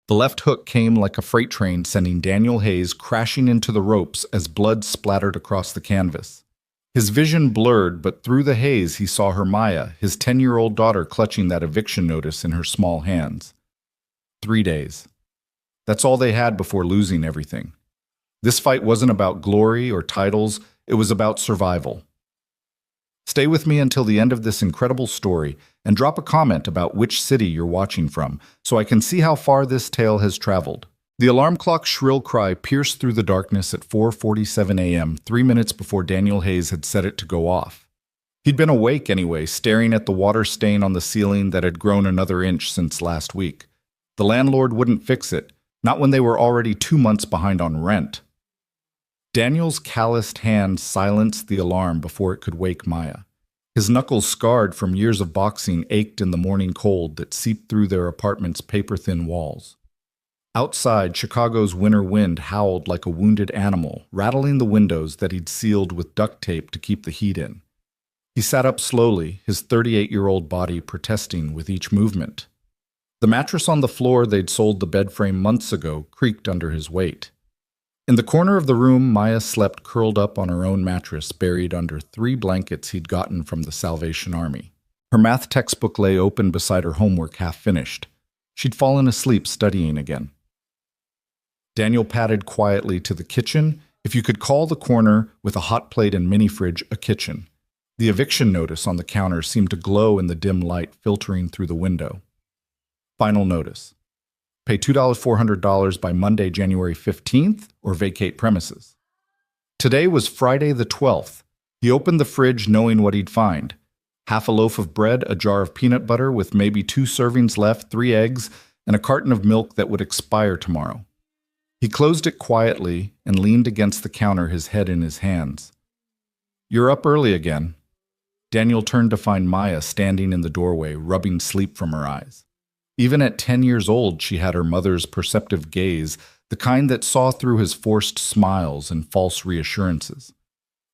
The left hook came like a freight train, sending Daniel Hayes crashing into the ropes as blood splattered across the canvas. His vision blurred, but through the haze he saw her Maya, his 10-year-old daughter, clutching that eviction notice in her small hands. 3 days. That's all they had before losing everything. This fight wasn't about glory or titles, it was about survival. Stay with me until the end of this incredible story and drop a comment about which city you're watching from so I can see how far this tale has traveled. The alarm clock's shrill cry pierced through the darkness at 4:47 a.m., 3 minutes before Daniel Hayes had set it to go off. He'd been awake anyway, staring at the water stain on the ceiling that had grown another inch since last week. The landlord wouldn't fix it, not when they were already 2 months behind on rent. Daniel's calloused hand silenced the alarm before it could wake Maya. His knuckles, scarred from years of boxing, ached in the morning cold that seeped through their apartment's paper-thin walls. Outside, Chicago's winter wind howled like a wounded animal, rattling the windows that he'd sealed with duct tape to keep the heat in. He sat up slowly, his 38-year-old body protesting with each movement. The mattress on the floor they'd sold the bed frame months ago creaked under his weight. In the corner of the room, Maya slept curled up on her own mattress, buried under 3 blankets he'd gotten from the Salvation Army. Her math textbook lay open beside her homework, half finished. She'd fallen asleep studying again. Daniel padded quietly to the kitchen, if you could call the corner with a hot plate and mini-fridge a kitchen. The eviction notice on the counter seemed to glow in the dim light filtering through the window. Final notice. Pay $2,400 by Monday, January 15th, or vacate premises. Today was Friday the 12th. He opened the fridge knowing what he'd find. Half a loaf of bread, a jar of peanut butter with maybe 2 servings left, 3 eggs, and a carton of milk that would expire tomorrow. He closed it quietly and leaned against the counter, his head in his hands. "You're up early again." Daniel turned to find Maya standing in the doorway, rubbing sleep from her eyes. Even at 10 years old, she had her mother's perceptive gaze, the kind that saw through his forced smiles and false reassurances.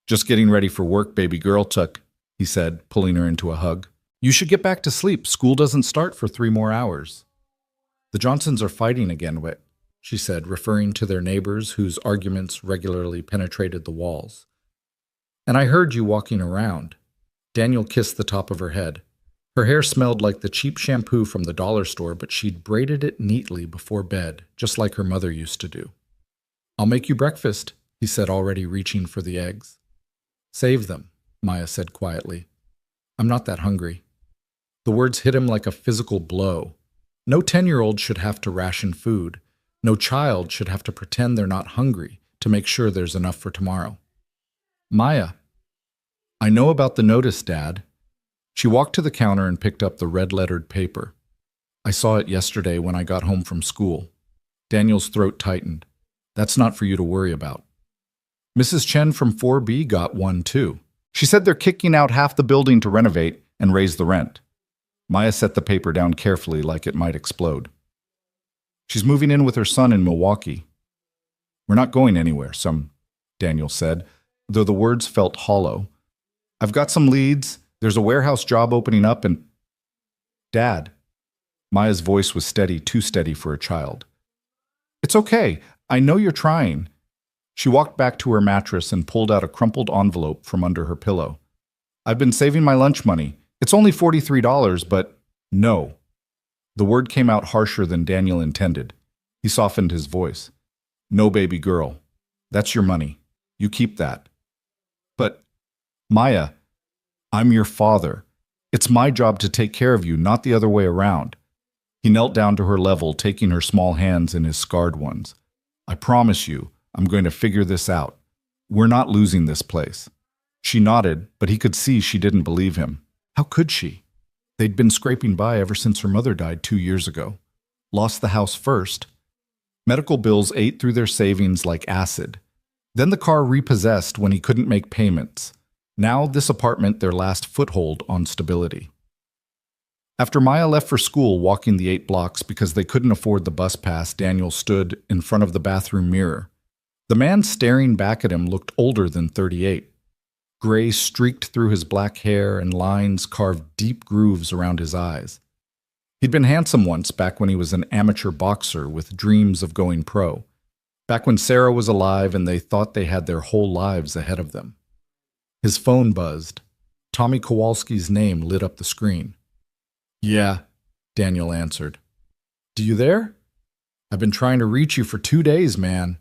"Just getting ready for work, baby girl, Tuck," he said, pulling her into a hug. "You should get back to sleep. School doesn't start for 3 more hours." "The Johnsons are fighting again, Whit," she said, referring to their neighbors whose arguments regularly penetrated the walls. "And I heard you walking around." Daniel kissed the top of her head. Her hair smelled like the cheap shampoo from the dollar store, but she'd braided it neatly before bed, just like her mother used to do. "I'll make you breakfast," he said, already reaching for the eggs. "Save them," Maya said quietly. "I'm not that hungry." The words hit him like a physical blow. No 10-year-old should have to ration food. No child should have to pretend they're not hungry to make sure there's enough for tomorrow. "Maya." "I know about the notice, Dad." She walked to the counter and picked up the red-lettered paper. "I saw it yesterday when I got home from school." Daniel's throat tightened. "That's not for you to worry about." "Mrs. Chen from 4B got one, too. She said they're kicking out half the building to renovate and raise the rent." Maya set the paper down carefully, like it might explode. "She's moving in with her son in Milwaukee." "We're not going anywhere, Daniel said, though the words felt hollow. "I've got some leads. There's a warehouse job opening up and—" "Dad." Maya's voice was steady, too steady for a child. "It's okay. I know you're trying." She walked back to her mattress and pulled out a crumpled envelope from under her pillow. "I've been saving my lunch money. It's only $43, but no." The word came out harsher than Daniel intended. He softened his voice. "No, baby girl. That's your money. You keep that." "But, Maya, I'm your father. It's my job to take care of you, not the other way around." He knelt down to her level, taking her small hands in his scarred ones. "I promise you, I'm going to figure this out. We're not losing this place." She nodded, but he could see she didn't believe him. How could she? They'd been scraping by ever since her mother died 2 years ago. Lost the house first. Medical bills ate through their savings like acid. Then the car repossessed when he couldn't make payments. Now this apartment their last foothold on stability. After Maya left for school, walking the 8 blocks because they couldn't afford the bus pass, Daniel stood in front of the bathroom mirror. The man staring back at him looked older than 38. Gray streaked through his black hair and lines carved deep grooves around his eyes. He'd been handsome once back when he was an amateur boxer with dreams of going pro. Back when Sarah was alive and they thought they had their whole lives ahead of them. His phone buzzed. Tommy Kowalski's name lit up the screen. "Yeah," Daniel answered. "Do you there? I've been trying to reach you for 2 days, man."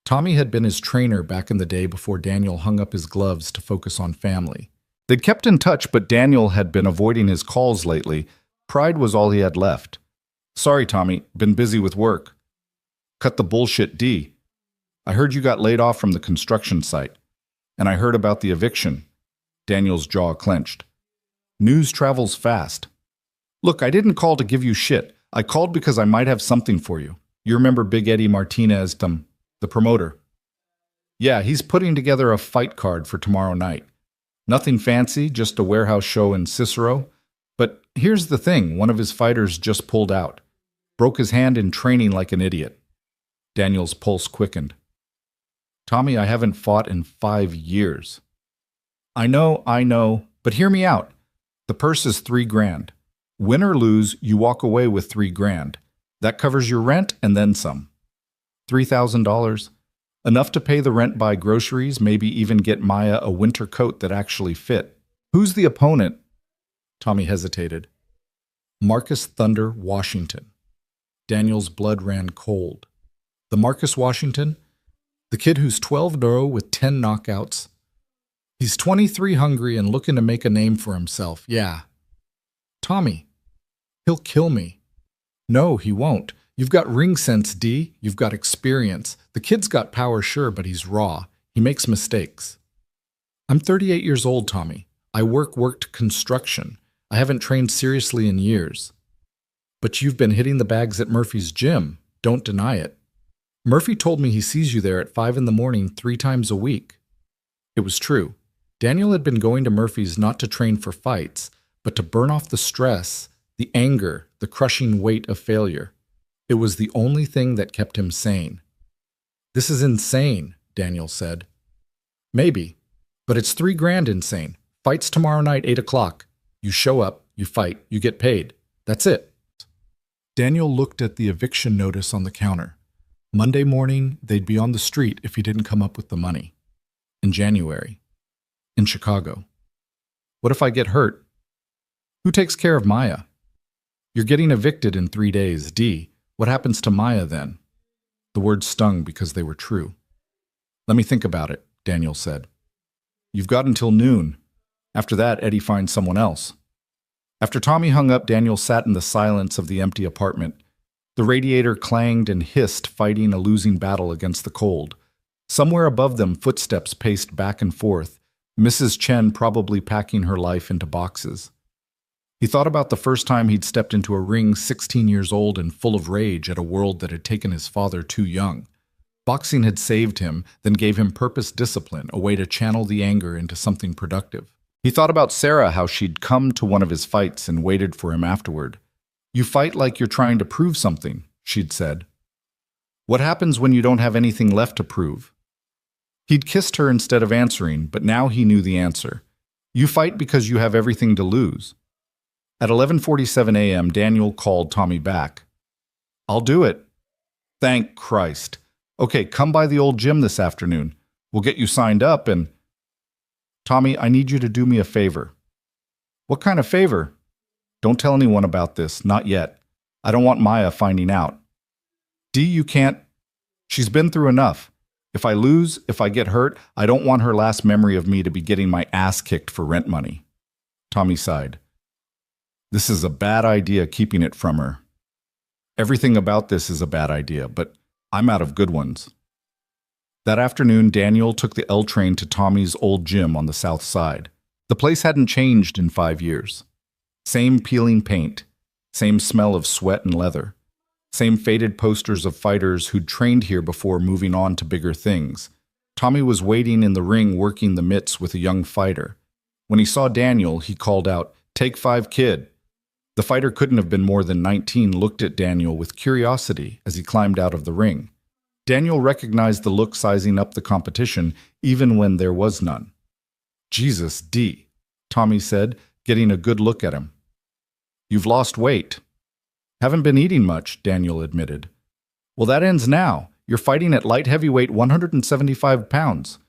Tommy had been his trainer back in the day before Daniel hung up his gloves to focus on family. They'd kept in touch, but Daniel had been avoiding his calls lately. Pride was all he had left. "Sorry, Tommy, been busy with work." "Cut the bullshit, D. I heard you got laid off from the construction site. And I heard about the eviction." Daniel's jaw clenched. "News travels fast. Look, I didn't call to give you shit. I called because I might have something for you. You remember Big Eddie Martinez, the promoter?" "Yeah, he's putting together a fight card for tomorrow night. Nothing fancy, just a warehouse show in Cicero. But here's the thing, one of his fighters just pulled out. Broke his hand in training like an idiot." Daniel's pulse quickened. "Tommy, I haven't fought in 5 years." I know, but hear me out. The purse is $3,000. Win or lose, you walk away with $3,000. That covers your rent and then some. $3,000. Enough to pay the rent, buy groceries, maybe even get Maya a winter coat that actually fit. Who's the opponent?" Tommy hesitated. "Marcus Thunder Washington." Daniel's blood ran cold. The Marcus Washington? The kid who's 12-0 with 10 knockouts. He's 23, hungry and looking to make a name for himself, yeah. "Tommy, he'll kill me." "No, he won't. You've got ring sense, D. You've got experience. The kid's got power, sure, but he's raw. He makes mistakes." "I'm 38 years old, Tommy. I worked construction. I haven't trained seriously in years." "But you've been hitting the bags at Murphy's gym. Don't deny it. Murphy told me he sees you there at 5 in the morning 3 times a week." It was true. Daniel had been going to Murphy's not to train for fights, but to burn off the stress, the anger, the crushing weight of failure. It was the only thing that kept him sane. "This is insane," Daniel said. "Maybe, but it's $3,000 insane. Fights tomorrow night, 8 o'clock. You show up, you fight, you get paid. That's it." Daniel looked at the eviction notice on the counter. Monday morning, they'd be on the street if he didn't come up with the money. In January. In Chicago. What if I get hurt? Who takes care of Maya? You're getting evicted in 3 days, D. What happens to Maya then? The words stung because they were true. "Let me think about it," Daniel said. "You've got until noon. After that, Eddie finds someone else." After Tommy hung up, Daniel sat in the silence of the empty apartment. The radiator clanged and hissed, fighting a losing battle against the cold. Somewhere above them, footsteps paced back and forth, Mrs. Chen probably packing her life into boxes. He thought about the first time he'd stepped into a ring 16 years old and full of rage at a world that had taken his father too young. Boxing had saved him, then gave him purpose, discipline, a way to channel the anger into something productive. He thought about Sarah, how she'd come to one of his fights and waited for him afterward. "You fight like you're trying to prove something," she'd said. "What happens when you don't have anything left to prove?" He'd kissed her instead of answering, but now he knew the answer. "You fight because you have everything to lose." At 11:47 a.m., Daniel called Tommy back. "I'll do it." "Thank Christ. Okay, come by the old gym this afternoon. We'll get you signed up and—" "Tommy, I need you to do me a favor." "What kind of favor?" "Don't tell anyone about this, not yet. I don't want Maya finding out." "D, you can't. She's been through enough. If I lose, if I get hurt, I don't want her last memory of me to be getting my ass kicked for rent money." Tommy sighed. "This is a bad idea, keeping it from her. Everything about this is a bad idea, but I'm out of good ones." That afternoon, Daniel took the L train to Tommy's old gym on the south side. The place hadn't changed in 5 years. Same peeling paint, same smell of sweat and leather, same faded posters of fighters who'd trained here before moving on to bigger things. Tommy was waiting in the ring working the mitts with a young fighter. When he saw Daniel, he called out, "Take 5, kid." The fighter couldn't have been more than 19, looked at Daniel with curiosity as he climbed out of the ring. Daniel recognized the look, sizing up the competition, even when there was none. "Jesus, D," Tommy said, getting a good look at him. "You've lost weight." Haven't been eating much, Daniel admitted. Well, that ends now. You're fighting at light heavyweight 175 pounds.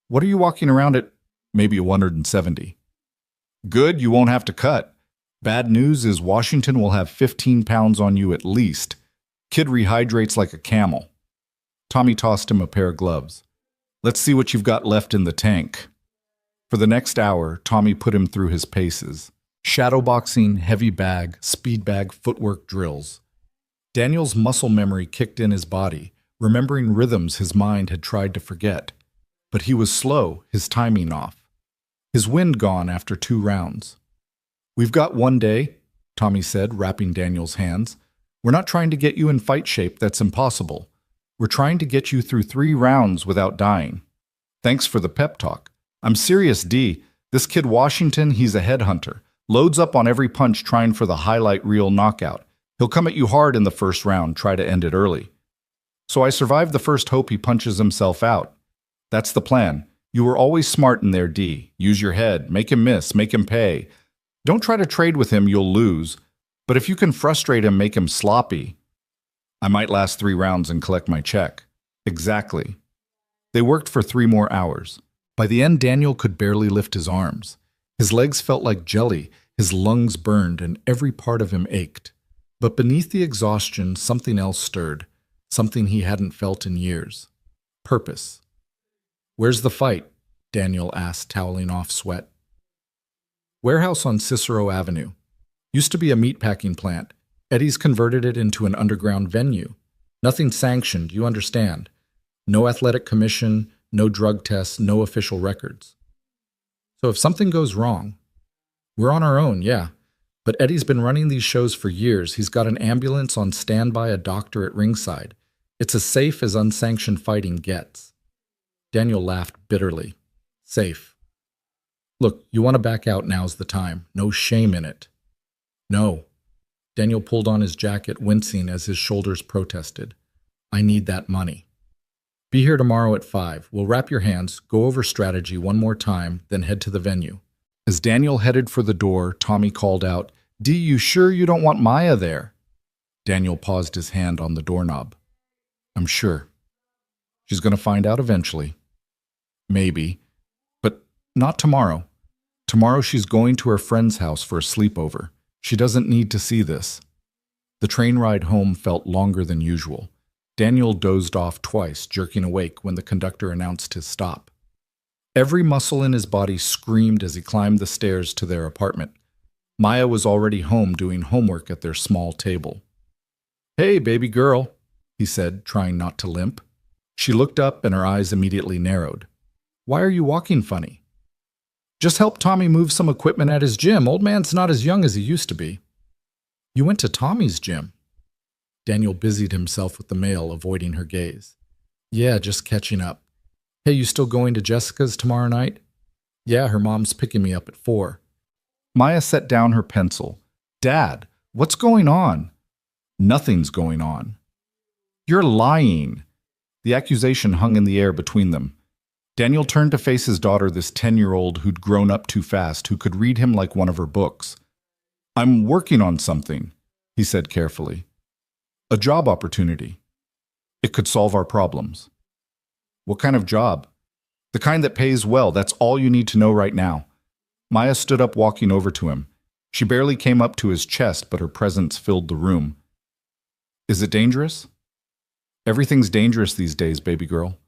What are you walking around at? Maybe 170. Good, you won't have to cut. Bad news is Washington will have 15 pounds on you at least. Kid rehydrates like a camel. Tommy tossed him a pair of gloves. Let's see what you've got left in the tank. For the next hour, Tommy put him through his paces. Shadowboxing, heavy bag, speed bag, footwork drills. Daniel's muscle memory kicked in his body, remembering rhythms his mind had tried to forget. But he was slow, his timing off. His wind gone after 2 rounds. We've got 1 day, Tommy said, wrapping Daniel's hands. We're not trying to get you in fight shape, that's impossible. We're trying to get you through 3 rounds without dying. Thanks for the pep talk. I'm serious, D. This kid Washington, he's a headhunter. Loads up on every punch trying for the highlight reel knockout. He'll come at you hard in the first round, try to end it early. So I survived the first hope he punches himself out. That's the plan. You were always smart in there, D. Use your head. Make him miss. Make him pay. Don't try to trade with him, you'll lose. But if you can frustrate him, make him sloppy. I might last 3 rounds and collect my check. Exactly. They worked for 3 more hours. By the end, Daniel could barely lift his arms. His legs felt like jelly, his lungs burned, and every part of him ached. But beneath the exhaustion, something else stirred, something he hadn't felt in years. Purpose. Where's the fight? Daniel asked, toweling off sweat. Warehouse on Cicero Avenue. Used to be a meatpacking plant. Eddie's converted it into an underground venue. Nothing sanctioned, you understand. No athletic commission, no drug tests, no official records. So if something goes wrong, we're on our own, yeah. But Eddie's been running these shows for years. He's got an ambulance on standby, a doctor at ringside. It's as safe as unsanctioned fighting gets. Daniel laughed bitterly. Safe. Look, you want to back out, now's the time. No shame in it. No. Daniel pulled on his jacket, wincing as his shoulders protested. I need that money. Be here tomorrow at 5. We'll wrap your hands, go over strategy one more time, then head to the venue. As Daniel headed for the door, Tommy called out, D, you sure you don't want Maya there? Daniel paused his hand on the doorknob. I'm sure. She's going to find out eventually. Maybe. But not tomorrow. Tomorrow she's going to her friend's house for a sleepover. She doesn't need to see this. The train ride home felt longer than usual. Daniel dozed off twice, jerking awake when the conductor announced his stop. Every muscle in his body screamed as he climbed the stairs to their apartment. Maya was already home doing homework at their small table. Hey, baby girl, he said, trying not to limp. She looked up and her eyes immediately narrowed. Why are you walking funny? Just help Tommy move some equipment at his gym. Old man's not as young as he used to be. You went to Tommy's gym. Daniel busied himself with the mail, avoiding her gaze. Yeah, just catching up. Hey, you still going to Jessica's tomorrow night? Yeah, her mom's picking me up at 4. Maya set down her pencil. Dad, what's going on? Nothing's going on. You're lying. The accusation hung in the air between them. Daniel turned to face his daughter, this 10-year-old who'd grown up too fast, who could read him like one of her books. I'm working on something, he said carefully. A job opportunity. It could solve our problems. What kind of job? The kind that pays well, that's all you need to know right now. Maya stood up, walking over to him. She barely came up to his chest, but her presence filled the room. Is it dangerous? Everything's dangerous these days, baby girl.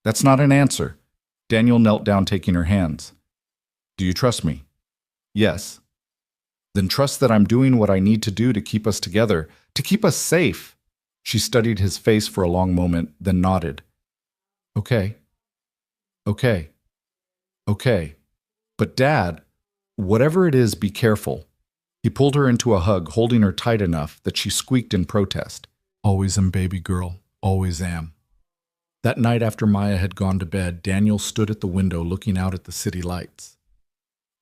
That's not an answer. Daniel knelt down, taking her hands. Do you trust me? Yes. Then trust that I'm doing what I need to do to keep us together, to keep us safe. She studied his face for a long moment, then nodded. Okay. Okay. Okay. But Dad, whatever it is, be careful. He pulled her into a hug, holding her tight enough that she squeaked in protest. Always am, baby girl. Always am. That night after Maya had gone to bed, Daniel stood at the window looking out at the city lights.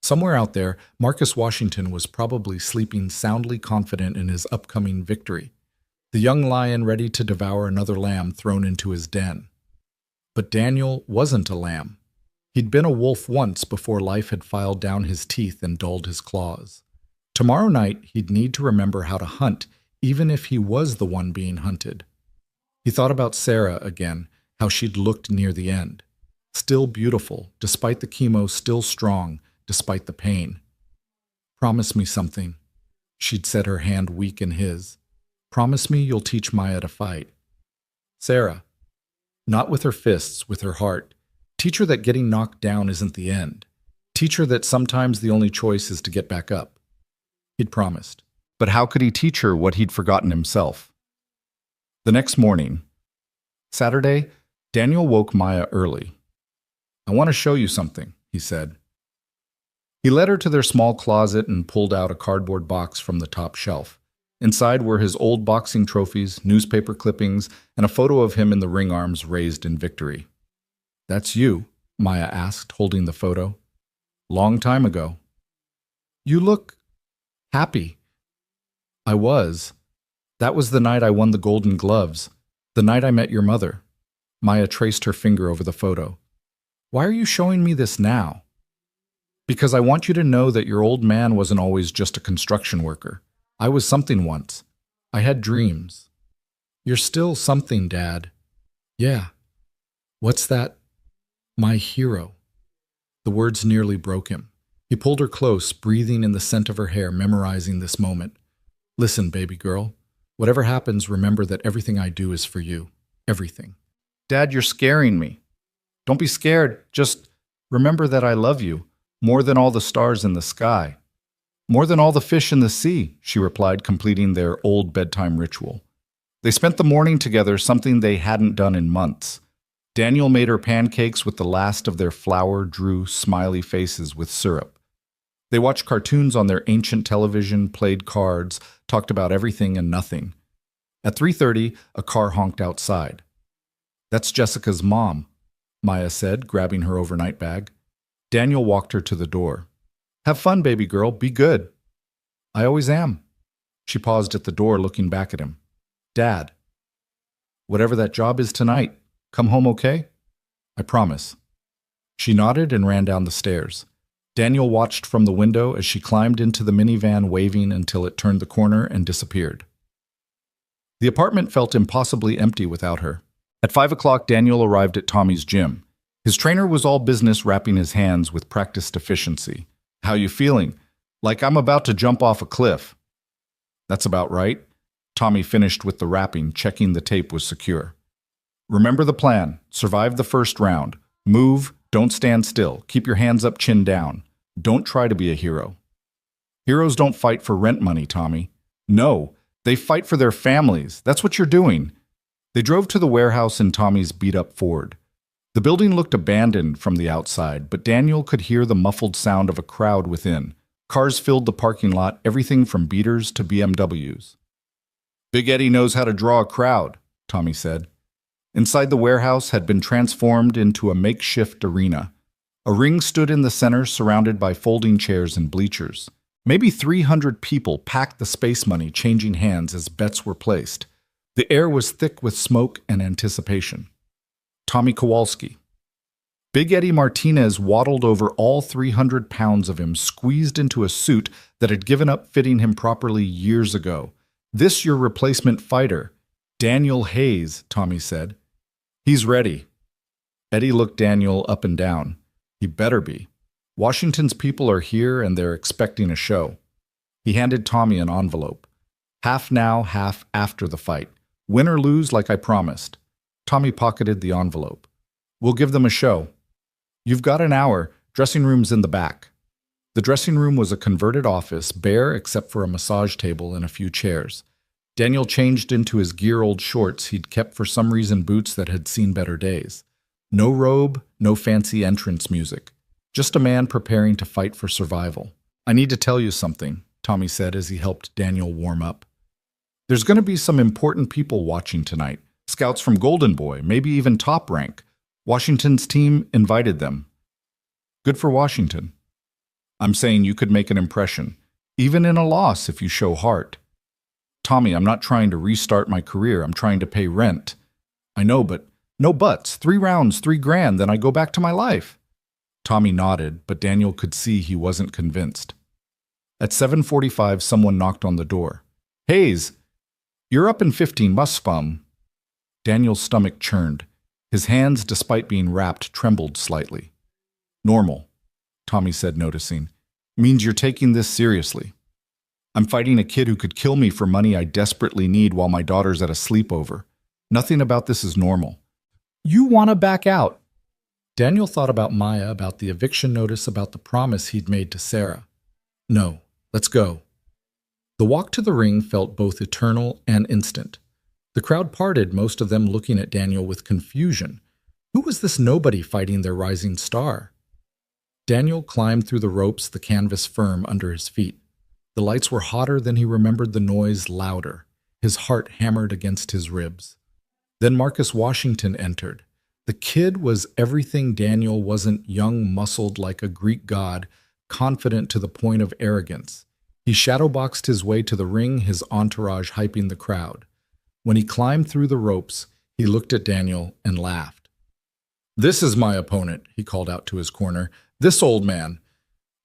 Somewhere out there, Marcus Washington was probably sleeping soundly confident in his upcoming victory, the young lion ready to devour another lamb thrown into his den. But Daniel wasn't a lamb. He'd been a wolf once before life had filed down his teeth and dulled his claws. Tomorrow night, he'd need to remember how to hunt, even if he was the one being hunted. He thought about Sarah again, how she'd looked near the end. Still beautiful, despite the chemo, still strong, despite the pain. "Promise me something." She'd set her hand weak in his. "Promise me you'll teach Maya to fight." Sarah. Not with her fists, with her heart. Teach her that getting knocked down isn't the end. Teach her that sometimes the only choice is to get back up. He'd promised. But how could he teach her what he'd forgotten himself? The next morning, Saturday, Daniel woke Maya early. "I want to show you something," he said. He led her to their small closet and pulled out a cardboard box from the top shelf. Inside were his old boxing trophies, newspaper clippings, and a photo of him in the ring arms raised in victory. "That's you?" Maya asked, holding the photo. "Long time ago." "You look happy." "I was. That was the night I won the Golden Gloves, the night I met your mother." Maya traced her finger over the photo. "Why are you showing me this now?" "Because I want you to know that your old man wasn't always just a construction worker. I was something once. I had dreams." "You're still something, Dad." "Yeah." "What's that?" "My hero." The words nearly broke him. He pulled her close, breathing in the scent of her hair, memorizing this moment. "Listen, baby girl. Whatever happens, remember that everything I do is for you. Everything." "Dad, you're scaring me." "Don't be scared. Just remember that I love you, more than all the stars in the sky. More than all the fish in the sea," she replied, completing their old bedtime ritual. They spent the morning together, something they hadn't done in months. Daniel made her pancakes with the last of their flour-drew, smiley faces with syrup. They watched cartoons on their ancient television, played cards, talked about everything and nothing. At 3:30, a car honked outside. "That's Jessica's mom," Maya said, grabbing her overnight bag. Daniel walked her to the door. "Have fun, baby girl. Be good." "I always am." She paused at the door, looking back at him. "Dad." "Whatever that job is tonight, come home okay?" "I promise." She nodded and ran down the stairs. Daniel watched from the window as she climbed into the minivan, waving until it turned the corner and disappeared. The apartment felt impossibly empty without her. At 5 o'clock, Daniel arrived at Tommy's gym. His trainer was all business, wrapping his hands with practiced efficiency. "How you feeling?" "Like I'm about to jump off a cliff." "That's about right." Tommy finished with the wrapping, checking the tape was secure. "Remember the plan. Survive the first round. Move, don't stand still. Keep your hands up, chin down. Don't try to be a hero." "Heroes don't fight for rent money, Tommy." "No, they fight for their families. That's what you're doing." They drove to the warehouse in Tommy's beat-up Ford. The building looked abandoned from the outside, but Daniel could hear the muffled sound of a crowd within. Cars filled the parking lot, everything from beaters to BMWs. "Big Eddie knows how to draw a crowd," Tommy said. Inside the warehouse had been transformed into a makeshift arena. A ring stood in the center, surrounded by folding chairs and bleachers. Maybe 300 people packed the space money, changing hands as bets were placed. The air was thick with smoke and anticipation. Tommy Kowalski. Big Eddie Martinez waddled over all 300 pounds of him, squeezed into a suit that had given up fitting him properly years ago. "This your replacement fighter, Daniel Hayes," Tommy said. "He's ready." Eddie looked Daniel up and down. "He better be. Washington's people are here and they're expecting a show." He handed Tommy an envelope. "Half now, half after the fight. Win or lose like I promised." Tommy pocketed the envelope. "We'll give them a show. You've got an hour. Dressing room's in the back." The dressing room was a converted office, bare except for a massage table and a few chairs. Daniel changed into his gear-old shorts he'd kept for some reason boots that had seen better days. No robe, no fancy entrance music. Just a man preparing to fight for survival. "I need to tell you something," Tommy said as he helped Daniel warm up. "There's going to be some important people watching tonight. Scouts from Golden Boy, maybe even Top Rank. Washington's team invited them." "Good for Washington." "I'm saying you could make an impression, even in a loss if you show heart." "Tommy, I'm not trying to restart my career. I'm trying to pay rent." "I know, but no buts. 3 rounds, $3,000, then I go back to my life." Tommy nodded, but Daniel could see he wasn't convinced. At 7:45, someone knocked on the door. "Hayes, You're up in 15, must spum. Daniel's stomach churned. His hands, despite being wrapped, trembled slightly. Normal, Tommy said, noticing. Means you're taking this seriously. I'm fighting a kid who could kill me for money I desperately need while my daughter's at a sleepover. Nothing about this is normal. You want to back out. Daniel thought about Maya, about the eviction notice, about the promise he'd made to Sarah. No, let's go. The walk to the ring felt both eternal and instant. The crowd parted, most of them looking at Daniel with confusion. Who was this nobody fighting their rising star? Daniel climbed through the ropes, the canvas firm under his feet. The lights were hotter than he remembered, the noise louder. His heart hammered against his ribs. Then Marcus Washington entered. The kid was everything Daniel wasn't, young, muscled like a Greek god, confident to the point of arrogance. He shadowboxed his way to the ring, his entourage hyping the crowd. When he climbed through the ropes, he looked at Daniel and laughed. This is my opponent, he called out to his corner. This old man.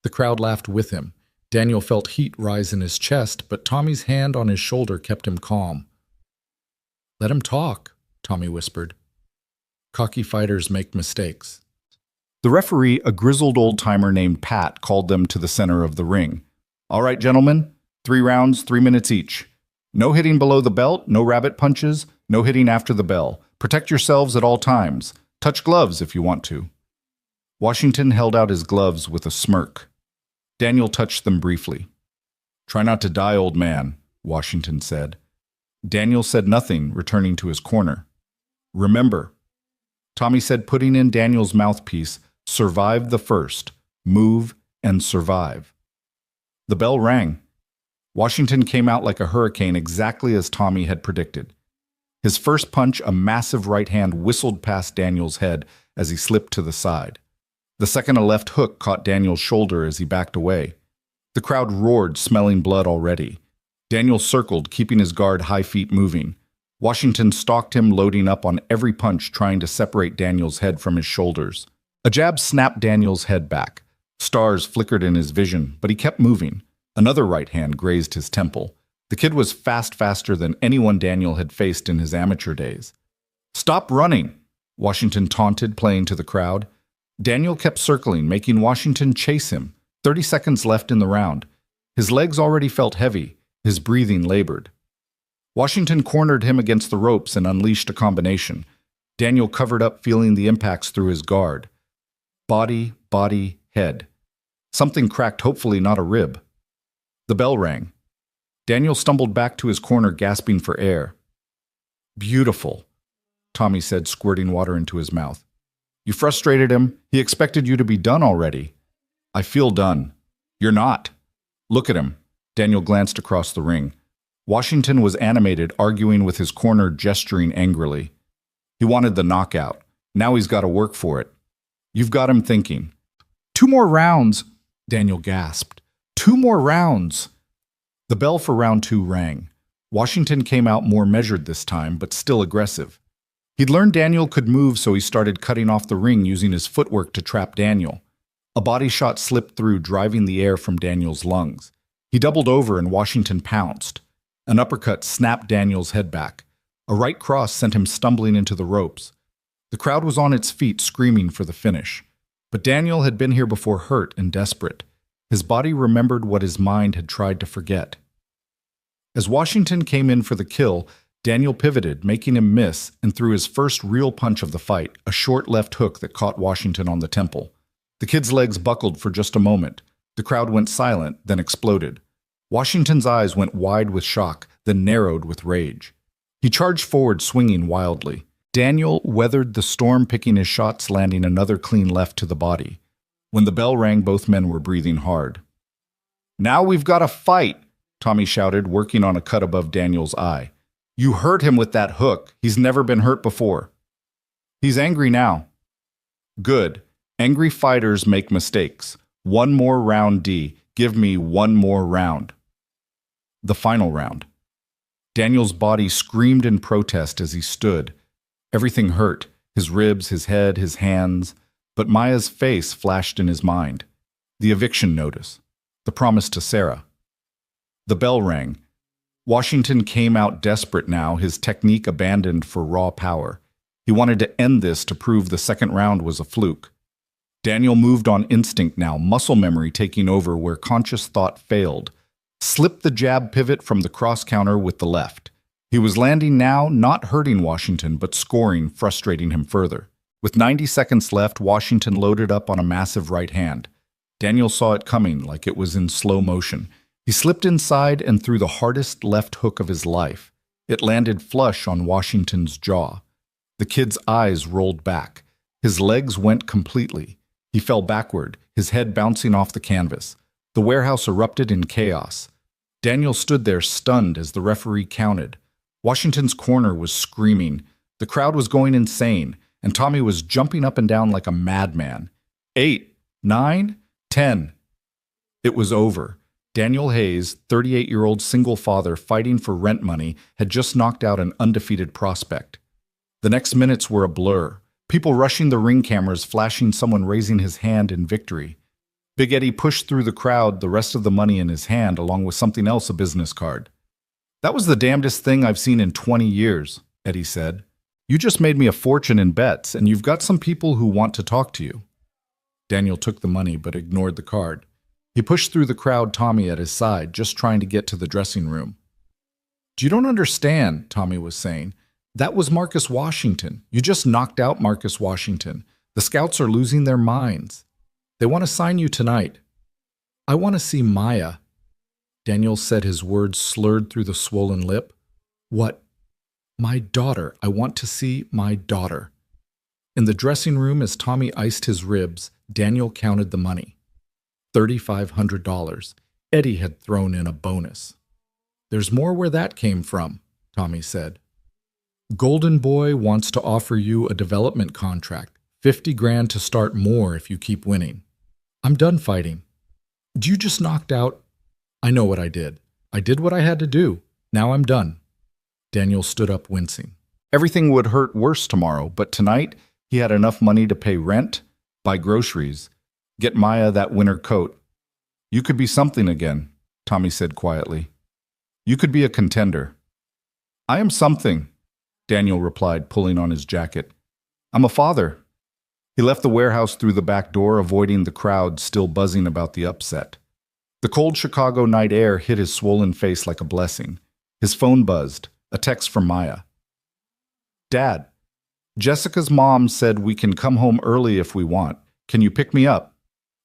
The crowd laughed with him. Daniel felt heat rise in his chest, but Tommy's hand on his shoulder kept him calm. Let him talk, Tommy whispered. Cocky fighters make mistakes. The referee, a grizzled old-timer named Pat, called them to the center of the ring. All right, gentlemen, 3 rounds, 3 minutes each. No hitting below the belt, no rabbit punches, no hitting after the bell. Protect yourselves at all times. Touch gloves if you want to. Washington held out his gloves with a smirk. Daniel touched them briefly. Try not to die, old man, Washington said. Daniel said nothing, returning to his corner. Remember, Tommy said, putting in Daniel's mouthpiece, survive the first, move and survive. The bell rang. Washington came out like a hurricane, exactly as Tommy had predicted. His first punch, a massive right hand, whistled past Daniel's head as he slipped to the side. The second, a left hook, caught Daniel's shoulder as he backed away. The crowd roared, smelling blood already. Daniel circled, keeping his guard high, feet moving. Washington stalked him, loading up on every punch, trying to separate Daniel's head from his shoulders. A jab snapped Daniel's head back. Stars flickered in his vision, but he kept moving. Another right hand grazed his temple. The kid was faster than anyone Daniel had faced in his amateur days. Stop running, Washington taunted, playing to the crowd. Daniel kept circling, making Washington chase him. 30 seconds left in the round. His legs already felt heavy, his breathing labored. Washington cornered him against the ropes and unleashed a combination. Daniel covered up, feeling the impacts through his guard. Body, head. Something cracked, hopefully not a rib. The bell rang. Daniel stumbled back to his corner, gasping for air. Beautiful, Tommy said, squirting water into his mouth. You frustrated him. He expected you to be done already. I feel done. You're not. Look at him. Daniel glanced across the ring. Washington was animated, arguing with his corner, gesturing angrily. He wanted the knockout. Now he's got to work for it. You've got him thinking. 2 more rounds, Daniel gasped. 2 more rounds. The bell for round 2 rang. Washington came out more measured this time, but still aggressive. He'd learned Daniel could move, so he started cutting off the ring, using his footwork to trap Daniel. A body shot slipped through, driving the air from Daniel's lungs. He doubled over and Washington pounced. An uppercut snapped Daniel's head back. A right cross sent him stumbling into the ropes. The crowd was on its feet, screaming for the finish. But Daniel had been here before, hurt and desperate. His body remembered what his mind had tried to forget. As Washington came in for the kill, Daniel pivoted, making him miss, and threw his first real punch of the fight, a short left hook that caught Washington on the temple. The kid's legs buckled for just a moment. The crowd went silent, then exploded. Washington's eyes went wide with shock, then narrowed with rage. He charged forward, swinging wildly. Daniel weathered the storm, picking his shots, landing another clean left to the body. When the bell rang, both men were breathing hard. Now we've got a fight, Tommy shouted, working on a cut above Daniel's eye. You hurt him with that hook. He's never been hurt before. He's angry now. Good. Angry fighters make mistakes. 1 more round, D. Give me 1 more round. The final round. Daniel's body screamed in protest as he stood. Everything hurt, his ribs, his head, his hands. But Maya's face flashed in his mind. The eviction notice. The promise to Sarah. The bell rang. Washington came out desperate now, his technique abandoned for raw power. He wanted to end this to prove the second round was a fluke. Daniel moved on instinct now, muscle memory taking over where conscious thought failed. Slipped the jab pivot from the cross counter with the left. He was landing now, not hurting Washington, but scoring, frustrating him further. With 90 seconds left, Washington loaded up on a massive right hand. Daniel saw it coming like it was in slow motion. He slipped inside and threw the hardest left hook of his life. It landed flush on Washington's jaw. The kid's eyes rolled back. His legs went completely. He fell backward, his head bouncing off the canvas. The warehouse erupted in chaos. Daniel stood there stunned as the referee counted. Washington's corner was screaming. The crowd was going insane, and Tommy was jumping up and down like a madman. 8, 9, 10. It was over. Daniel Hayes, 38-year-old single father fighting for rent money, had just knocked out an undefeated prospect. The next minutes were a blur. People rushing the ring cameras, flashing someone raising his hand in victory. Big Eddie pushed through the crowd, the rest of the money in his hand, along with something else, a business card. "That was the damnedest thing I've seen in 20 years, Eddie said. "You just made me a fortune in bets, and you've got some people who want to talk to you." Daniel took the money, but ignored the card. He pushed through the crowd, Tommy at his side, just trying to get to the dressing room. "You don't understand," Tommy was saying. "That was Marcus Washington. You just knocked out Marcus Washington. The scouts are losing their minds. They want to sign you tonight." "I want to see Maya." Daniel said, his words slurred through the swollen lip. "What?" "My daughter. I want to see my daughter." In the dressing room, as Tommy iced his ribs, Daniel counted the money. $3,500. Eddie had thrown in a bonus. "There's more where that came from," Tommy said. "Golden Boy wants to offer you a development contract, 50 grand to start more if you keep winning." "I'm done fighting." "You just knocked out—" "I know what I did. I did what I had to do. Now I'm done." Daniel stood up, wincing. Everything would hurt worse tomorrow, but tonight he had enough money to pay rent, buy groceries, get Maya that winter coat. "You could be something again," Tommy said quietly. "You could be a contender." "I am something," Daniel replied, pulling on his jacket. "I'm a father." He left the warehouse through the back door, avoiding the crowd still buzzing about the upset. The cold Chicago night air hit his swollen face like a blessing. His phone buzzed, a text from Maya. "Dad, Jessica's mom said we can come home early if we want. Can you pick me up?"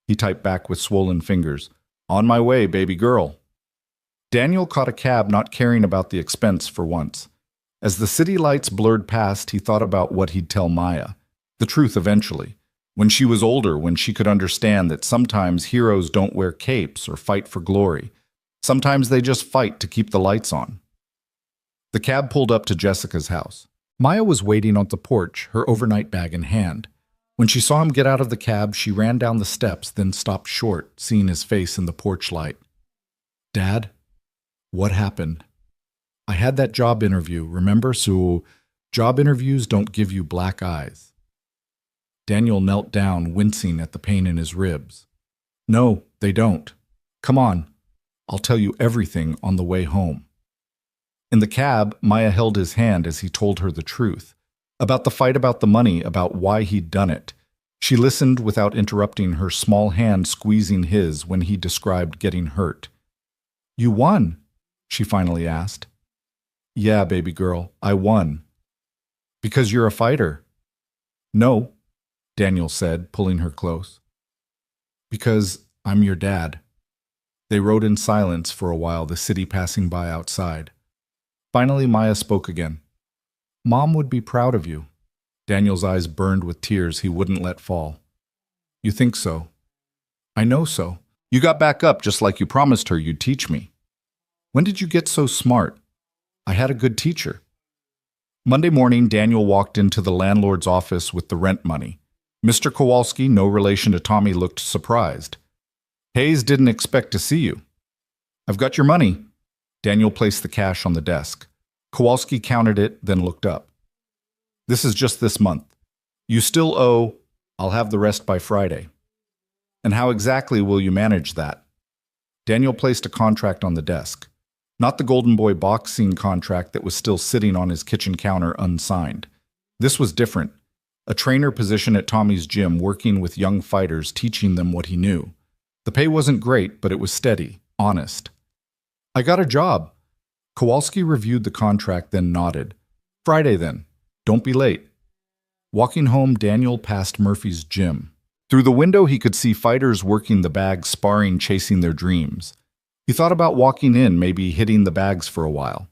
He typed back with swollen fingers. "On my way, baby girl." Daniel caught a cab, not caring about the expense for once. As the city lights blurred past, he thought about what he'd tell Maya. The truth eventually. When she was older, when she could understand that sometimes heroes don't wear capes or fight for glory. Sometimes they just fight to keep the lights on. The cab pulled up to Jessica's house. Maya was waiting on the porch, her overnight bag in hand. When she saw him get out of the cab, she ran down the steps, then stopped short, seeing his face in the porch light. "Dad, what happened?" "I had that job interview, remember? So job interviews don't give you black eyes." Daniel knelt down, wincing at the pain in his ribs. "No, they don't. Come on. I'll tell you everything on the way home." In the cab, Maya held his hand as he told her the truth. About the fight, about the money, about why he'd done it. She listened without interrupting, her small hand squeezing his when he described getting hurt. "You won?" she finally asked. "Yeah, baby girl, I won." "Because you're a fighter?" "No," Daniel said, pulling her close. "Because I'm your dad." They rode in silence for a while, the city passing by outside. Finally, Maya spoke again. "Mom would be proud of you." Daniel's eyes burned with tears he wouldn't let fall. "You think so?" "I know so. You got back up just like you promised her you'd teach me." "When did you get so smart?" "I had a good teacher." Monday morning, Daniel walked into the landlord's office with the rent money. Mr. Kowalski, no relation to Tommy, looked surprised. "Hayes didn't expect to see you." "I've got your money." Daniel placed the cash on the desk. Kowalski counted it, then looked up. "This is just this month. You still owe. I'll have the rest by Friday." "And how exactly will you manage that?" Daniel placed a contract on the desk. Not the Golden Boy boxing contract that was still sitting on his kitchen counter unsigned. This was different. A trainer position at Tommy's gym, working with young fighters, teaching them what he knew. The pay wasn't great, but it was steady, honest. I got a job. Kowalski reviewed the contract, then nodded. Friday then. Don't be late. Walking home, Daniel passed Murphy's gym. Through the window, he could see fighters working the bags, sparring, chasing their dreams. He thought about walking in, maybe hitting the bags for a while.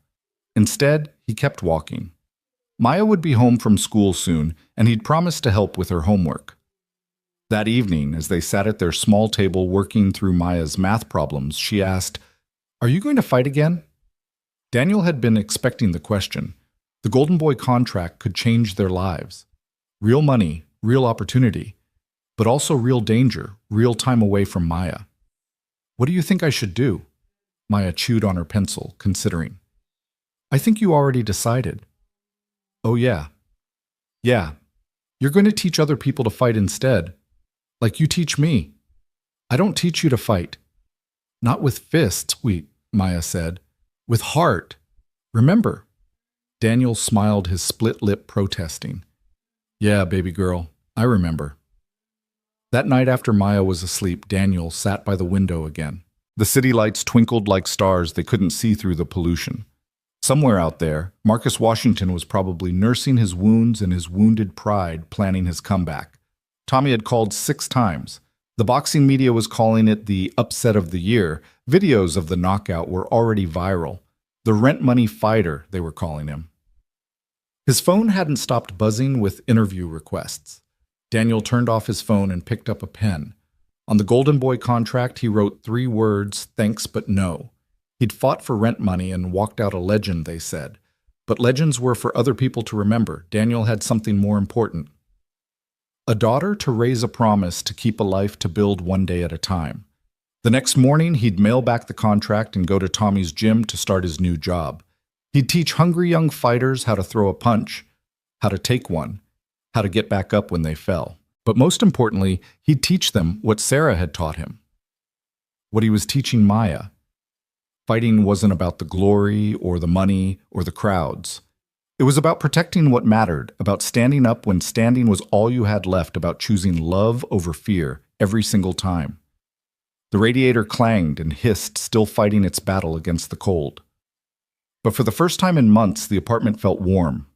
Instead, he kept walking. Maya would be home from school soon, and he'd promised to help with her homework. That evening, as they sat at their small table working through Maya's math problems, she asked, "Are you going to fight again?" Daniel had been expecting the question. The Golden Boy contract could change their lives. Real money, real opportunity, but also real danger, real time away from Maya. "What do you think I should do?" Maya chewed on her pencil, considering. "I think you already decided." "Oh yeah. Yeah. You're going to teach other people to fight instead. Like you teach me. I don't teach you to fight. Not with fists, Maya said. With heart. Remember." Daniel smiled, his split lip protesting. "Yeah, baby girl, I remember." That night after Maya was asleep, Daniel sat by the window again. The city lights twinkled like stars they couldn't see through the pollution. Somewhere out there, Marcus Washington was probably nursing his wounds and his wounded pride, planning his comeback. Tommy had called 6 times. The boxing media was calling it the upset of the year. Videos of the knockout were already viral. The rent money fighter, they were calling him. His phone hadn't stopped buzzing with interview requests. Daniel turned off his phone and picked up a pen. On the Golden Boy contract, he wrote 3 words, "Thanks but no." He'd fought for rent money and walked out a legend, they said. But legends were for other people to remember. Daniel had something more important. A daughter to raise, a promise to keep, a life to build one day at a time. The next morning, he'd mail back the contract and go to Tommy's gym to start his new job. He'd teach hungry young fighters how to throw a punch, how to take one, how to get back up when they fell. But most importantly, he'd teach them what Sarah had taught him. What he was teaching Maya. Fighting wasn't about the glory or the money or the crowds. It was about protecting what mattered, about standing up when standing was all you had left, about choosing love over fear every single time. The radiator clanged and hissed, still fighting its battle against the cold. But for the first time in months, the apartment felt warm.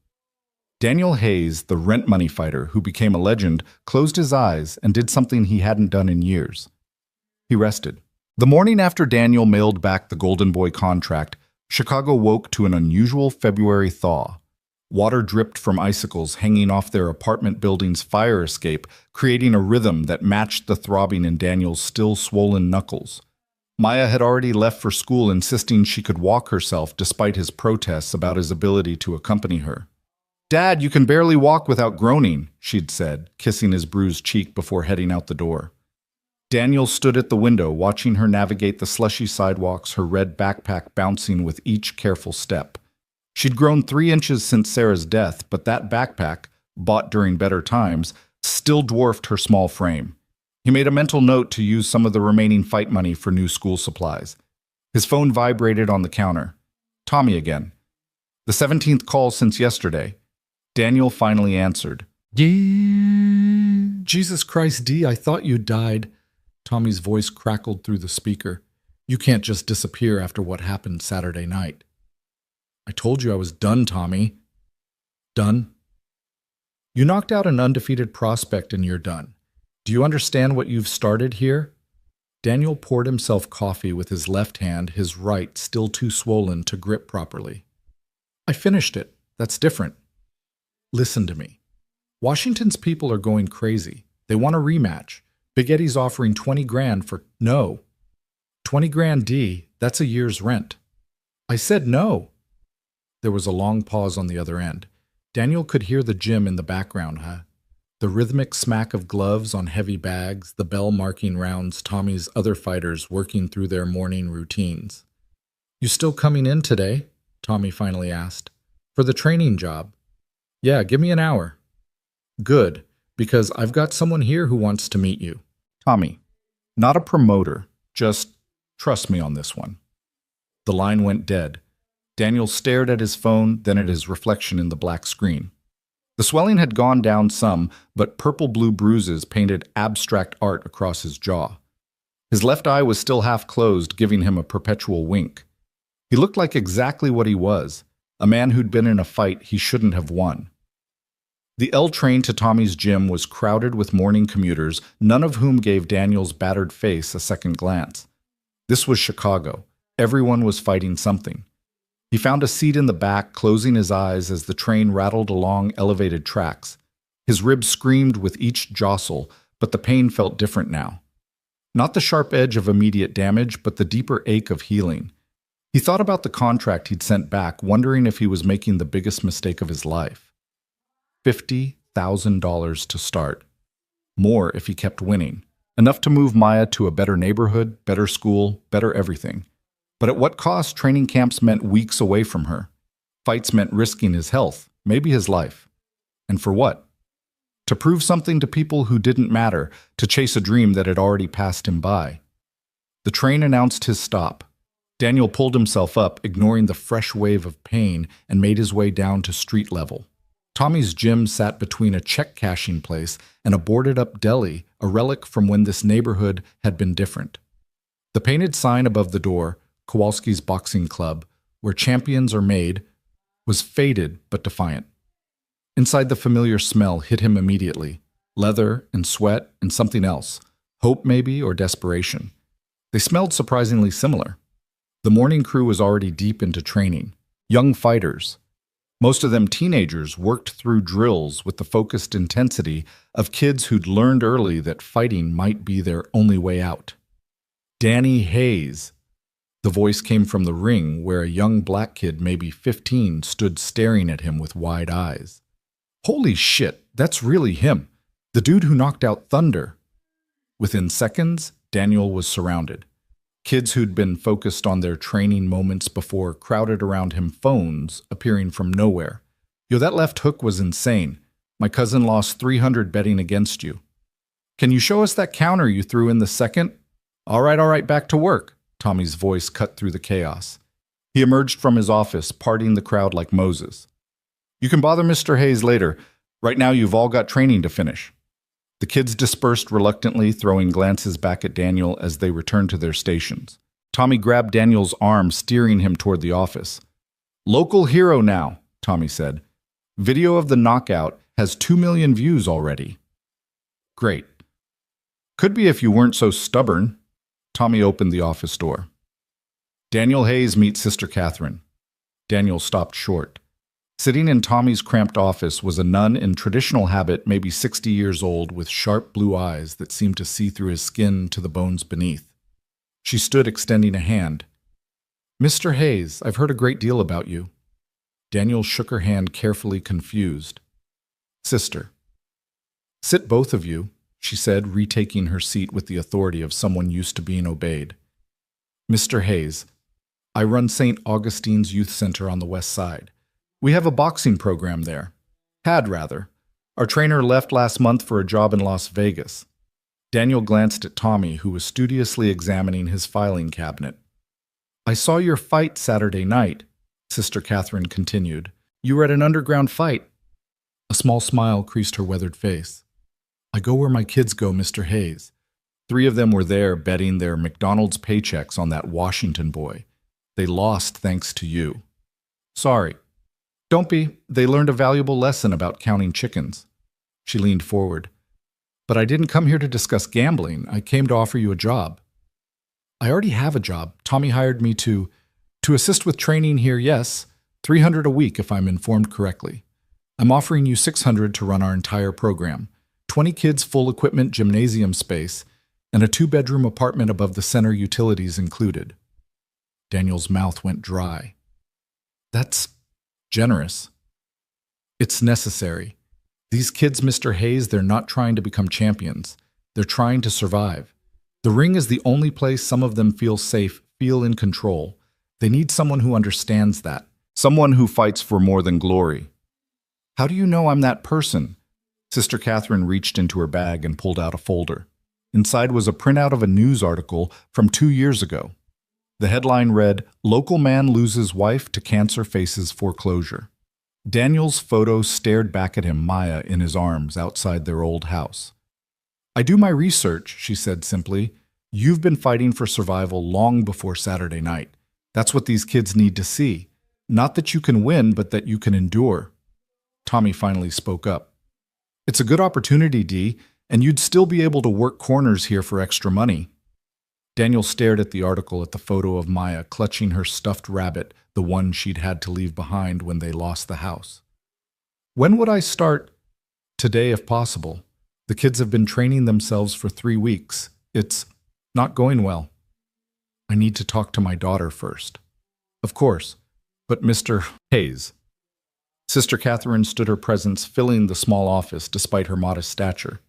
Daniel Hayes, the rent money fighter who became a legend, closed his eyes and did something he hadn't done in years. He rested. The morning after Daniel mailed back the Golden Boy contract, Chicago woke to an unusual February thaw. Water dripped from icicles hanging off their apartment building's fire escape, creating a rhythm that matched the throbbing in Daniel's still swollen knuckles. Maya had already left for school, insisting she could walk herself despite his protests about his ability to accompany her. "Dad, you can barely walk without groaning," she'd said, kissing his bruised cheek before heading out the door. Daniel stood at the window, watching her navigate the slushy sidewalks, her red backpack bouncing with each careful step. She'd grown 3 inches since Sarah's death, but that backpack, bought during better times, still dwarfed her small frame. He made a mental note to use some of the remaining fight money for new school supplies. His phone vibrated on the counter. Tommy again. The 17th call since yesterday. Daniel finally answered. "Jesus Christ, D, I thought you died." Tommy's voice crackled through the speaker. "You can't just disappear after what happened Saturday night." "I told you I was done, Tommy." "Done?" "You knocked out an undefeated prospect and you're done. Do you understand what you've started here?" Daniel poured himself coffee with his left hand, his right still too swollen to grip properly. "I finished it. That's different. Listen to me. Washington's people are going crazy. They want a rematch. Big Eddie's offering 20 grand for no. 20 grand, D, that's a year's rent." "I said no." There was a long pause on the other end. Daniel could hear the gym in the background, the rhythmic smack of gloves on heavy bags, the bell marking rounds Tommy's other fighters working through their morning routines. "You still coming in today?" Tommy finally asked. "For the training job?" "Yeah, give me an hour." "Good, because I've got someone here who wants to meet you." "Tommy, not a promoter, just trust me on this one." The line went dead. Daniel stared at his phone, then at his reflection in the black screen. The swelling had gone down some, but purple-blue bruises painted abstract art across his jaw. His left eye was still half closed, giving him a perpetual wink. He looked like exactly what he was, a man who'd been in a fight he shouldn't have won. The L train to Tommy's gym was crowded with morning commuters, none of whom gave Daniel's battered face a second glance. This was Chicago. Everyone was fighting something. He found a seat in the back, closing his eyes as the train rattled along elevated tracks. His ribs screamed with each jostle, but the pain felt different now. Not the sharp edge of immediate damage, but the deeper ache of healing. He thought about the contract he'd sent back, wondering if he was making the biggest mistake of his life. $50,000 to start. More if he kept winning. Enough to move Maya to a better neighborhood, better school, better everything. But at what cost? Training camps meant weeks away from her. Fights meant risking his health, maybe his life. And for what? To prove something to people who didn't matter, to chase a dream that had already passed him by. The train announced his stop. Daniel pulled himself up, ignoring the fresh wave of pain, and made his way down to street level. Tommy's gym sat between a check-cashing place and a boarded-up deli, a relic from when this neighborhood had been different. The painted sign above the door, Kowalski's Boxing Club, where champions are made, was faded but defiant. Inside, the familiar smell hit him immediately. Leather and sweat and something else. Hope maybe, or desperation. They smelled surprisingly similar. The morning crew was already deep into training. Young fighters. Most of them teenagers, worked through drills with the focused intensity of kids who'd learned early that fighting might be their only way out. Danny Hayes. The voice came from the ring, where a young black kid, maybe 15, stood staring at him with wide eyes. Holy shit, that's really him. The dude who knocked out Thunder. Within seconds, Daniel was surrounded. Kids who'd been focused on their training moments before crowded around him, phones appearing from nowhere. Yo, that left hook was insane. My cousin lost 300 betting against you. Can you show us that counter you threw in the second? All right, back to work. Tommy's voice cut through the chaos. He emerged from his office, parting the crowd like Moses. You can bother Mr. Hayes later. Right now you've all got training to finish. The kids dispersed reluctantly, throwing glances back at Daniel as they returned to their stations. Tommy grabbed Daniel's arm, steering him toward the office. Local hero now, Tommy said. Video of the knockout has 2 million views already. Great. Could be if you weren't so stubborn. Tommy opened the office door. Daniel Hayes meets Sister Catherine. Daniel stopped short. Sitting in Tommy's cramped office was a nun in traditional habit, maybe 60 years old, with sharp blue eyes that seemed to see through his skin to the bones beneath. She stood extending a hand. Mr. Hayes, I've heard a great deal about you. Daniel shook her hand, carefully, confused. Sister. Sit, both of you, she said, retaking her seat with the authority of someone used to being obeyed. Mr. Hayes, I run St. Augustine's Youth Center on the West Side. We have a boxing program there. Had, rather. Our trainer left last month for a job in Las Vegas. Daniel glanced at Tommy, who was studiously examining his filing cabinet. I saw your fight Saturday night, Sister Catherine continued. You were at an underground fight. A small smile creased her weathered face. I go where my kids go, Mr. Hayes. 3 of them were there betting their McDonald's paychecks on that Washington boy. They lost thanks to you. Sorry. Don't be. They learned a valuable lesson about counting chickens. She leaned forward. But I didn't come here to discuss gambling. I came to offer you a job. I already have a job. Tommy hired me to assist with training here, yes. $300 a week if I'm informed correctly. I'm offering you $600 to run our entire program. 20 kids, full equipment gymnasium space, and a 2-bedroom apartment above the center, utilities included. Daniel's mouth went dry. That's generous. It's necessary. These kids, Mr. Hayes, they're not trying to become champions. They're trying to survive. The ring is the only place some of them feel safe, feel in control. They need someone who understands that. Someone who fights for more than glory. How do you know I'm that person? Sister Catherine reached into her bag and pulled out a folder. Inside was a printout of a news article from 2 years ago. The headline read, "Local man loses wife to cancer, faces foreclosure." Daniel's photo stared back at him, Maya in his arms outside their old house. "I do my research," she said simply. "You've been fighting for survival long before Saturday night. That's what these kids need to see. Not that you can win, but that you can endure." Tommy finally spoke up. "It's a good opportunity, Dee, and you'd still be able to work corners here for extra money." Daniel stared at the article, at the photo of Maya clutching her stuffed rabbit, the one she'd had to leave behind when they lost the house. "When would I start?" "Today, if possible. The kids have been training themselves for 3 weeks. It's not going well." "I need to talk to my daughter first." "Of course. But Mr. Hayes." Sister Catherine stood her presence filling the small office despite her modest stature.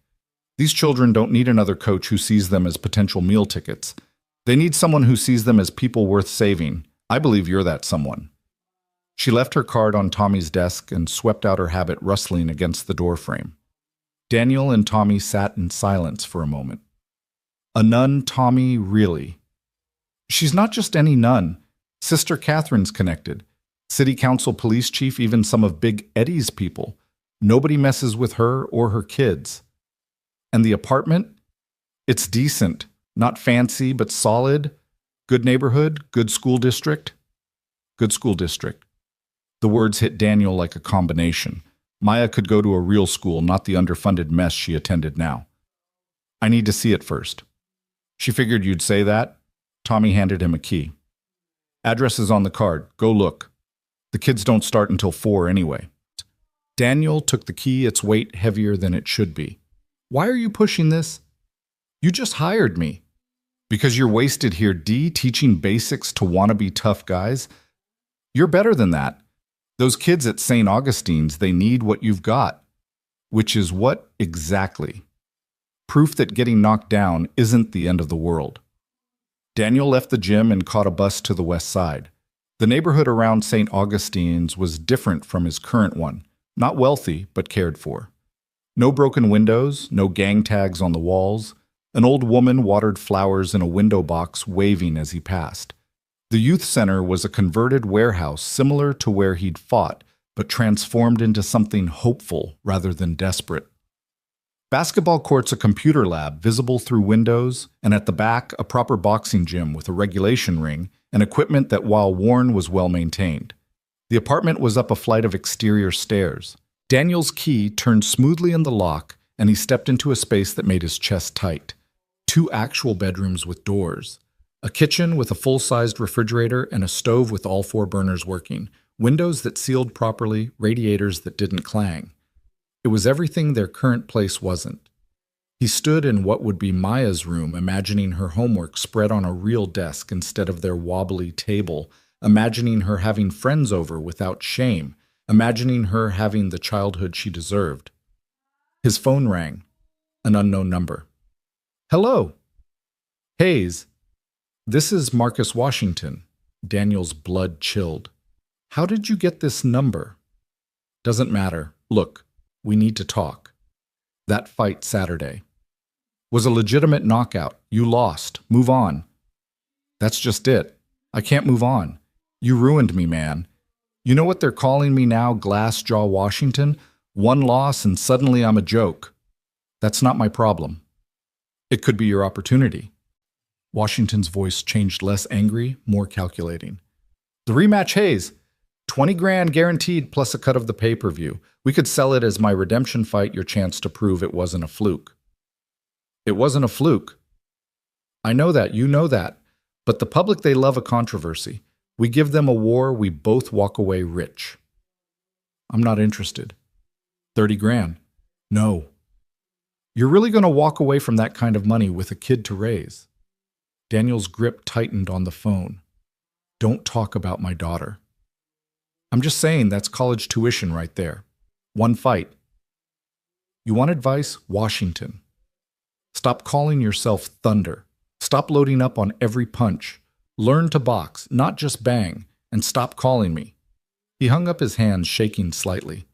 "These children don't need another coach who sees them as potential meal tickets. They need someone who sees them as people worth saving. I believe you're that someone." She left her card on Tommy's desk and swept out her habit rustling against the doorframe. Daniel and Tommy sat in silence for a moment. "A nun, Tommy, really?" "She's not just any nun. Sister Catherine's connected. City council, police chief, even some of Big Eddie's people. Nobody messes with her or her kids. And the apartment? It's decent. Not fancy, but solid. Good neighborhood, good school district." "Good school district." The words hit Daniel like a combination. Maya could go to a real school, not the underfunded mess she attended now. "I need to see it first." "She figured you'd say that." Tommy handed him a key. "Address is on the card. Go look. The kids don't start until 4 anyway." Daniel took the key, its weight heavier than it should be. "Why are you pushing this?" "You just hired me." "Because you're wasted here, Dee, teaching basics to wannabe tough guys? You're better than that. Those kids at St. Augustine's, they need what you've got." "Which is what exactly?" "Proof that getting knocked down isn't the end of the world." Daniel left the gym and caught a bus to the west side. The neighborhood around St. Augustine's was different from his current one. Not wealthy, but cared for. No broken windows, no gang tags on the walls. An old woman watered flowers in a window box, waving as he passed. The youth center was a converted warehouse similar to where he'd fought, but transformed into something hopeful rather than desperate. Basketball courts, a computer lab visible through windows, and at the back, a proper boxing gym with a regulation ring and equipment that, while worn, was well maintained. The apartment was up a flight of exterior stairs. Daniel's key turned smoothly in the lock, and he stepped into a space that made his chest tight. 2 actual bedrooms with doors. A kitchen with a full-sized refrigerator and a stove with all 4 burners working. Windows that sealed properly, radiators that didn't clang. It was everything their current place wasn't. He stood in what would be Maya's room, imagining her homework spread on a real desk instead of their wobbly table, imagining her having friends over without shame, imagining her having the childhood she deserved. His phone rang. An unknown number. "Hello." "Hayes. This is Marcus Washington." Daniel's blood chilled. "How did you get this number?" "Doesn't matter. Look, we need to talk. That fight Saturday was a legitimate knockout. You lost. Move on." "That's just it. I can't move on. You ruined me, man. You know what they're calling me now, Glass Jaw Washington? One loss and suddenly I'm a joke. That's not my problem. It could be your opportunity." Washington's voice changed, less angry, more calculating. "The rematch, Hayes. 20 grand guaranteed plus a cut of the pay-per-view. We could sell it as my redemption fight, your chance to prove it wasn't a fluke." "It wasn't a fluke." "I know that, you know that. But the public, they love a controversy. We give them a war, we both walk away rich." "I'm not interested." 30 grand. "No." "You're really going to walk away from that kind of money with a kid to raise?" Daniel's grip tightened on the phone. "Don't talk about my daughter." "I'm just saying that's college tuition right there. One fight." "You want advice? Washington. Stop calling yourself Thunder. Stop loading up on every punch. Learn to box, not just bang, and stop calling me." He hung up his hands, shaking slightly.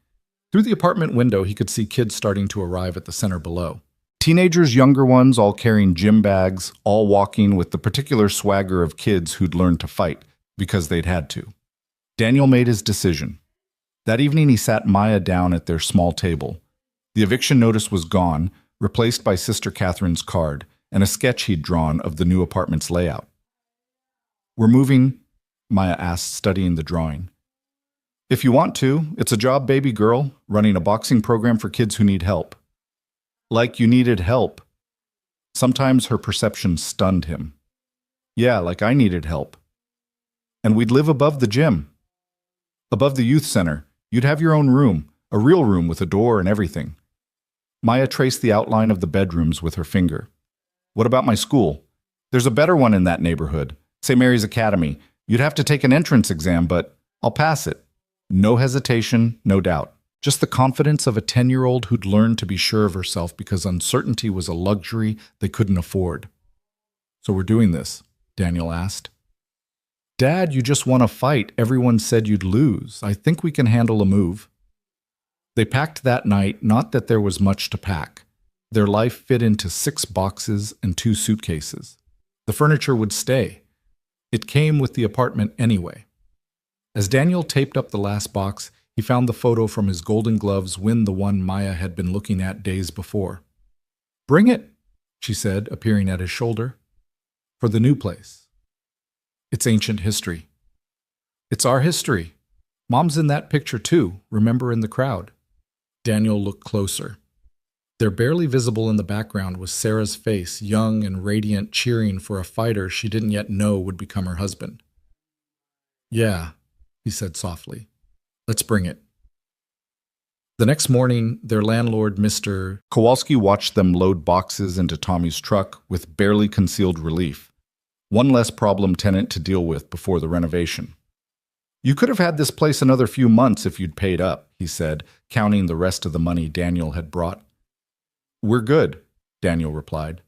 Through the apartment window, he could see kids starting to arrive at the center below. Teenagers, younger ones, all carrying gym bags, all walking with the particular swagger of kids who'd learned to fight because they'd had to. Daniel made his decision. That evening he sat Maya down at their small table. The eviction notice was gone, replaced by Sister Catherine's card and a sketch he'd drawn of the new apartment's layout. "We're moving?" Maya asked, studying the drawing. "If you want to. It's a job, baby girl, running a boxing program for kids who need help." "Like you needed help." Sometimes her perception stunned him. "Yeah, like I needed help. And we'd live above the gym. Above the youth center. You'd have your own room, a real room with a door and everything." Maya traced the outline of the bedrooms with her finger. "What about my school? There's a better one in that neighborhood, St. Mary's Academy. You'd have to take an entrance exam, but I'll pass it." No hesitation, no doubt. Just the confidence of a 10-year-old who'd learned to be sure of herself because uncertainty was a luxury they couldn't afford. "So we're doing this?" Daniel asked. "Dad, you just won a fight. Everyone said you'd lose. I think we can handle a move." They packed that night, not that there was much to pack. Their life fit into 6 boxes and 2 suitcases. The furniture would stay. It came with the apartment anyway. As Daniel taped up the last box, he found the photo from his Golden Gloves win, the one Maya had been looking at days before. "Bring it," she said, appearing at his shoulder. "For the new place. It's ancient history." "It's our history. Mom's in that picture too, remember, in the crowd." Daniel looked closer. There, barely visible in the background, was Sarah's face, young and radiant, cheering for a fighter she didn't yet know would become her husband. "Yeah," he said softly. "Let's bring it." The next morning, their landlord, Mr. Kowalski, watched them load boxes into Tommy's truck with barely concealed relief. One less problem tenant to deal with before the renovation. "You could have had this place another few months if you'd paid up," he said, counting the rest of the money Daniel had brought. "We're good," Daniel replied.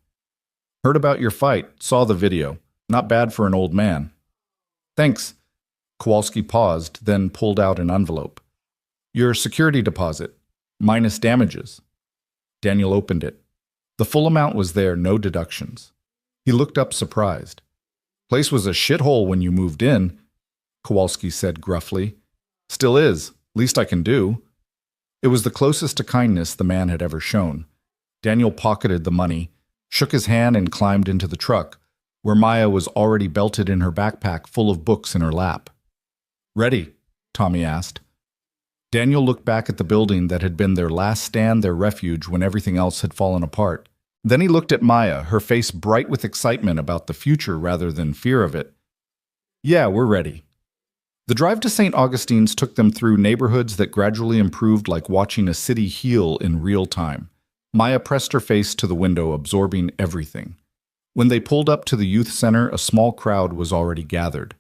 "Heard about your fight, saw the video. Not bad for an old man." "Thanks." Kowalski paused, then pulled out an envelope. "Your security deposit, minus damages." Daniel opened it. The full amount was there, no deductions. He looked up surprised. "Place was a shithole when you moved in," Kowalski said gruffly. "Still is, least I can do." It was the closest to kindness the man had ever shown. Daniel pocketed the money, shook his hand, and climbed into the truck, where Maya was already belted in her backpack full of books in her lap. "Ready?" Tommy asked. Daniel looked back at the building that had been their last stand, their refuge when everything else had fallen apart. Then he looked at Maya, her face bright with excitement about the future rather than fear of it. "Yeah, we're ready." The drive to St. Augustine's took them through neighborhoods that gradually improved, like watching a city heal in real time. Maya pressed her face to the window, absorbing everything. When they pulled up to the youth center, a small crowd was already gathered.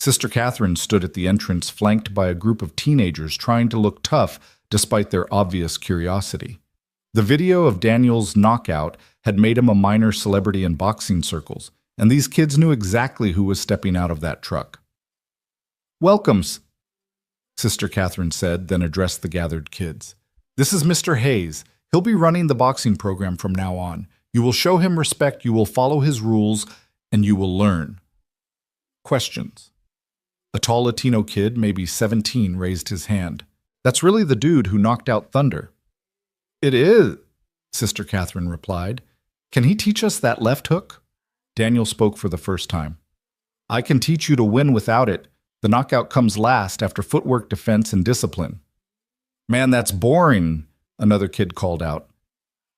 Sister Catherine stood at the entrance, flanked by a group of teenagers trying to look tough despite their obvious curiosity. The video of Daniel's knockout had made him a minor celebrity in boxing circles, and these kids knew exactly who was stepping out of that truck. "Welcomes," Sister Catherine said, then addressed the gathered kids. "This is Mr. Hayes. He'll be running the boxing program from now on. You will show him respect, you will follow his rules, and you will learn." Questions. A tall Latino kid, maybe 17, raised his hand. "That's really the dude who knocked out Thunder." "It is," Sister Catherine replied. "Can he teach us that left hook?" Daniel spoke for the first time. "I can teach you to win without it. The knockout comes last, after footwork, defense, and discipline." "Man, that's boring," another kid called out.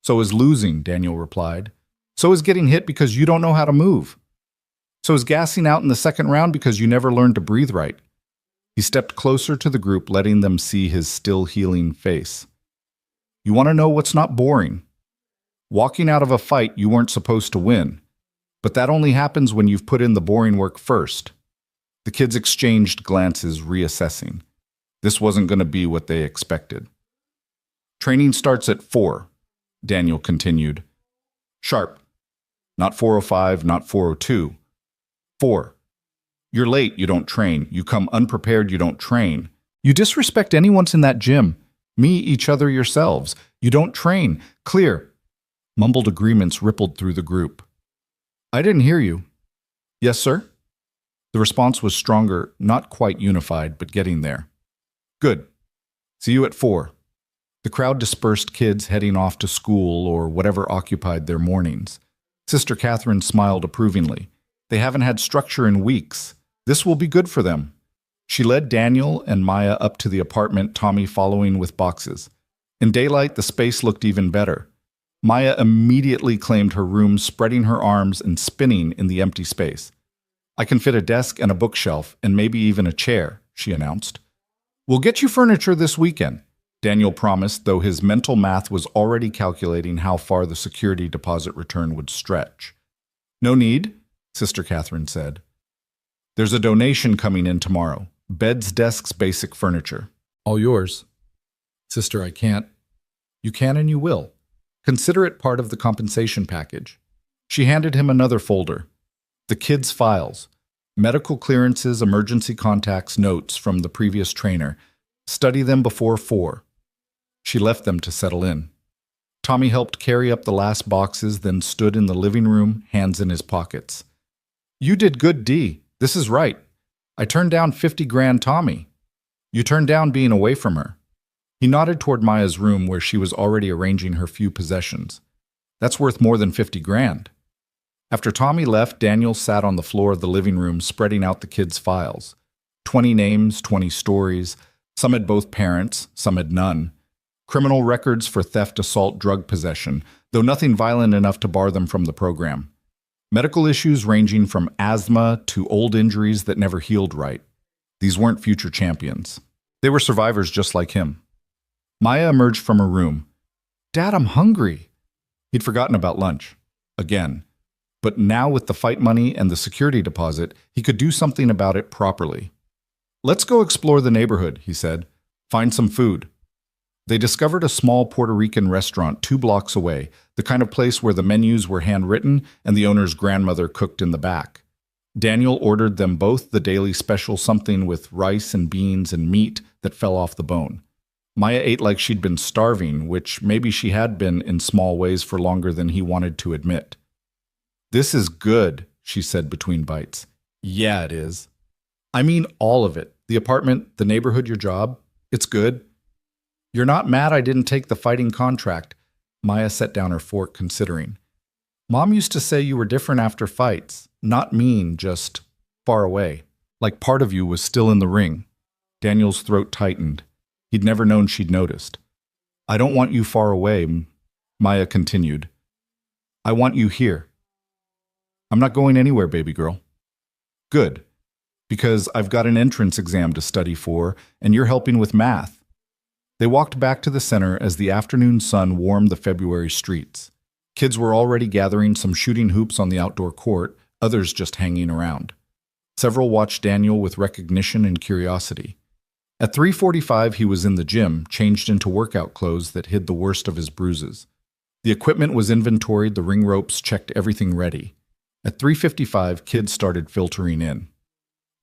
"So is losing," Daniel replied. "So is getting hit because you don't know how to move. So is gassing out in the second round because you never learned to breathe right." He stepped closer to the group, letting them see his still healing face. "You want to know what's not boring? Walking out of a fight you weren't supposed to win. But that only happens when you've put in the boring work first." The kids exchanged glances, reassessing. This wasn't going to be what they expected. "Training starts at 4, Daniel continued. "Sharp. Not 4:05, not 4:02. 4. You're late, you don't train. You come unprepared, you don't train. You disrespect anyone's in that gym. Me, each other, yourselves. You don't train. Clear." Mumbled agreements rippled through the group. I didn't hear you. Yes, sir? The response was stronger, not quite unified, but getting there. Good. See you at 4. The crowd dispersed, kids heading off to school or whatever occupied their mornings. Sister Catherine smiled approvingly. They haven't had structure in weeks. This will be good for them. She led Daniel and Maya up to the apartment, Tommy following with boxes. In daylight, the space looked even better. Maya immediately claimed her room, spreading her arms and spinning in the empty space. I can fit a desk and a bookshelf, and maybe even a chair, she announced. We'll get you furniture this weekend, Daniel promised, though his mental math was already calculating how far the security deposit return would stretch. No need, Sister Catherine said. There's a donation coming in tomorrow. Beds, desks, basic furniture. All yours. Sister, I can't. You can and you will. Consider it part of the compensation package. She handed him another folder. The kids' files. Medical clearances, emergency contacts, notes from the previous trainer. Study them before 4. She left them to settle in. Tommy helped carry up the last boxes, then stood in the living room, hands in his pockets. You did good, D. This is right. I turned down 50 grand, Tommy. You turned down being away from her. He nodded toward Maya's room where she was already arranging her few possessions. That's worth more than 50 grand. After Tommy left, Daniel sat on the floor of the living room, spreading out the kids' files. 20 names, 20 stories. Some had both parents, some had none. Criminal records for theft, assault, drug possession, though nothing violent enough to bar them from the program. Medical issues ranging from asthma to old injuries that never healed right. These weren't future champions. They were survivors just like him. Maya emerged from her room. Dad, I'm hungry. He'd forgotten about lunch. Again. But now with the fight money and the security deposit, he could do something about it properly. Let's go explore the neighborhood, he said. Find some food. They discovered a small Puerto Rican restaurant 2 blocks away, the kind of place where the menus were handwritten and the owner's grandmother cooked in the back. Daniel ordered them both the daily special, something with rice and beans and meat that fell off the bone. Maya ate like she'd been starving, which maybe she had been in small ways for longer than he wanted to admit. This is good, she said between bites. Yeah, it is. I mean all of it. The apartment, the neighborhood, your job. It's good. You're not mad I didn't take the fighting contract. Maya set down her fork, considering. Mom used to say you were different after fights. Not mean, just far away. Like part of you was still in the ring. Daniel's throat tightened. He'd never known she'd noticed. I don't want you far away, Maya continued. I want you here. I'm not going anywhere, baby girl. Good. Because I've got an entrance exam to study for, and you're helping with math. They walked back to the center as the afternoon sun warmed the February streets. Kids were already gathering, some shooting hoops on the outdoor court, others just hanging around. Several watched Daniel with recognition and curiosity. At 3:45, he was in the gym, changed into workout clothes that hid the worst of his bruises. The equipment was inventoried, the ring ropes checked, everything ready. At 3:55, kids started filtering in.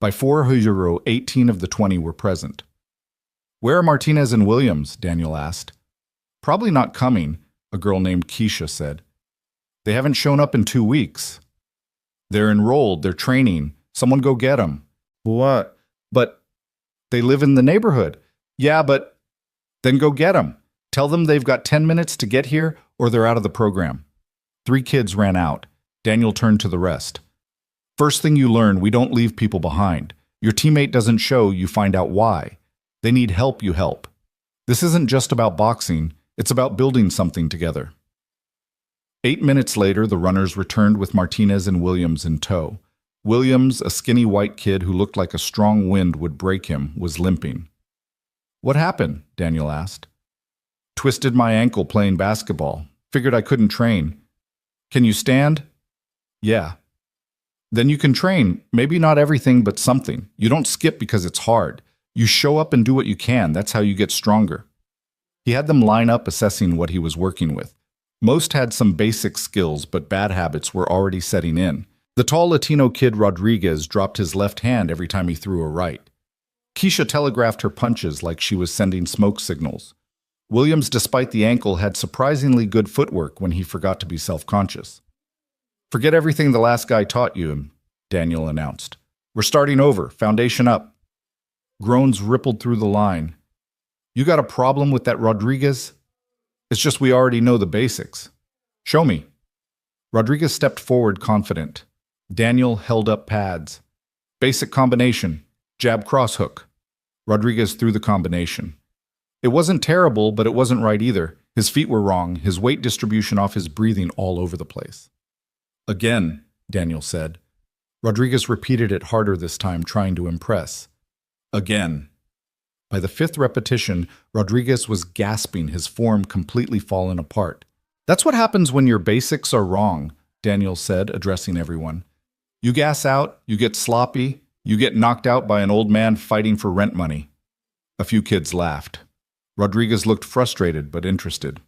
By 4:00, 18 of the 20 were present. Where are Martinez and Williams? Daniel asked. Probably not coming, a girl named Keisha said. They haven't shown up in 2 weeks. They're enrolled, they're training. Someone go get them. What? But they live in the neighborhood. Yeah, but then go get them. Tell them they've got 10 minutes to get here or they're out of the program. 3 kids ran out. Daniel turned to the rest. First thing you learn, we don't leave people behind. Your teammate doesn't show, you find out why. They need help, you help. This isn't just about boxing, it's about building something together. 8 minutes later, the runners returned with Martinez and Williams in tow. Williams, a skinny white kid who looked like a strong wind would break him, was limping. What happened? Daniel asked. Twisted my ankle playing basketball. Figured I couldn't train. Can you stand? Yeah. Then you can train. Maybe not everything, but something. You don't skip because it's hard. You show up and do what you can. That's how you get stronger. He had them line up, assessing what he was working with. Most had some basic skills, but bad habits were already setting in. The tall Latino kid Rodriguez dropped his left hand every time he threw a right. Keisha telegraphed her punches like she was sending smoke signals. Williams, despite the ankle, had surprisingly good footwork when he forgot to be self-conscious. "Forget everything the last guy taught you," Daniel announced. "We're starting over, foundation up." Groans rippled through the line. "You got a problem with that Rodriguez?" "It's just we already know the basics." "Show me." Rodriguez stepped forward confident. Daniel held up pads. "Basic combination. Jab cross hook." Rodriguez threw the combination. It wasn't terrible, but it wasn't right either. His feet were wrong, his weight distribution off, his breathing all over the place. "Again," Daniel said. Rodriguez repeated it harder this time, trying to impress. "Again." By the fifth repetition, Rodriguez was gasping, his form completely fallen apart. "That's what happens when your basics are wrong," Daniel said, addressing everyone. "You gas out, you get sloppy, you get knocked out by an old man fighting for rent money." A few kids laughed. Rodriguez looked frustrated but interested.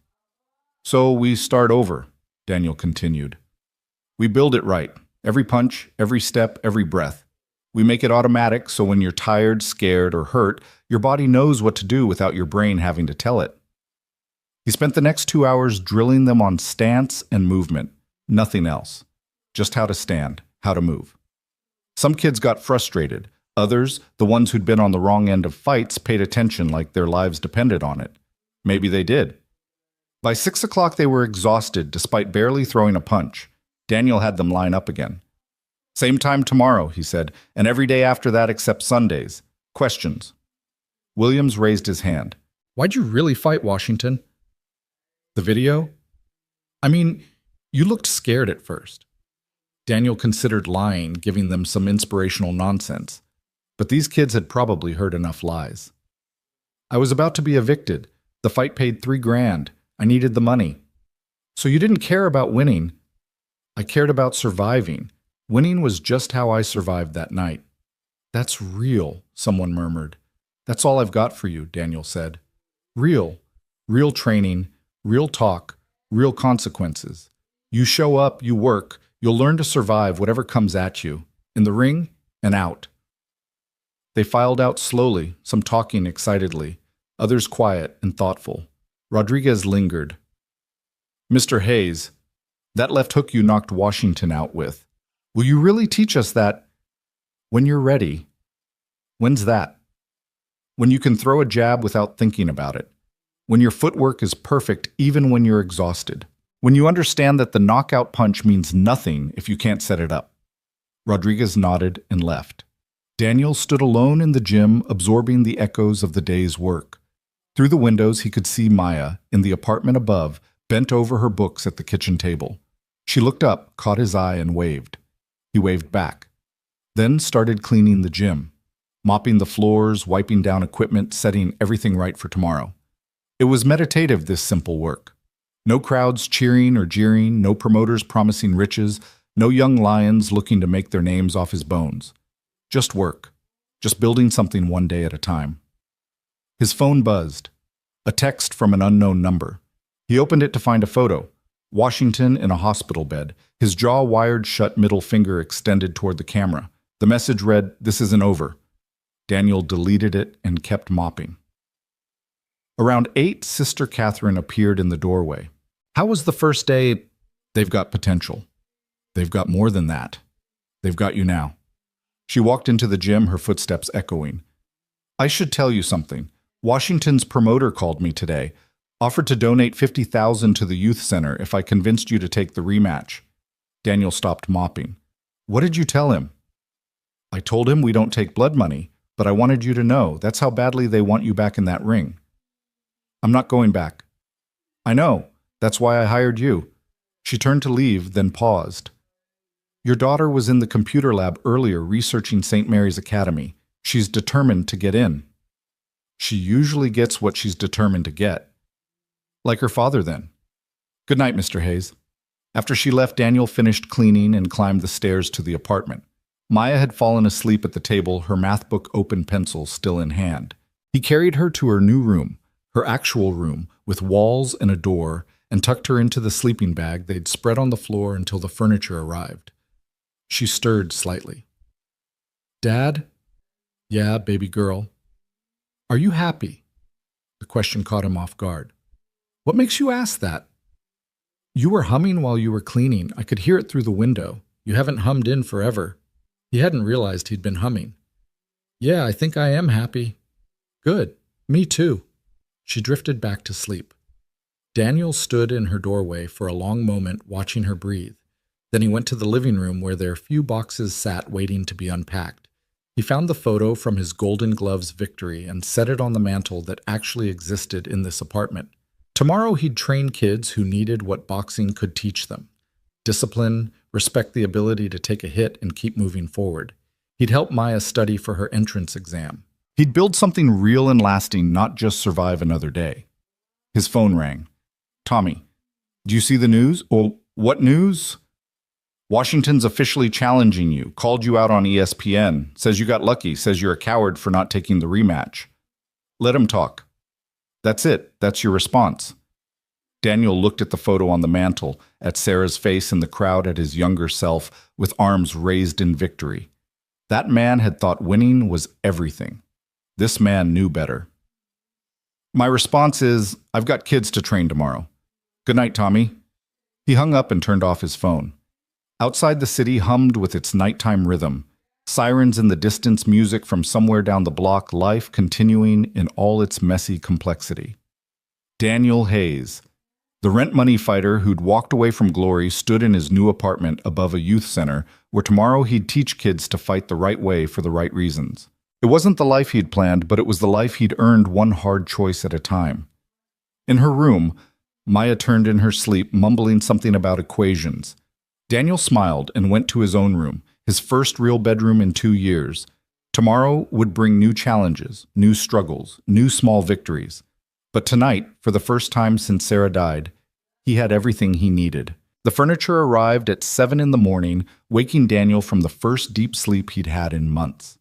"So we start over," Daniel continued. "We build it right. Every punch, every step, every breath. We make it automatic so when you're tired, scared, or hurt, your body knows what to do without your brain having to tell it." He spent the next 2 hours drilling them on stance and movement. Nothing else. Just how to stand, how to move. Some kids got frustrated. Others, the ones who'd been on the wrong end of fights, paid attention like their lives depended on it. Maybe they did. By 6 o'clock they were exhausted despite barely throwing a punch. Daniel had them line up again. "Same time tomorrow," he said, "and every day after that except Sundays. Questions?" Williams raised his hand. "Why'd you really fight, Washington?" "The video? I mean, you looked scared at first." Daniel considered lying, giving them some inspirational nonsense. But these kids had probably heard enough lies. "I was about to be evicted. The fight paid $3,000. I needed the money." "So you didn't care about winning?" "I cared about surviving. Winning was just how I survived that night." "That's real," someone murmured. "That's all I've got for you," Daniel said. "Real. Real training, real talk, real consequences. You show up, you work, you'll learn to survive whatever comes at you, in the ring and out." They filed out slowly, some talking excitedly, others quiet and thoughtful. Rodriguez lingered. "Mr. Hayes, that left hook you knocked Washington out with. Will you really teach us that?" "When you're ready." "When's that?" "When you can throw a jab without thinking about it. When your footwork is perfect even when you're exhausted. When you understand that the knockout punch means nothing if you can't set it up." Rodriguez nodded and left. Daniel stood alone in the gym, absorbing the echoes of the day's work. Through the windows, he could see Maya, in the apartment above, bent over her books at the kitchen table. She looked up, caught his eye, and waved. He waved back. Then started cleaning the gym, mopping the floors, wiping down equipment, setting everything right for tomorrow. It was meditative, this simple work. No crowds cheering or jeering, no promoters promising riches, no young lions looking to make their names off his bones. Just work. Just building something one day at a time. His phone buzzed. A text from an unknown number. He opened it to find a photo. Washington in a hospital bed, his jaw wired shut, middle finger extended toward the camera. The message read, "This isn't over." Daniel deleted it and kept mopping. Around 8, Sister Catherine appeared in the doorway. "How was the first day?" "They've got potential. They've got more than that. They've got you now." She walked into the gym, her footsteps echoing. "I should tell you something. Washington's promoter called me today. Offered to donate $50,000 to the youth center if I convinced you to take the rematch." Daniel stopped mopping. "What did you tell him?" "I told him we don't take blood money, but I wanted you to know that's how badly they want you back in that ring." "I'm not going back." "I know. That's why I hired you." She turned to leave, then paused. "Your daughter was in the computer lab earlier researching St. Mary's Academy. She's determined to get in." "She usually gets what she's determined to get." "Like her father, then." "Good night, Mr. Hayes." After she left, Daniel finished cleaning and climbed the stairs to the apartment. Maya had fallen asleep at the table, her math book open, pencil still in hand. He carried her to her new room, her actual room, with walls and a door, and tucked her into the sleeping bag they'd spread on the floor until the furniture arrived. She stirred slightly. "Dad?" "Yeah, baby girl." "Are you happy?" The question caught him off guard. What makes you ask that? You were humming while you were cleaning. I could hear it through the window. You haven't hummed in forever. He hadn't realized he'd been humming. Yeah, I think I am happy. Good. Me too. She drifted back to sleep. Daniel stood in her doorway for a long moment, watching her breathe. Then he went to the living room where their few boxes sat waiting to be unpacked. He found the photo from his Golden Gloves victory and set it on the mantel that actually existed in this apartment. Tomorrow he'd train kids who needed what boxing could teach them. Discipline, respect the ability to take a hit and keep moving forward. He'd help Maya study for her entrance exam. He'd build something real and lasting, not just survive another day. His phone rang. Tommy, do you see the news? Well, what news? Washington's officially challenging you, called you out on ESPN, says you got lucky, says you're a coward for not taking the rematch. Let him talk. That's it. That's your response. Daniel looked at the photo on the mantel, at Sarah's face in the crowd, at his younger self, with arms raised in victory. That man had thought winning was everything. This man knew better. My response is, I've got kids to train tomorrow. Good night, Tommy. He hung up and turned off his phone. Outside the city hummed with its nighttime rhythm. Sirens in the distance, music from somewhere down the block, life continuing in all its messy complexity. Daniel Hayes, the rent money fighter who'd walked away from glory, stood in his new apartment above a youth center where tomorrow he'd teach kids to fight the right way for the right reasons. It wasn't the life he'd planned, but it was the life he'd earned one hard choice at a time. In her room, Maya turned in her sleep, mumbling something about equations. Daniel smiled and went to his own room, his first real bedroom in 2 years. Tomorrow would bring new challenges, new struggles, new small victories. But tonight, for the first time since Sarah died, he had everything he needed. The furniture arrived at 7 in the morning, waking Daniel from the first deep sleep he'd had in months.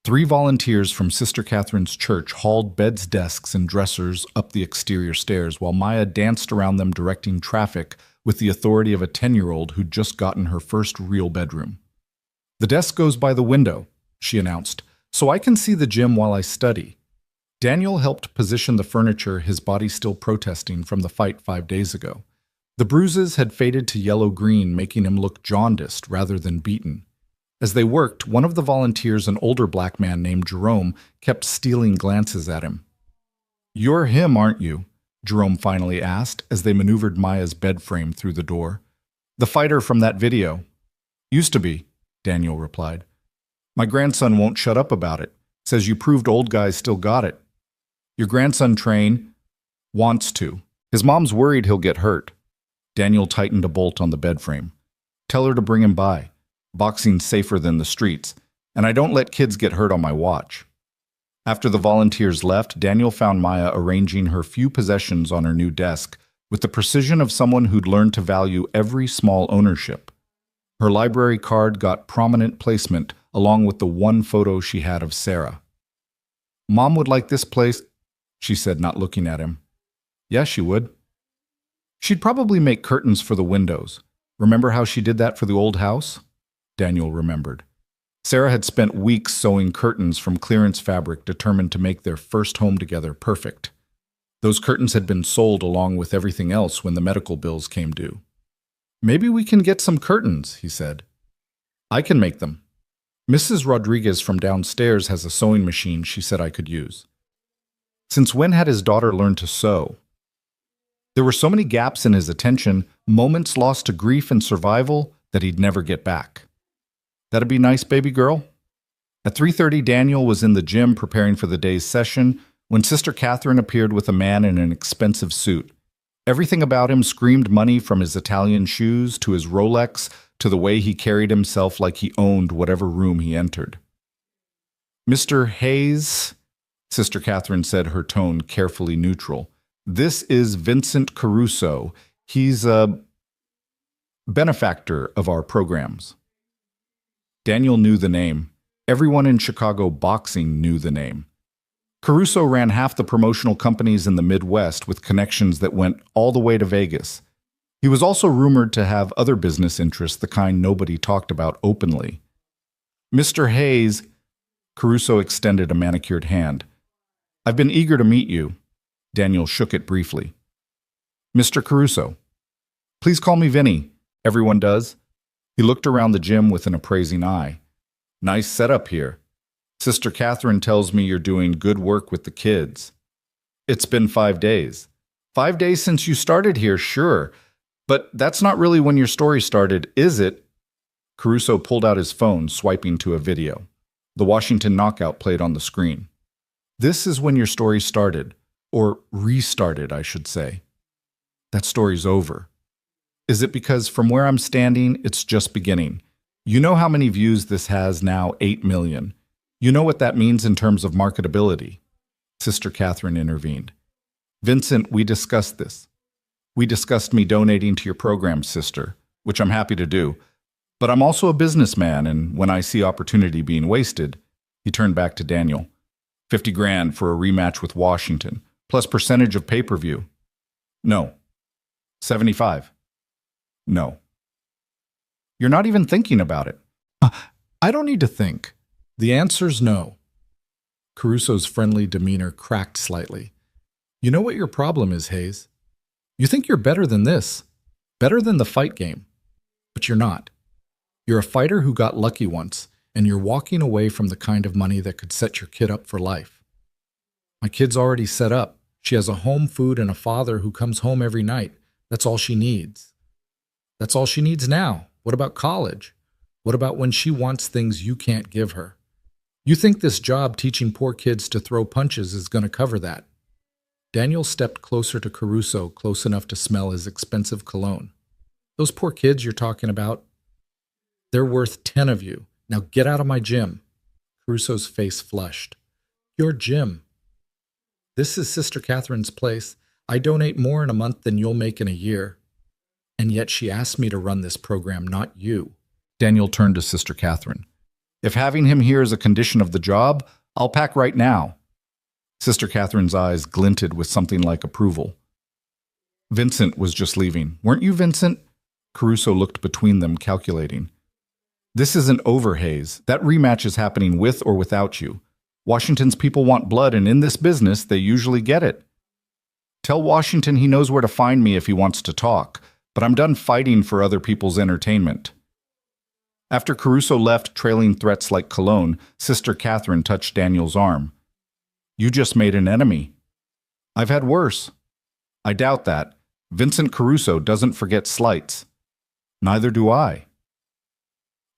3 volunteers from Sister Catherine's church hauled beds, desks, and dressers up the exterior stairs while Maya danced around them, directing traffic with the authority of a 10-year-old who'd just gotten her first real bedroom. The desk goes by the window, she announced, so I can see the gym while I study. Daniel helped position the furniture, his body still protesting from the fight 5 days ago. The bruises had faded to yellow-green, making him look jaundiced rather than beaten. As they worked, one of the volunteers, an older black man named Jerome, kept stealing glances at him. You're him, aren't you? Jerome finally asked as they maneuvered Maya's bed frame through the door. The fighter from that video. Used to be, Daniel replied. My grandson won't shut up about it. Says you proved old guys still got it. Your grandson wants to. His mom's worried he'll get hurt. Daniel tightened a bolt on the bed frame. Tell her to bring him by. Boxing's safer than the streets, and I don't let kids get hurt on my watch. After the volunteers left, Daniel found Maya arranging her few possessions on her new desk with the precision of someone who'd learned to value every small ownership. Her library card got prominent placement along with the one photo she had of Sarah. Mom would like this place, she said, not looking at him. Yeah, she would. She'd probably make curtains for the windows. Remember how she did that for the old house? Daniel remembered. Sarah had spent weeks sewing curtains from clearance fabric, determined to make their first home together perfect. Those curtains had been sold along with everything else when the medical bills came due. Maybe we can get some curtains, he said. I can make them. Mrs. Rodriguez from downstairs has a sewing machine she said I could use. Since when had his daughter learned to sew? There were so many gaps in his attention, moments lost to grief and survival, that he'd never get back. That'd be nice, baby girl? At 3:30, Daniel was in the gym preparing for the day's session when Sister Catherine appeared with a man in an expensive suit. Everything about him screamed money, from his Italian shoes to his Rolex to the way he carried himself like he owned whatever room he entered. Mr. Hayes, Sister Catherine said, her tone carefully neutral. This is Vincent Caruso. He's a benefactor of our programs. Daniel knew the name. Everyone in Chicago boxing knew the name. Caruso ran half the promotional companies in the Midwest with connections that went all the way to Vegas. He was also rumored to have other business interests, the kind nobody talked about openly. Mr. Hayes, Caruso extended a manicured hand. I've been eager to meet you. Daniel shook it briefly. Mr. Caruso. Please call me Vinny. Everyone does. He looked around the gym with an appraising eye. Nice setup here. Sister Catherine tells me you're doing good work with the kids. It's been 5 days. 5 days since you started here, sure. But that's not really when your story started, is it? Caruso pulled out his phone, swiping to a video. The Washington knockout played on the screen. This is when your story started. Or restarted, I should say. That story's over. Is it because from where I'm standing, it's just beginning? You know how many views this has now? 8 million. You know what that means in terms of marketability. Sister Catherine intervened. Vincent, we discussed this. We discussed me donating to your program, sister, which I'm happy to do. But I'm also a businessman, and when I see opportunity being wasted, he turned back to Daniel. 50 grand for a rematch with Washington, plus percentage of pay-per-view. No. 75. No. You're not even thinking about it. I don't need to think. The answer's no. Caruso's friendly demeanor cracked slightly. You know what your problem is, Hayes? You think you're better than this, better than the fight game. But you're not. You're a fighter who got lucky once, and you're walking away from the kind of money that could set your kid up for life. My kid's already set up. She has a home, food, and a father who comes home every night. That's all she needs. That's all she needs now. What about college? What about when she wants things you can't give her? You think this job teaching poor kids to throw punches is going to cover that? Daniel stepped closer to Caruso, close enough to smell his expensive cologne. Those poor kids you're talking about, they're worth 10 of you. Now get out of my gym. Caruso's face flushed. Your gym. This is Sister Catherine's place. I donate more in a month than you'll make in a year. And yet she asked me to run this program, not you. Daniel turned to Sister Catherine. If having him here is a condition of the job, I'll pack right now. Sister Catherine's eyes glinted with something like approval. Vincent was just leaving. Weren't you, Vincent? Caruso looked between them, calculating. This isn't over, Hayes. That rematch is happening with or without you. Washington's people want blood, and in this business, they usually get it. Tell Washington he knows where to find me if he wants to talk, but I'm done fighting for other people's entertainment. After Caruso left, trailing threats like cologne, Sister Catherine touched Daniel's arm. You just made an enemy. I've had worse. I doubt that. Vincent Caruso doesn't forget slights. Neither do I.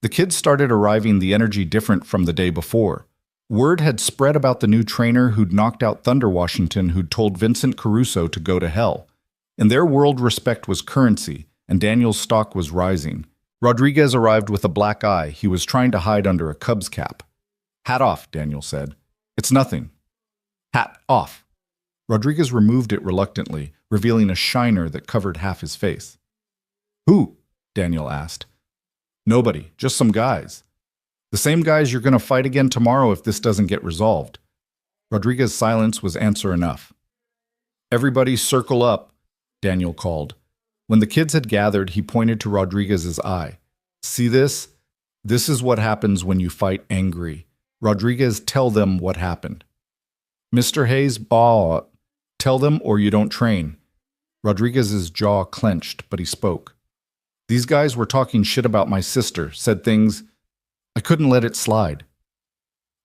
The kids started arriving, the energy different from the day before. Word had spread about the new trainer who'd knocked out Thunder Washington, who'd told Vincent Caruso to go to hell. In their world, respect was currency, and Daniel's stock was rising. Rodriguez arrived with a black eye. He was trying to hide under a Cubs cap. Hat off, Daniel said. It's nothing. Hat off. Rodriguez removed it reluctantly, revealing a shiner that covered half his face. Who? Daniel asked. Nobody, just some guys. The same guys you're going to fight again tomorrow if this doesn't get resolved. Rodriguez's silence was answer enough. Everybody circle up, Daniel called. When the kids had gathered, he pointed to Rodriguez's eye. See this? This is what happens when you fight angry. Rodriguez, tell them what happened. Mr. Hayes, tell them or you don't train. Rodriguez's jaw clenched, but he spoke. These guys were talking shit about my sister, said things. I couldn't let it slide.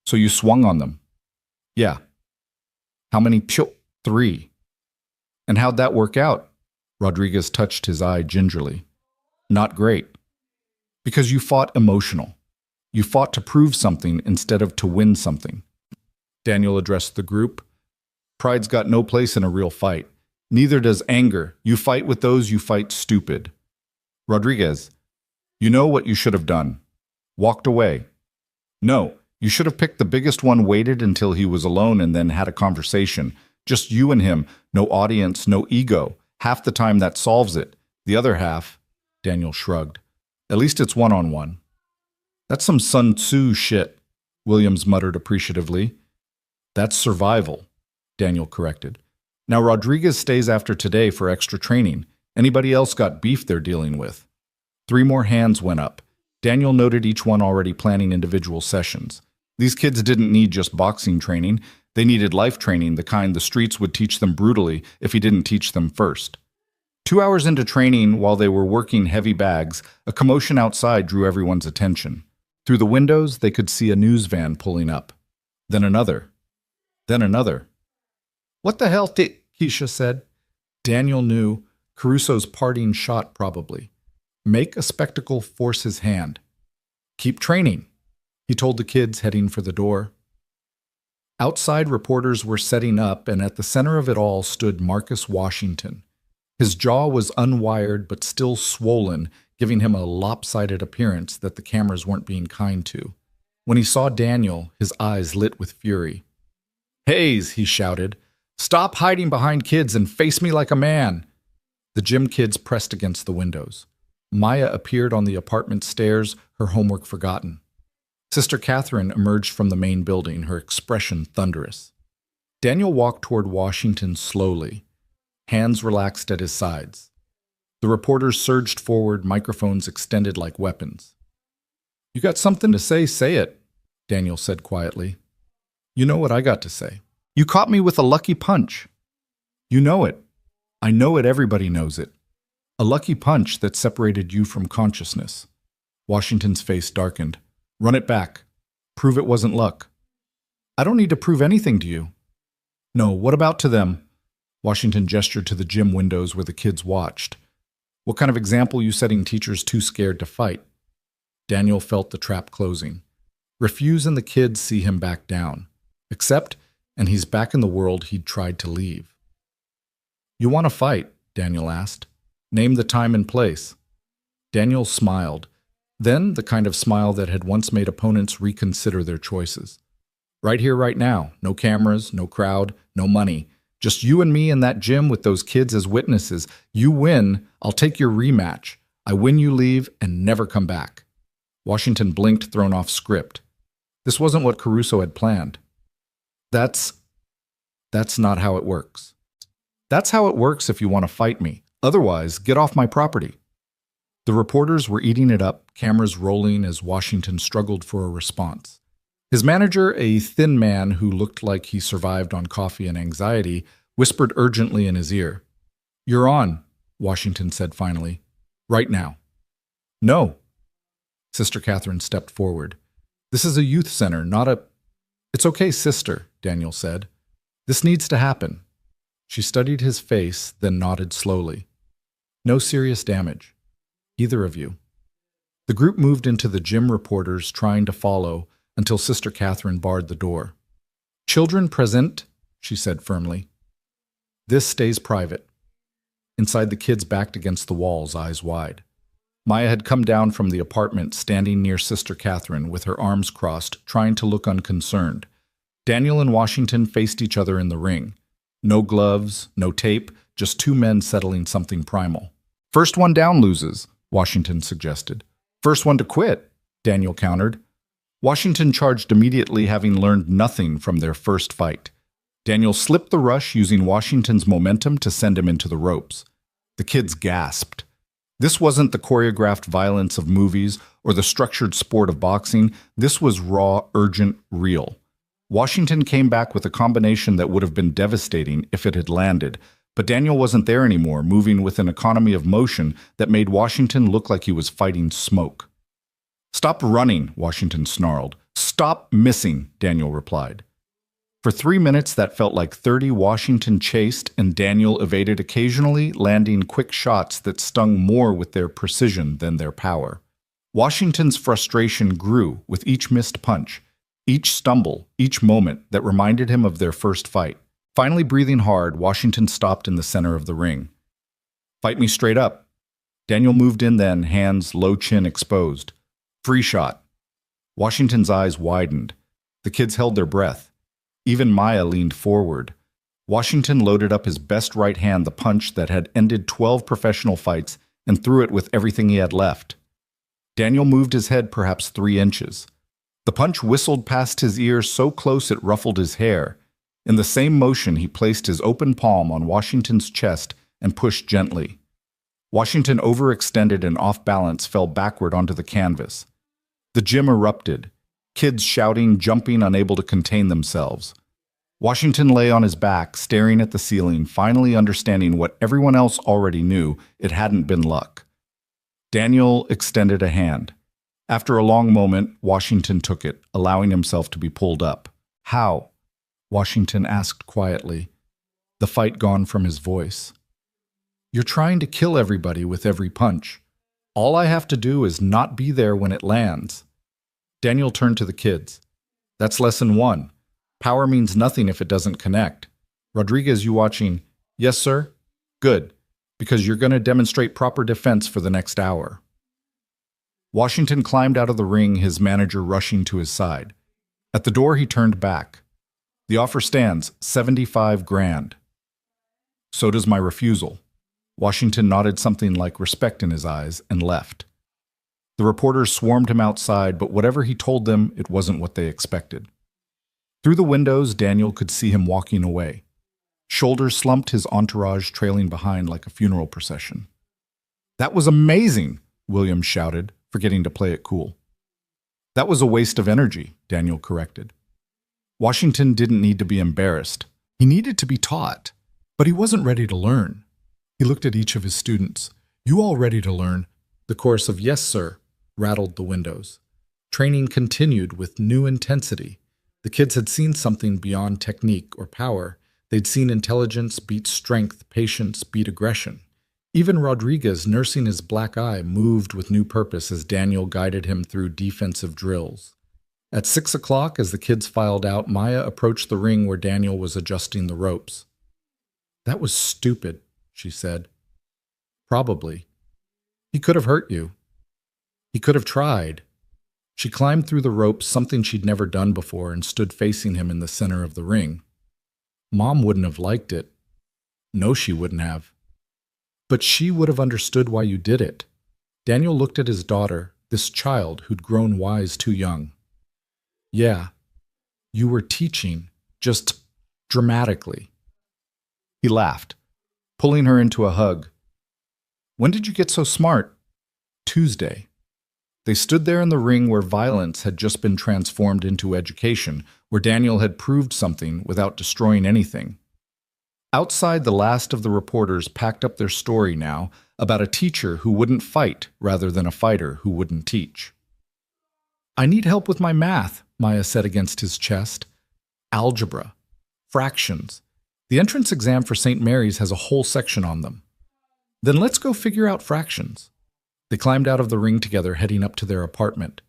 So you swung on them? Yeah. How many? 3. And how'd that work out? Rodriguez touched his eye gingerly. Not great. Because you fought emotional. You fought to prove something instead of to win something. Daniel addressed the group. Pride's got no place in a real fight. Neither does anger. You fight with those you fight stupid. Rodriguez, you know what you should have done. Walked away. No, you should have picked the biggest one, waited until he was alone, and then had a conversation. Just you and him. No audience, no ego. Half the time that solves it. The other half, Daniel shrugged. At least it's one-on-one. That's some Sun Tzu shit, Williams muttered appreciatively. That's survival, Daniel corrected. Now Rodriguez stays after today for extra training. Anybody else got beef they're dealing with? 3 more hands went up. Daniel noted each one already planning individual sessions. These kids didn't need just boxing training. They needed life training, the kind the streets would teach them brutally if he didn't teach them first. 2 hours into training, while they were working heavy bags, a commotion outside drew everyone's attention. Through the windows, they could see a news van pulling up. Then another. Then another. "What the hell did," Keisha said. Daniel knew Caruso's parting shot probably. Make a spectacle, force his hand. "Keep training," he told the kids, heading for the door. Outside, reporters were setting up, and at the center of it all stood Marcus Washington. His jaw was unwired but still swollen, giving him a lopsided appearance that the cameras weren't being kind to. When he saw Daniel, his eyes lit with fury. "Hayes," he shouted, "stop hiding behind kids and face me like a man." The gym kids pressed against the windows. Maya appeared on the apartment stairs, her homework forgotten. Sister Catherine emerged from the main building, her expression thunderous. Daniel walked toward Washington slowly, hands relaxed at his sides. The reporters surged forward, microphones extended like weapons. "You got something to say, say it," Daniel said quietly. "You know what I got to say. You caught me with a lucky punch. You know it. I know it, everybody knows it. A lucky punch that separated you from consciousness." Washington's face darkened. "Run it back. Prove it wasn't luck." "I don't need to prove anything to you." "No, what about to them?" Washington gestured to the gym windows where the kids watched. "What kind of example you setting teachers too scared to fight?" Daniel felt the trap closing. Refuse and the kids see him back down. Accept, and he's back in the world he'd tried to leave. "You want to fight?" Daniel asked. "Name the time and place." Daniel smiled, then the kind of smile that had once made opponents reconsider their choices. "Right here, right now. No cameras, no crowd, no money. Just you and me in that gym with those kids as witnesses. You win, I'll take your rematch. I win, you leave, and never come back." Washington blinked, thrown off script. This wasn't what Caruso had planned. That's not how it works. "That's how it works if you want to fight me. Otherwise, get off my property." The reporters were eating it up, cameras rolling as Washington struggled for a response. His manager, a thin man who looked like he survived on coffee and anxiety, whispered urgently in his ear. "You're on," Washington said finally. "Right now." "No." Sister Catherine stepped forward. "This is a youth center, not a—" "It's okay, sister," Daniel said. "This needs to happen." She studied his face, then nodded slowly. "No serious damage. Either of you." The group moved into the gym, reporters trying to follow, until Sister Catherine barred the door. "Children present," she said firmly. "This stays private." Inside, the kids backed against the walls, eyes wide. Maya had come down from the apartment, standing near Sister Catherine with her arms crossed, trying to look unconcerned. Daniel and Washington faced each other in the ring. No gloves, no tape, just two men settling something primal. "First one down loses," Washington suggested. "First one to quit," Daniel countered. Washington charged immediately, having learned nothing from their first fight. Daniel slipped the rush, using Washington's momentum to send him into the ropes. The kids gasped. This wasn't the choreographed violence of movies or the structured sport of boxing. This was raw, urgent, real. Washington came back with a combination that would have been devastating if it had landed, but Daniel wasn't there anymore, moving with an economy of motion that made Washington look like he was fighting smoke. "Stop running," Washington snarled. "Stop missing," Daniel replied. For 3 minutes that felt like 30, Washington chased and Daniel evaded, occasionally landing quick shots that stung more with their precision than their power. Washington's frustration grew with each missed punch, each stumble, each moment that reminded him of their first fight. Finally breathing hard, Washington stopped in the center of the ring. "Fight me straight up." Daniel moved in then, hands low, chin exposed. "Free shot." Washington's eyes widened. The kids held their breath. Even Maya leaned forward. Washington loaded up his best right hand, the punch that had ended 12 professional fights, and threw it with everything he had left. Daniel moved his head perhaps 3 inches. The punch whistled past his ear so close it ruffled his hair. In the same motion, he placed his open palm on Washington's chest and pushed gently. Washington overextended and off balance fell backward onto the canvas. The gym erupted, kids shouting, jumping, unable to contain themselves. Washington lay on his back, staring at the ceiling, finally understanding what everyone else already knew: it hadn't been luck. Daniel extended a hand. After a long moment, Washington took it, allowing himself to be pulled up. "How?" Washington asked quietly, the fight gone from his voice. "You're trying to kill everybody with every punch. All I have to do is not be there when it lands." Daniel turned to the kids. "That's lesson 1. Power means nothing if it doesn't connect. Rodriguez, you watching?" "Yes, sir." "Good, because you're going to demonstrate proper defense for the next hour." Washington climbed out of the ring, his manager rushing to his side. At the door, he turned back. "The offer stands, 75 grand. So does my refusal." Washington nodded, something like respect in his eyes, and left. The reporters swarmed him outside, but whatever he told them, it wasn't what they expected. Through the windows, Daniel could see him walking away. Shoulders slumped, his entourage trailing behind like a funeral procession. "That was amazing," Williams shouted, forgetting to play it cool. "That was a waste of energy," Daniel corrected. Washington didn't need to be embarrassed. He needed to be taught, but he wasn't ready to learn. He looked at each of his students. "You all ready to learn?" The chorus of "Yes, sir," rattled the windows. Training continued with new intensity. The kids had seen something beyond technique or power. They'd seen intelligence beat strength, patience beat aggression. Even Rodriguez, nursing his black eye, moved with new purpose as Daniel guided him through defensive drills. At 6 o'clock, as the kids filed out, Maya approached the ring where Daniel was adjusting the ropes. "That was stupid," she said. "Probably. He could have hurt you. He could have tried." She climbed through the ropes, something she'd never done before, and stood facing him in the center of the ring. "Mom wouldn't have liked it." "No, she wouldn't have." "But she would have understood why you did it." Daniel looked at his daughter, this child who'd grown wise too young. "Yeah, you were teaching, just dramatically." He laughed, pulling her into a hug. "When did you get so smart?" "Tuesday." They stood there in the ring where violence had just been transformed into education, where Daniel had proved something without destroying anything. Outside, the last of the reporters packed up their story now about a teacher who wouldn't fight rather than a fighter who wouldn't teach. "I need help with my math," Maya said against his chest. "Algebra. Fractions. The entrance exam for St. Mary's has a whole section on them." "Then let's go figure out fractions." They climbed out of the ring together, heading up to their apartment.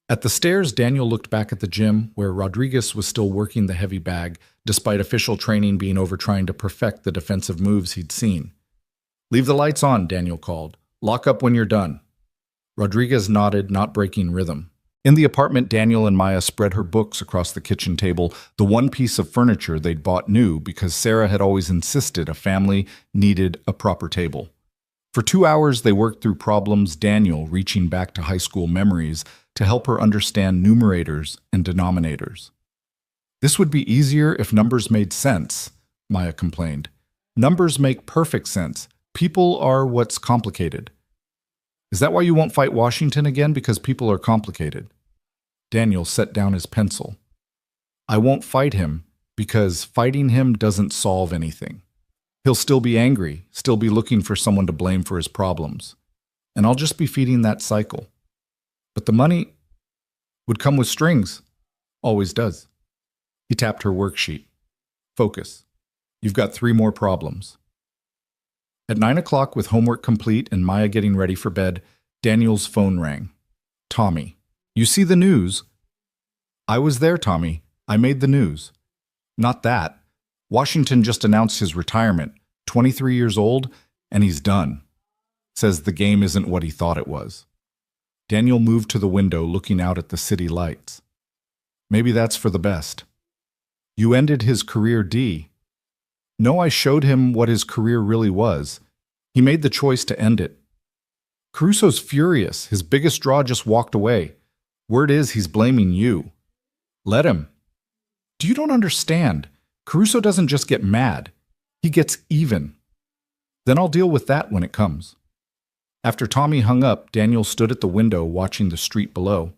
At the stairs, Daniel looked back at the gym, where Rodriguez was still working the heavy bag, despite official training being over trying to perfect the defensive moves he'd seen. "Leave the lights on," Daniel called. "Lock up when you're done." Rodriguez nodded, not breaking rhythm. In the apartment, Daniel and Maya spread her books across the kitchen table, the one piece of furniture they'd bought new because Sarah had always insisted a family needed a proper table. For 2 hours, they worked through problems, Daniel reaching back to high school memories to help her understand numerators and denominators. "This would be easier if numbers made sense," Maya complained. "Numbers make perfect sense. People are what's complicated." "Is that why you won't fight Washington again, because people are complicated?" Daniel set down his pencil. "I won't fight him because fighting him doesn't solve anything. He'll still be angry, still be looking for someone to blame for his problems. And I'll just be feeding that cycle. But the money would come with strings. Always does." He tapped her worksheet. "Focus. You've got 3 more problems." At 9 o'clock, with homework complete and Maya getting ready for bed, Daniel's phone rang. "Tommy, you see the news?" "I was there, Tommy. I made the news." "Not that. Washington just announced his retirement, 23 years old, and he's done. Says the game isn't what he thought it was." Daniel moved to the window, looking out at the city lights. "Maybe that's for the best." "You ended his career, D." "No, I showed him what his career really was. He made the choice to end it." "Caruso's furious. His biggest draw just walked away. Word is he's blaming you." "Let him." "You don't understand. Caruso doesn't just get mad. He gets even. Then I'll deal with that when it comes." After Tommy hung up, Daniel stood at the window watching the street below.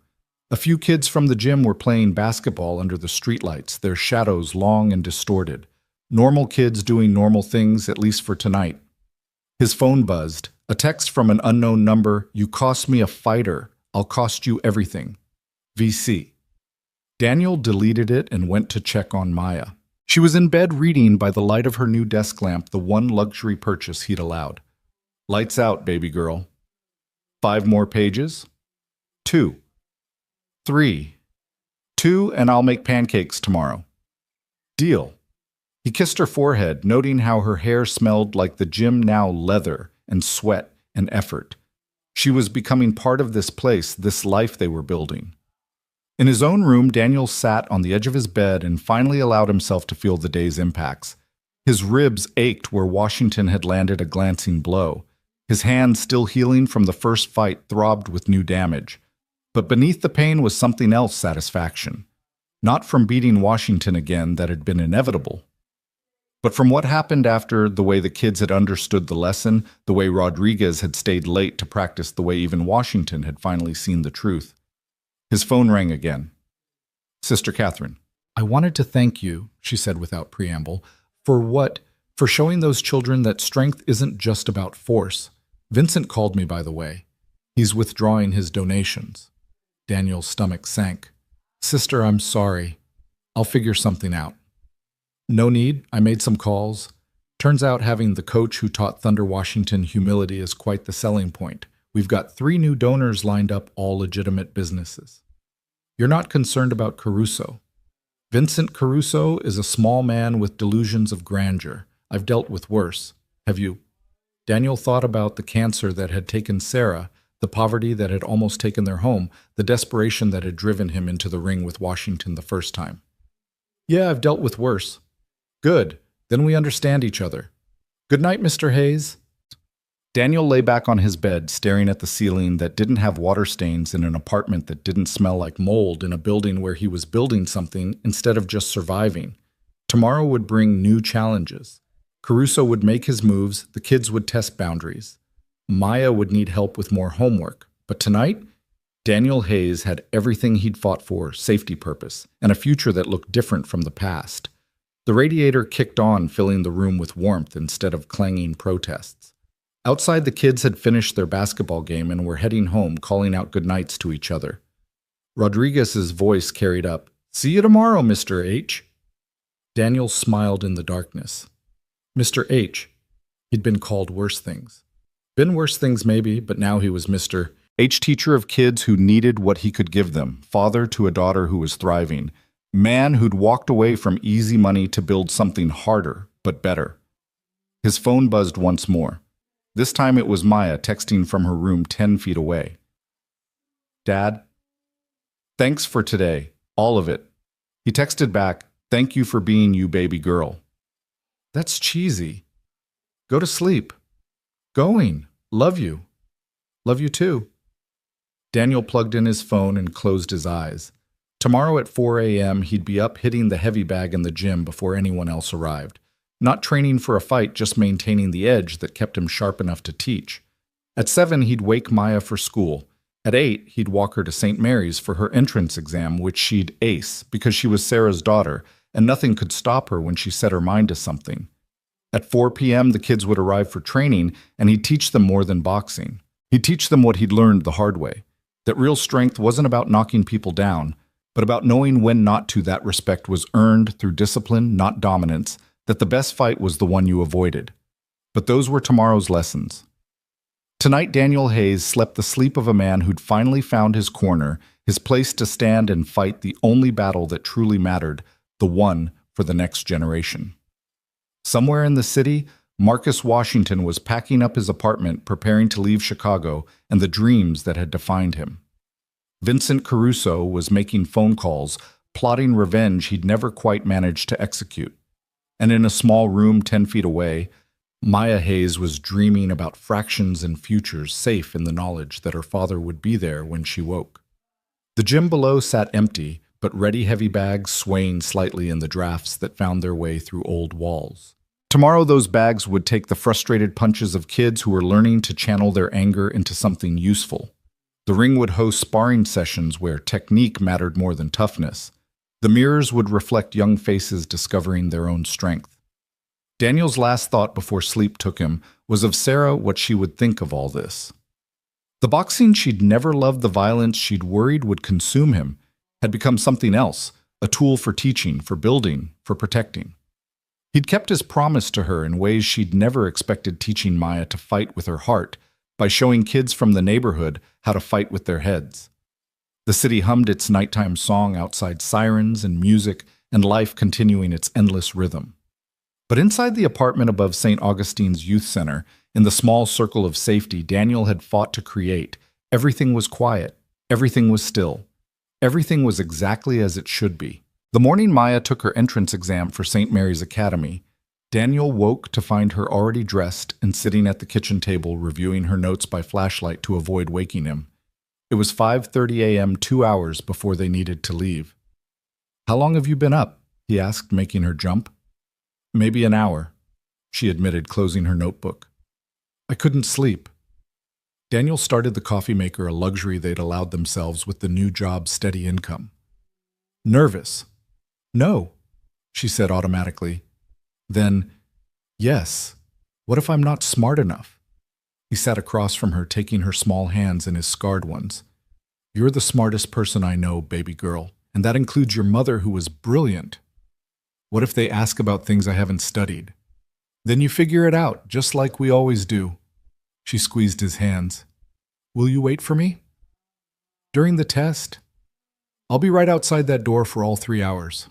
A few kids from the gym were playing basketball under the streetlights, their shadows long and distorted. Normal kids doing normal things, at least for tonight. His phone buzzed. A text from an unknown number. "You cost me a fighter. I'll cost you everything. VC." Daniel deleted it and went to check on Maya. She was in bed reading by the light of her new desk lamp, the one luxury purchase he'd allowed. "Lights out, baby girl." 5 more pages? 2. 3. 2, and I'll make pancakes tomorrow. Deal. He kissed her forehead, noting how her hair smelled like the gym now leather and sweat and effort. She was becoming part of this place, this life they were building. In his own room, Daniel sat on the edge of his bed and finally allowed himself to feel the day's impacts. His ribs ached where Washington had landed a glancing blow. His hand, still healing from the first fight, throbbed with new damage. But beneath the pain was something else: satisfaction. Not from beating Washington again, that had been inevitable, but from what happened after, the way the kids had understood the lesson, the way Rodriguez had stayed late to practice, the way even Washington had finally seen the truth. His phone rang again. "Sister Catherine." "I wanted to thank you," she said without preamble, "for showing those children that strength isn't just about force. Vincent called me, by the way. He's withdrawing his donations." Daniel's stomach sank. "Sister, I'm sorry. I'll figure something out." "No need. I made some calls. Turns out having the coach who taught Thunder Washington humility is quite the selling point. We've got 3 new donors lined up, all legitimate businesses." "You're not concerned about Caruso?" "Vincent Caruso is a small man with delusions of grandeur. I've dealt with worse. Have you?" Daniel thought about the cancer that had taken Sarah, the poverty that had almost taken their home, the desperation that had driven him into the ring with Washington the first time. "Yeah, I've dealt with worse." "Good. Then we understand each other. Good night, Mr. Hayes." Daniel lay back on his bed, staring at the ceiling that didn't have water stains in an apartment that didn't smell like mold in a building where he was building something instead of just surviving. Tomorrow would bring new challenges. Caruso would make his moves, the kids would test boundaries. Maya would need help with more homework. But tonight, Daniel Hayes had everything he'd fought for: safety purpose, and a future that looked different from the past. The radiator kicked on, filling the room with warmth instead of clanging protests. Outside, the kids had finished their basketball game and were heading home, calling out goodnights to each other. Rodriguez's voice carried up, "See you tomorrow, Mr. H." Daniel smiled in the darkness. Mr. H. He'd been called worse things. Been worse things maybe, but now he was Mr. H, teacher of kids who needed what he could give them, father to a daughter who was thriving, man who'd walked away from easy money to build something harder, but better. His phone buzzed once more. This time it was Maya, texting from her room 10 feet away. "Dad, thanks for today, all of it." He texted back, "Thank you for being you, baby girl." "That's cheesy. Go to sleep." "Going. Love you." "Love you too." Daniel plugged in his phone and closed his eyes. Tomorrow at 4 a.m. he'd be up hitting the heavy bag in the gym before anyone else arrived. Not training for a fight, just maintaining the edge that kept him sharp enough to teach. At 7, he'd wake Maya for school. At 8, he'd walk her to St. Mary's for her entrance exam, which she'd ace because she was Sarah's daughter, and nothing could stop her when she set her mind to something. At 4 p.m., the kids would arrive for training, and he'd teach them more than boxing. He'd teach them what he'd learned the hard way, that real strength wasn't about knocking people down, but about knowing when not to. That respect was earned through discipline, not dominance, that the best fight was the one you avoided. But those were tomorrow's lessons. Tonight, Daniel Hayes slept the sleep of a man who'd finally found his corner, his place to stand and fight the only battle that truly mattered, the one for the next generation. Somewhere in the city, Marcus Washington was packing up his apartment, preparing to leave Chicago and the dreams that had defined him. Vincent Caruso was making phone calls, plotting revenge he'd never quite managed to execute. And in a small room 10 feet away, Maya Hayes was dreaming about fractions and futures, safe in the knowledge that her father would be there when she woke. The gym below sat empty, but ready heavy bags swaying slightly in the drafts that found their way through old walls. Tomorrow those bags would take the frustrated punches of kids who were learning to channel their anger into something useful. The ring would host sparring sessions where technique mattered more than toughness. The mirrors would reflect young faces discovering their own strength. Daniel's last thought before sleep took him was of Sarah, what she would think of all this. The boxing she'd never loved, the violence she'd worried would consume him, had become something else, a tool for teaching, for building, for protecting. He'd kept his promise to her in ways she'd never expected, teaching Maya to fight with her heart by showing kids from the neighborhood how to fight with their heads. The city hummed its nighttime song outside, sirens and music and life continuing its endless rhythm. But inside the apartment above St. Augustine's Youth Center, in the small circle of safety Daniel had fought to create, everything was quiet, everything was still, everything was exactly as it should be. The morning Maya took her entrance exam for St. Mary's Academy, Daniel woke to find her already dressed and sitting at the kitchen table reviewing her notes by flashlight to avoid waking him. It was 5:30 a.m., 2 hours before they needed to leave. "How long have you been up?" he asked, making her jump. "Maybe an hour," she admitted, closing her notebook. "I couldn't sleep." Daniel started the coffee maker, a luxury they'd allowed themselves with the new job's steady income. "Nervous?" "No," she said automatically. Then, "Yes. What if I'm not smart enough?" He sat across from her, taking her small hands in his scarred ones. "You're the smartest person I know, baby girl, and that includes your mother, who was brilliant. What if they ask about things I haven't studied? Then you figure it out, just like we always do." She squeezed his hands. "Will you wait for me?" "During the test?" "I'll be right outside that door for all 3 hours."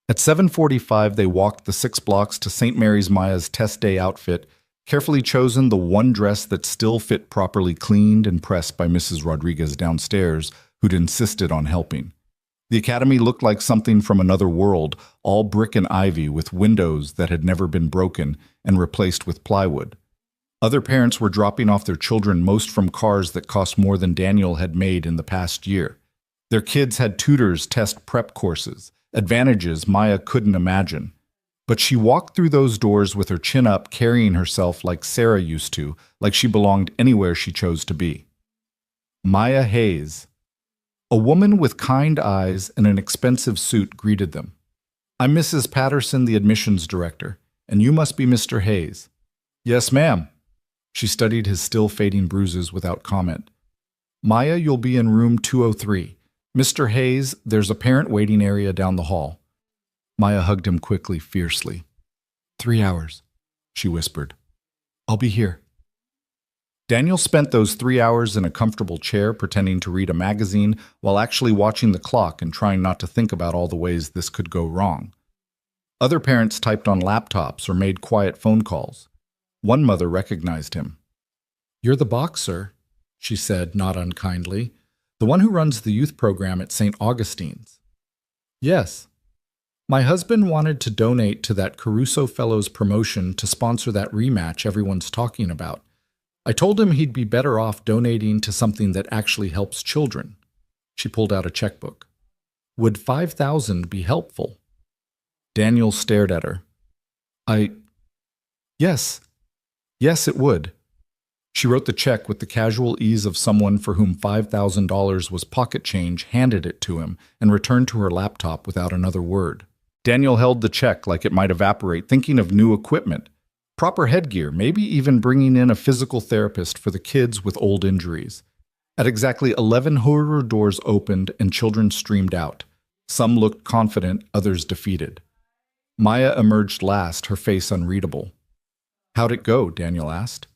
At 7:45, they walked the 6 blocks to St. Mary's. Maya's test day outfit, carefully chosen, the one dress that still fit properly, cleaned and pressed by Mrs. Rodriguez downstairs, who'd insisted on helping. The academy looked like something from another world, all brick and ivy, with windows that had never been broken and replaced with plywood. Other parents were dropping off their children, most from cars that cost more than Daniel had made in the past year. Their kids had tutors, test prep courses, advantages Maya couldn't imagine. But she walked through those doors with her chin up, carrying herself like Sarah used to, like she belonged anywhere she chose to be. Maya Hayes. A woman with kind eyes and an expensive suit greeted them. "I'm Mrs. Patterson, the admissions director, and you must be Mr. Hayes." "Yes, ma'am." She studied his still fading bruises without comment. "Maya, you'll be in room 203. Mr. Hayes, there's a parent waiting area down the hall." Maya hugged him quickly, fiercely. 3 hours, she whispered. "I'll be here." Daniel spent those 3 hours in a comfortable chair, pretending to read a magazine while actually watching the clock and trying not to think about all the ways this could go wrong. Other parents typed on laptops or made quiet phone calls. One mother recognized him. "You're the boxer," she said, not unkindly. "The one who runs the youth program at St. Augustine's." "Yes. My husband wanted to donate to that Caruso Fellows promotion to sponsor that rematch everyone's talking about. I told him he'd be better off donating to something that actually helps children." She pulled out a checkbook. "Would 5,000 be helpful?" Daniel stared at her. Yes, it would." She wrote the check with the casual ease of someone for whom $5,000 was pocket change, handed it to him, and returned to her laptop without another word. Daniel held the check like it might evaporate, thinking of new equipment, proper headgear, maybe even bringing in a physical therapist for the kids with old injuries. At exactly 11, horror doors opened and children streamed out. Some looked confident, others defeated. Maya emerged last, her face unreadable. "How'd it go?" Daniel asked.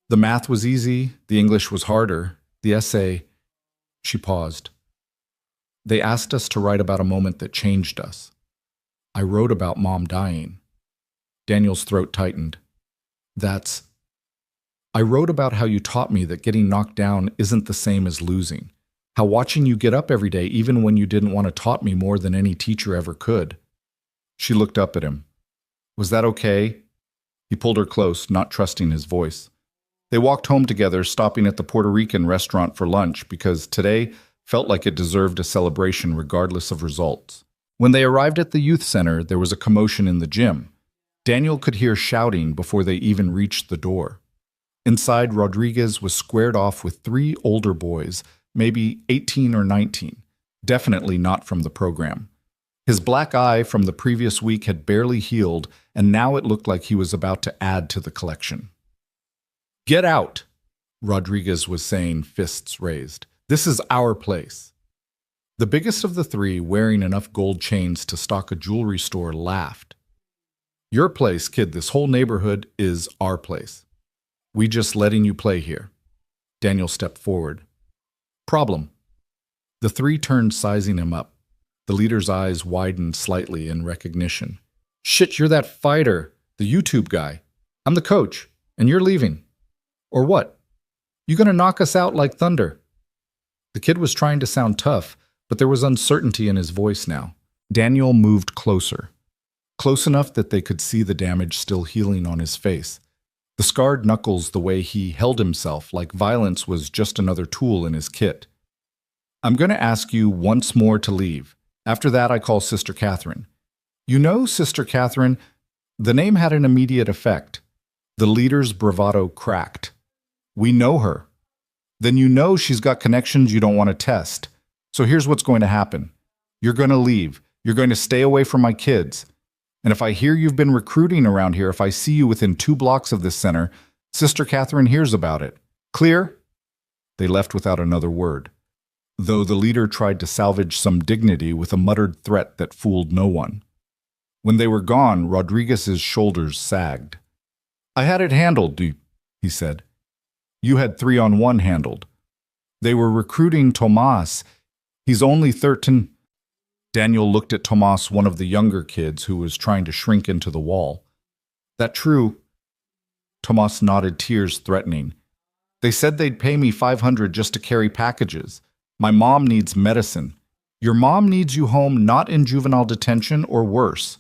"The math was easy, the English was harder, the essay—" She paused. "They asked us to write about a moment that changed us. I wrote about Mom dying." Daniel's throat tightened. "I wrote about how you taught me that getting knocked down isn't the same as losing. How watching you get up every day, even when you didn't want to, taught me more than any teacher ever could." She looked up at him. "Was that okay?" He pulled her close, not trusting his voice. They walked home together, stopping at the Puerto Rican restaurant for lunch because today felt like it deserved a celebration regardless of results. When they arrived at the youth center, there was a commotion in the gym. Daniel could hear shouting before they even reached the door. Inside, Rodriguez was squared off with three older boys, maybe 18 or 19, definitely not from the program. His black eye from the previous week had barely healed, and now it looked like he was about to add to the collection. "Get out," Rodriguez was saying, fists raised. "This is our place." The biggest of the three, wearing enough gold chains to stock a jewelry store, laughed. "Your place, kid. This whole neighborhood is our place. We just letting you play here." Daniel stepped forward. "Problem." The three turned, sizing him up. The leader's eyes widened slightly in recognition. "Shit, you're that fighter, the YouTube guy. I'm the coach, and you're leaving. Or what? You gonna knock us out like thunder?" The kid was trying to sound tough, but there was uncertainty in his voice now. Daniel moved closer, close enough that they could see the damage still healing on his face. The scarred knuckles, the way he held himself, like violence was just another tool in his kit. "I'm going to ask you once more to leave. After that, I call Sister Catherine." "You know, Sister Catherine," the name had an immediate effect. The leader's bravado cracked. "We know her." "Then you know she's got connections you don't want to test. So here's what's going to happen. You're going to leave. You're going to stay away from my kids. And if I hear you've been recruiting around here, if I see you within 2 blocks of this center, Sister Catherine hears about it. Clear?" They left without another word, though the leader tried to salvage some dignity with a muttered threat that fooled no one. When they were gone, Rodriguez's shoulders sagged. "I had it handled, he said. "You had 3-on-1 handled. They were recruiting Tomas. He's only 13. Daniel looked at Tomas, one of the younger kids who was trying to shrink into the wall. "That true?" Tomas nodded, tears threatening. "They said they'd pay me $500 just to carry packages. My mom needs medicine. Your mom needs you home, not in juvenile detention or worse."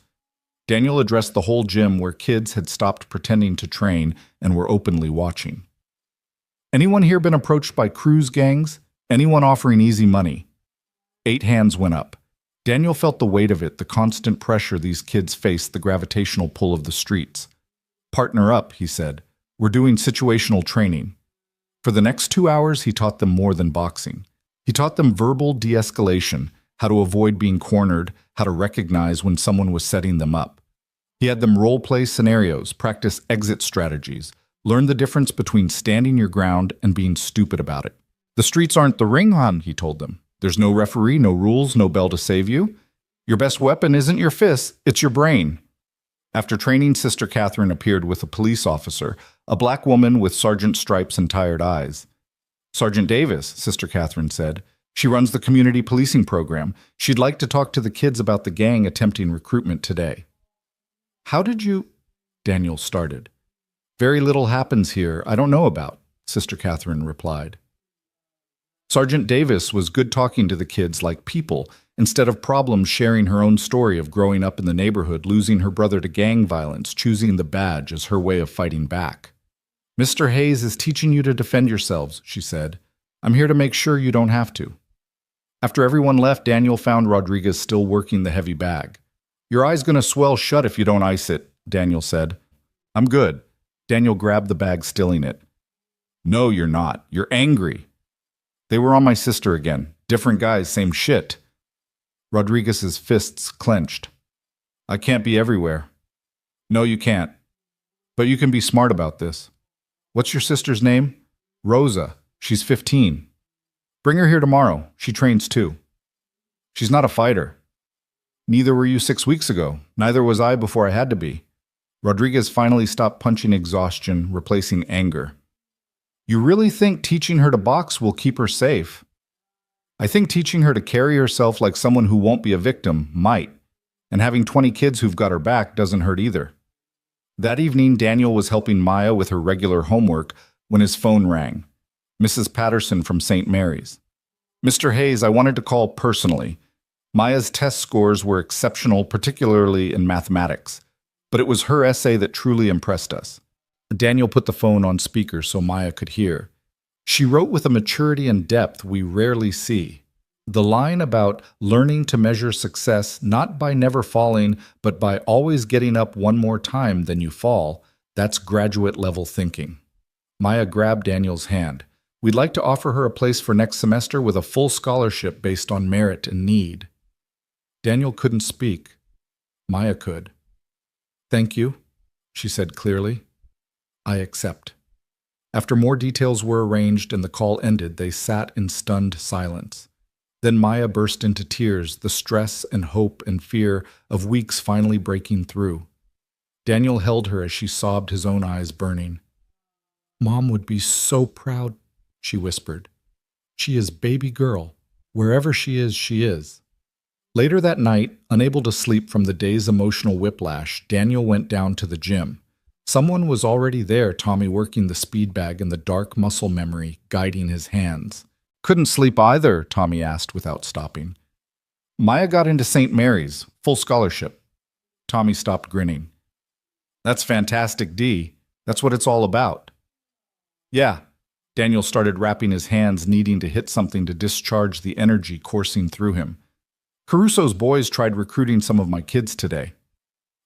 Daniel addressed the whole gym where kids had stopped pretending to train and were openly watching. "Anyone here been approached by cruise gangs? Anyone offering easy money?" 8 hands went up. Daniel felt the weight of it, the constant pressure these kids faced, the gravitational pull of the streets. "Partner up," he said. "We're doing situational training." For the next 2 hours, he taught them more than boxing. He taught them verbal de-escalation, how to avoid being cornered, how to recognize when someone was setting them up. He had them role-play scenarios, practice exit strategies, learn the difference between standing your ground and being stupid about it. "The streets aren't the ring, hon," he told them. "There's no referee, no rules, no bell to save you. Your best weapon isn't your fists, it's your brain." After training, Sister Catherine appeared with a police officer, a black woman with sergeant stripes and tired eyes. "Sergeant Davis," Sister Catherine said. "She runs the community policing program. She'd like to talk to the kids about the gang attempting recruitment today." "How did you—" Daniel started. "Very little happens here I don't know about," Sister Catherine replied. Sergeant Davis was good talking to the kids like people, instead of problems, sharing her own story of growing up in the neighborhood, losing her brother to gang violence, choosing the badge as her way of fighting back. "Mr. Hayes is teaching you to defend yourselves," she said. "I'm here to make sure you don't have to." After everyone left, Daniel found Rodriguez still working the heavy bag. "Your eye's gonna swell shut if you don't ice it," Daniel said. "I'm good." Daniel grabbed the bag, stilling it. "No, you're not. You're angry." "They were on my sister again. Different guys, same shit." Rodriguez's fists clenched. "I can't be everywhere." "No, you can't. But you can be smart about this. What's your sister's name?" "Rosa. She's 15. Bring her here tomorrow. She trains too." "She's not a fighter." "Neither were you 6 weeks ago. Neither was I before I had to be." Rodriguez finally stopped punching exhaustion, replacing anger. "You really think teaching her to box will keep her safe?" "I think teaching her to carry herself like someone who won't be a victim might. And having 20 kids who've got her back doesn't hurt either." That evening, Daniel was helping Maya with her regular homework when his phone rang. Mrs. Patterson from St. Mary's. "Mr. Hayes, I wanted to call personally. Maya's test scores were exceptional, particularly in mathematics. But it was her essay that truly impressed us." Daniel put the phone on speaker so Maya could hear. "She wrote with a maturity and depth we rarely see. The line about learning to measure success not by never falling, but by always getting up one more time than you fall, that's graduate-level thinking." Maya grabbed Daniel's hand. We'd like to offer her a place for next semester with a full scholarship based on merit and need. Daniel couldn't speak. Maya could. Thank you, she said clearly. I accept. After more details were arranged and the call ended, they sat in stunned silence. Then Maya burst into tears, the stress and hope and fear of weeks finally breaking through. Daniel held her as she sobbed, his own eyes burning. Mom would be so proud, she whispered. She is baby girl. Wherever she is, she is. Later that night, unable to sleep from the day's emotional whiplash, Daniel went down to the gym. Someone was already there, Tommy working the speed bag and the dark muscle memory guiding his hands. Couldn't sleep either, Tommy asked without stopping. Maya got into St. Mary's, full scholarship. Tommy stopped grinning. That's fantastic, D. That's what it's all about. Yeah. Daniel started wrapping his hands, needing to hit something to discharge the energy coursing through him. Caruso's boys tried recruiting some of my kids today.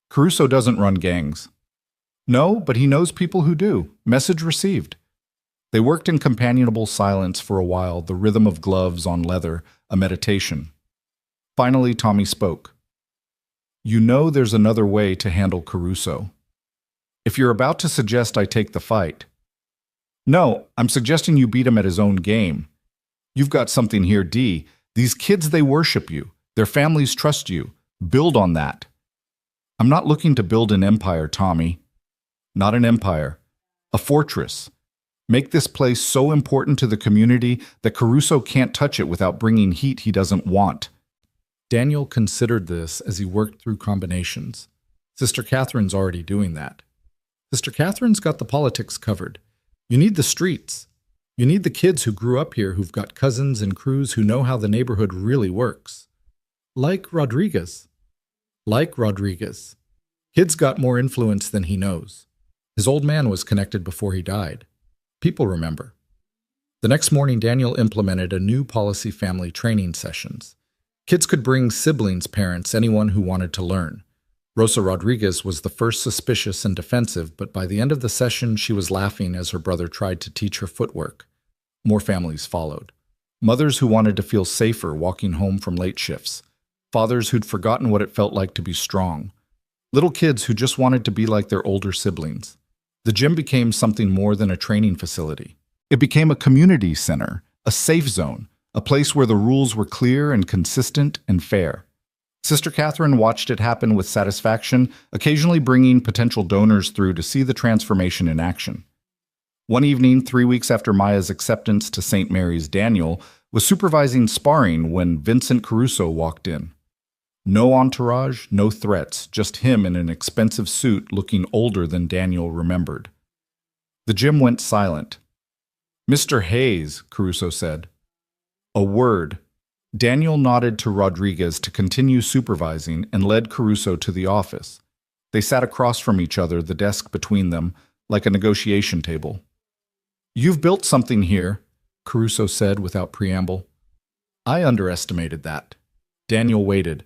Caruso doesn't run gangs. No, but he knows people who do. Message received. They worked in companionable silence for a while, the rhythm of gloves on leather, a meditation. Finally, Tommy spoke. You know there's another way to handle Caruso. If you're about to suggest I take the fight. No, I'm suggesting you beat him at his own game. You've got something here, D. These kids, they worship you. Their families trust you. Build on that. I'm not looking to build an empire, Tommy. Not an empire. A fortress. Make this place so important to the community that Caruso can't touch it without bringing heat he doesn't want. Daniel considered this as he worked through combinations. Sister Catherine's already doing that. Sister Catherine's got the politics covered. You need the streets. You need the kids who grew up here who've got cousins and crews who know how the neighborhood really works. Like Rodriguez. Like Rodriguez. Kid's got more influence than he knows. His old man was connected before he died. People remember. The next morning, Daniel implemented a new policy family training sessions. Kids could bring siblings, parents, anyone who wanted to learn. Rosa Rodriguez was the first suspicious and defensive, but by the end of the session, she was laughing as her brother tried to teach her footwork. More families followed. Mothers who wanted to feel safer walking home from late shifts. Fathers who'd forgotten what it felt like to be strong. Little kids who just wanted to be like their older siblings. The gym became something more than a training facility. It became a community center, a safe zone, a place where the rules were clear and consistent and fair. Sister Catherine watched it happen with satisfaction, occasionally bringing potential donors through to see the transformation in action. One evening, 3 weeks after Maya's acceptance to St. Mary's, Daniel was supervising sparring when Vincent Caruso walked in. No entourage, no threats, just him in an expensive suit looking older than Daniel remembered. The gym went silent. Mr. Hayes, Caruso said. A word. Daniel nodded to Rodriguez to continue supervising and led Caruso to the office. They sat across from each other, the desk between them, like a negotiation table. You've built something here, Caruso said without preamble. I underestimated that. Daniel waited.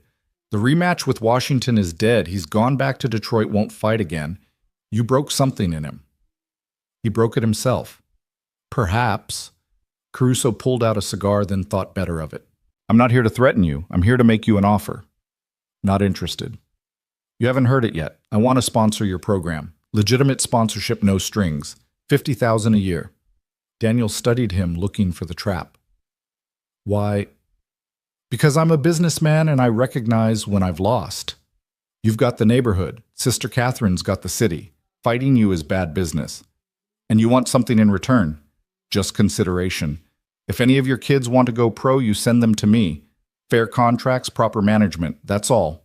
The rematch with Washington is dead. He's gone back to Detroit, won't fight again. You broke something in him. He broke it himself. Perhaps. Caruso pulled out a cigar, then thought better of it. I'm not here to threaten you. I'm here to make you an offer. Not interested. You haven't heard it yet. I want to sponsor your program. Legitimate sponsorship, no strings. $50,000 a year. Daniel studied him, looking for the trap. Why? Because I'm a businessman and I recognize when I've lost. You've got the neighborhood. Sister Catherine's got the city. Fighting you is bad business. And you want something in return. Just consideration. If any of your kids want to go pro, you send them to me. Fair contracts, proper management, that's all.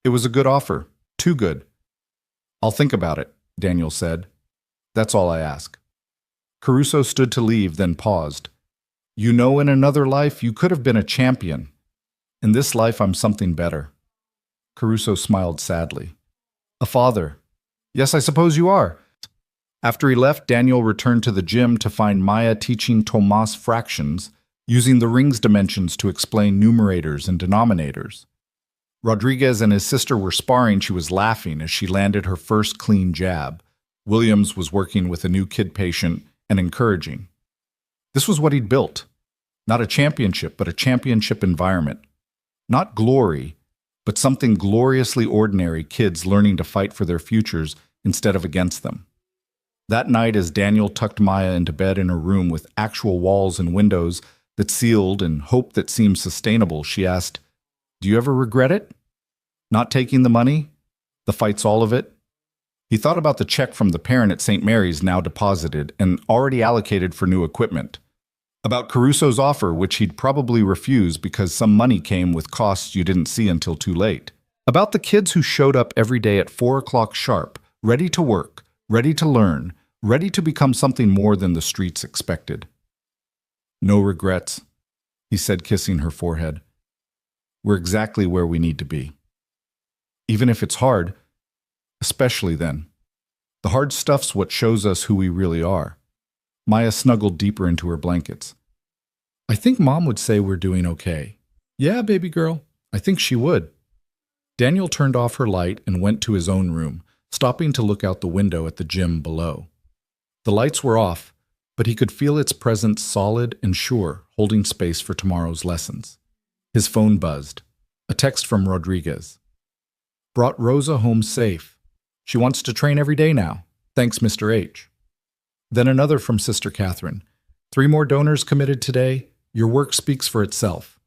It was a good offer. Too good. I'll think about it, Daniel said. That's all I ask. Caruso stood to leave, then paused. You know, in another life, you could have been a champion. In this life, I'm something better. Caruso smiled sadly. A father. Yes, I suppose you are. After he left, Daniel returned to the gym to find Maya teaching Tomas fractions, using the ring's dimensions to explain numerators and denominators. Rodriguez and his sister were sparring. She was laughing as she landed her first clean jab. Williams was working with a new kid patient and encouraging. This was what he'd built. Not a championship, but a championship environment. Not glory, but something gloriously ordinary, kids learning to fight for their futures instead of against them. That night, as Daniel tucked Maya into bed in her room with actual walls and windows that sealed and hope that seemed sustainable, she asked, "Do you ever regret it? Not taking the money? The fight's all of it?" He thought about the check from the parent at St. Mary's now deposited and already allocated for new equipment. About Caruso's offer, which he'd probably refuse because some money came with costs you didn't see until too late. About the kids who showed up every day at 4 o'clock sharp, ready to work, ready to learn, ready to become something more than the streets expected. "No regrets," he said, kissing her forehead. "We're exactly where we need to be. Even if it's hard, especially then. The hard stuff's what shows us who we really are." Maya snuggled deeper into her blankets. "I think Mom would say we're doing okay." "Yeah, baby girl, I think she would." Daniel turned off her light and went to his own room, stopping to look out the window at the gym below. The lights were off, but he could feel its presence solid and sure, holding space for tomorrow's lessons. His phone buzzed. A text from Rodriguez. "Brought Rosa home safe. She wants to train every day now. Thanks, Mr. H." Then another from Sister Catherine. "3 more donors committed today. Your work speaks for itself."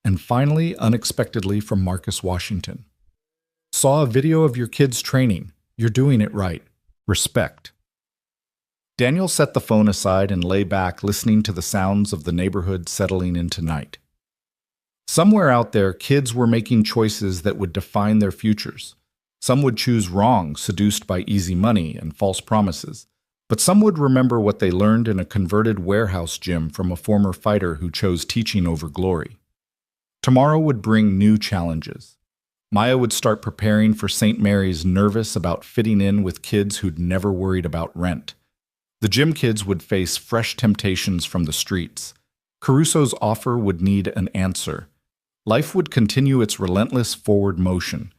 And finally, unexpectedly, from Marcus Washington. "Saw a video of your kids training. You're doing it right. Respect." Daniel set the phone aside and lay back, listening to the sounds of the neighborhood settling into night. Somewhere out there, kids were making choices that would define their futures. Some would choose wrong, seduced by easy money and false promises. But some would remember what they learned in a converted warehouse gym from a former fighter who chose teaching over glory. Tomorrow would bring new challenges. Maya would start preparing for St. Mary's, nervous about fitting in with kids who'd never worried about rent. The gym kids would face fresh temptations from the streets. Caruso's offer would need an answer. Life would continue its relentless forward motion.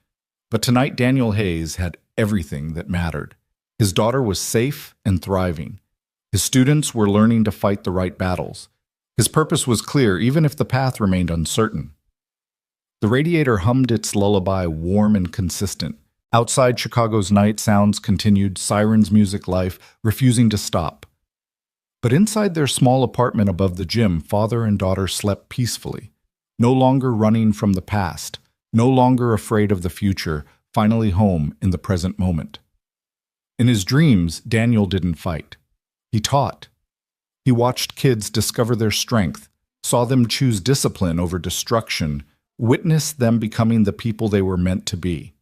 But tonight Daniel Hayes had everything that mattered. His daughter was safe and thriving. His students were learning to fight the right battles. His purpose was clear, even if the path remained uncertain. The radiator hummed its lullaby, warm and consistent. Outside, Chicago's night sounds continued, sirens, music, life, refusing to stop. But inside their small apartment above the gym, father and daughter slept peacefully, no longer running from the past, no longer afraid of the future, finally home in the present moment. In his dreams, Daniel didn't fight. He taught. He watched kids discover their strength, saw them choose discipline over destruction, witnessed them becoming the people they were meant to be.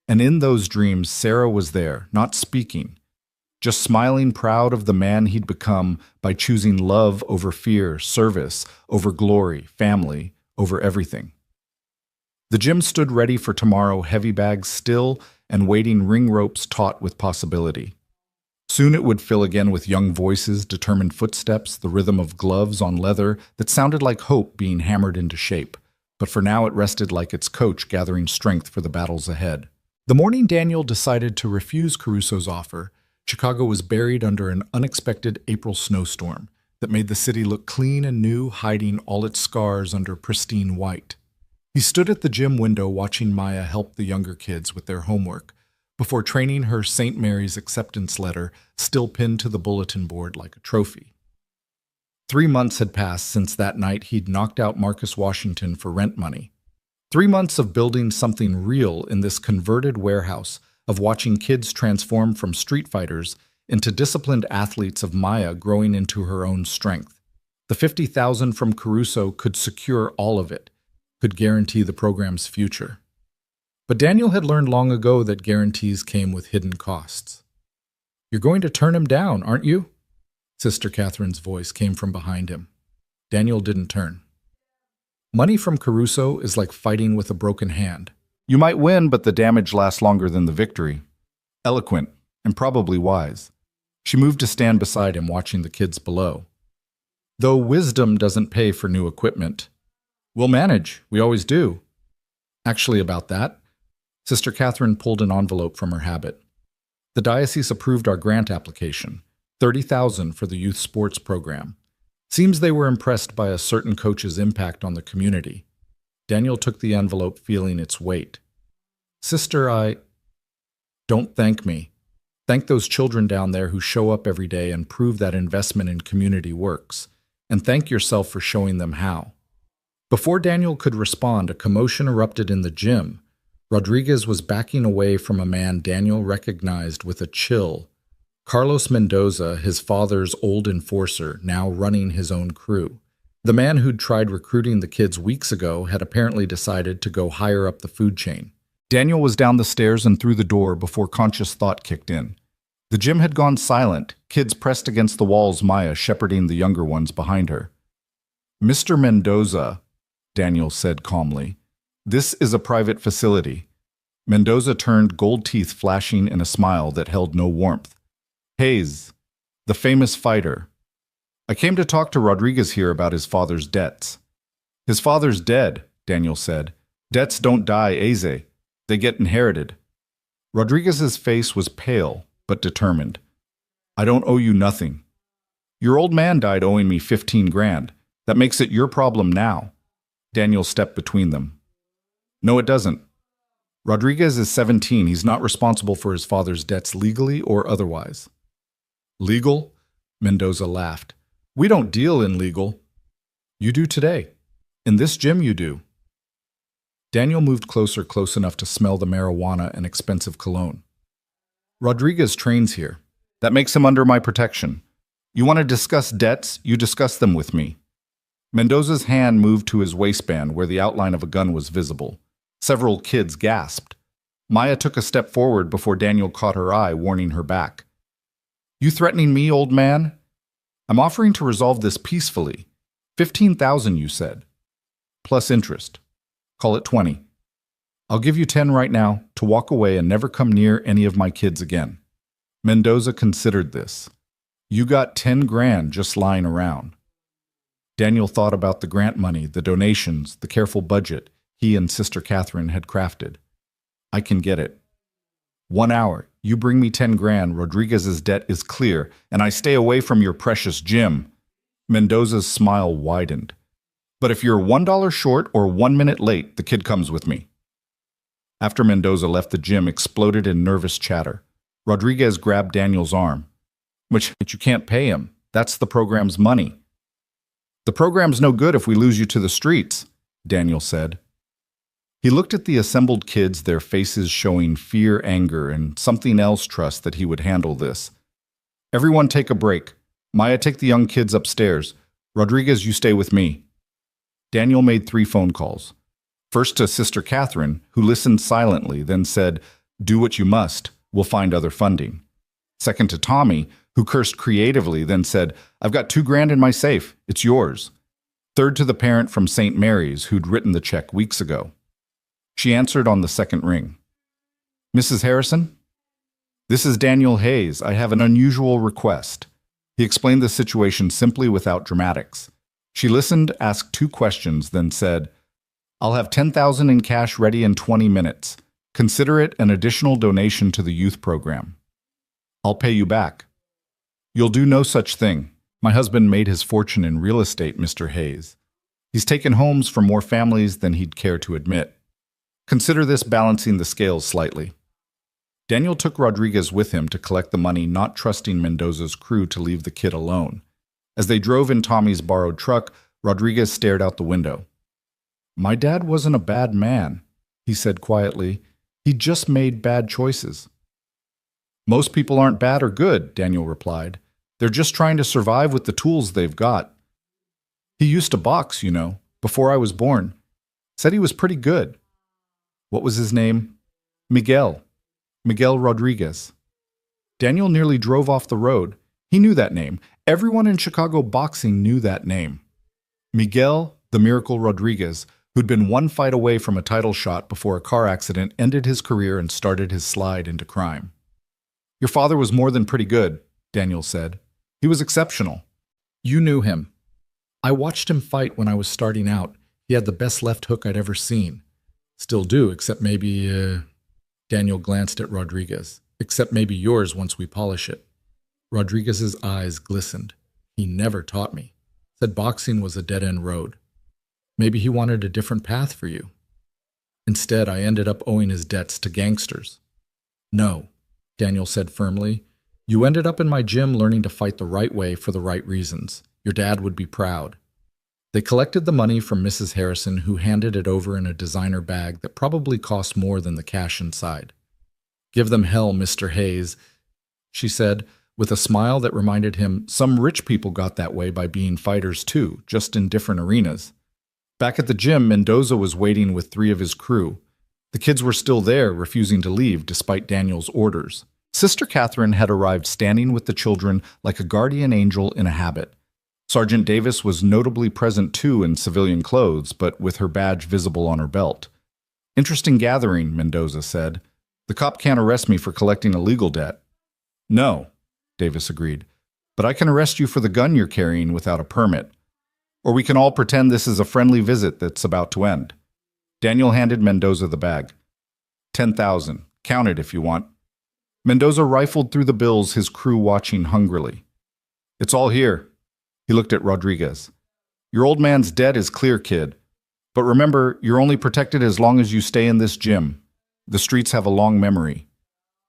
And in those dreams, Sarah was there, not speaking, just smiling, proud of the man he'd become by choosing love over fear, service over glory, family over everything. The gym stood ready for tomorrow, heavy bags still and waiting, ring ropes taut with possibility. Soon it would fill again with young voices, determined footsteps, the rhythm of gloves on leather that sounded like hope being hammered into shape. But for now it rested like its coach, gathering strength for the battles ahead. The morning Daniel decided to refuse Caruso's offer, Chicago was buried under an unexpected April snowstorm that made the city look clean and new, hiding all its scars under pristine white. He stood at the gym window watching Maya help the younger kids with their homework before training her St. Mary's acceptance letter still pinned to the bulletin board like a trophy. 3 months had passed since that night he'd knocked out Marcus Washington for rent money. 3 months of building something real in this converted warehouse, of watching kids transform from street fighters into disciplined athletes, of Maya growing into her own strength. The $50,000 from Caruso could secure all of it, could guarantee the program's future. But Daniel had learned long ago that guarantees came with hidden costs. "You're going to turn him down, aren't you?" Sister Catherine's voice came from behind him. Daniel didn't turn. "Money from Caruso is like fighting with a broken hand. You might win, but the damage lasts longer than the victory." Eloquent, and probably wise. She moved to stand beside him, watching the kids below. "Though wisdom doesn't pay for new equipment. We'll manage, we always do." Actually, about that, Sister Catherine pulled an envelope from her habit. The diocese approved our grant application, $30,000 for the youth sports program. Seems they were impressed by a certain coach's impact on the community. Daniel took the envelope, feeling its weight. Sister, Don't thank me. Thank those children down there who show up every day and prove that investment in community works. And thank yourself for showing them how. Before Daniel could respond, a commotion erupted in the gym. Rodriguez was backing away from a man Daniel recognized with a chill. Carlos Mendoza, his father's old enforcer, now running his own crew. The man who'd tried recruiting the kids weeks ago had apparently decided to go higher up the food chain. Daniel was down the stairs and through the door before conscious thought kicked in. The gym had gone silent, kids pressed against the walls, Maya shepherding the younger ones behind her. Mr. Mendoza, Daniel said calmly, this is a private facility. Mendoza turned, gold teeth flashing in a smile that held no warmth. Hayes, the famous fighter. I came to talk to Rodriguez here about his father's debts. His father's dead, Daniel said. Debts don't die, Eze. They get inherited. Rodriguez's face was pale, but determined. I don't owe you nothing. Your old man died owing me 15 grand. That makes it your problem now. Daniel stepped between them. No, it doesn't. Rodriguez is 17. He's not responsible for his father's debts legally or otherwise. Legal? Mendoza laughed. We don't deal in legal. You do today. In this gym you do. Daniel moved closer, close enough to smell the marijuana and expensive cologne. Rodriguez trains here. That makes him under my protection. You want to discuss debts? You discuss them with me. Mendoza's hand moved to his waistband where the outline of a gun was visible. Several kids gasped. Maya took a step forward before Daniel caught her eye, warning her back. You threatening me, old man? I'm offering to resolve this peacefully. 15,000, you said. Plus interest. Call it 20. I'll give you 10 right now to walk away and never come near any of my kids again. Mendoza considered this. You got 10 grand just lying around. Daniel thought about the grant money, the donations, the careful budget he and Sister Catherine had crafted. I can get it. 1 hour. You bring me 10 grand, Rodriguez's debt is clear, and I stay away from your precious gym. Mendoza's smile widened. But if you're $1 short or 1 minute late, the kid comes with me. After Mendoza left, the gym exploded in nervous chatter. Rodriguez grabbed Daniel's arm. But you can't pay him. That's the program's money. The program's no good if we lose you to the streets, Daniel said. He looked at the assembled kids, their faces showing fear, anger, and something else trust that he would handle this. Everyone take a break. Maya, take the young kids upstairs. Rodriguez, you stay with me. Daniel made 3 phone calls. First to Sister Catherine, who listened silently, then said, do what you must. We'll find other funding. Second to Tommy, who cursed creatively, then said, I've got 2 grand in my safe. It's yours. Third to the parent from St. Mary's, who'd written the check weeks ago. She answered on the second ring. Mrs. Harrison? This is Daniel Hayes. I have an unusual request. He explained the situation simply without dramatics. She listened, asked 2 questions, then said, I'll have 10,000 in cash ready in 20 minutes. Consider it an additional donation to the youth program. I'll pay you back. You'll do no such thing. My husband made his fortune in real estate, Mr. Hayes. He's taken homes for more families than he'd care to admit. Consider this balancing the scales slightly. Daniel took Rodriguez with him to collect the money, not trusting Mendoza's crew to leave the kid alone. As they drove in Tommy's borrowed truck, Rodriguez stared out the window. My dad wasn't a bad man, he said quietly. He just made bad choices. Most people aren't bad or good, Daniel replied. They're just trying to survive with the tools they've got. He used to box, you know, before I was born. Said he was pretty good. What was his name? Miguel. Miguel Rodriguez. Daniel nearly drove off the road. He knew that name. Everyone in Chicago boxing knew that name. Miguel, the Miracle Rodriguez, who'd been 1 fight away from a title shot before a car accident ended his career and started his slide into crime. Your father was more than pretty good, Daniel said. He was exceptional. You knew him. I watched him fight when I was starting out. He had the best left hook I'd ever seen. Still do, except maybe, Daniel glanced at Rodriguez. Except maybe yours once we polish it. Rodriguez's eyes glistened. He never taught me. Said boxing was a dead-end road. Maybe he wanted a different path for you. Instead, I ended up owing his debts to gangsters. No, Daniel said firmly. You ended up in my gym learning to fight the right way for the right reasons. Your dad would be proud. They collected the money from Mrs. Harrison, who handed it over in a designer bag that probably cost more than the cash inside. Give them hell, Mr. Hayes, she said, with a smile that reminded him some rich people got that way by being fighters too, just in different arenas. Back at the gym, Mendoza was waiting with 3 of his crew. The kids were still there, refusing to leave despite Daniel's orders. Sister Catherine had arrived standing with the children like a guardian angel in a habit. Sergeant Davis was notably present too in civilian clothes, but with her badge visible on her belt. Interesting gathering, Mendoza said. The cop can't arrest me for collecting a legal debt. No, Davis agreed, but I can arrest you for the gun you're carrying without a permit. Or we can all pretend this is a friendly visit that's about to end. Daniel handed Mendoza the bag. 10,000. Count it if you want. Mendoza rifled through the bills, his crew watching hungrily. It's all here. He looked at Rodriguez. Your old man's debt is clear, kid. But remember, you're only protected as long as you stay in this gym. The streets have a long memory.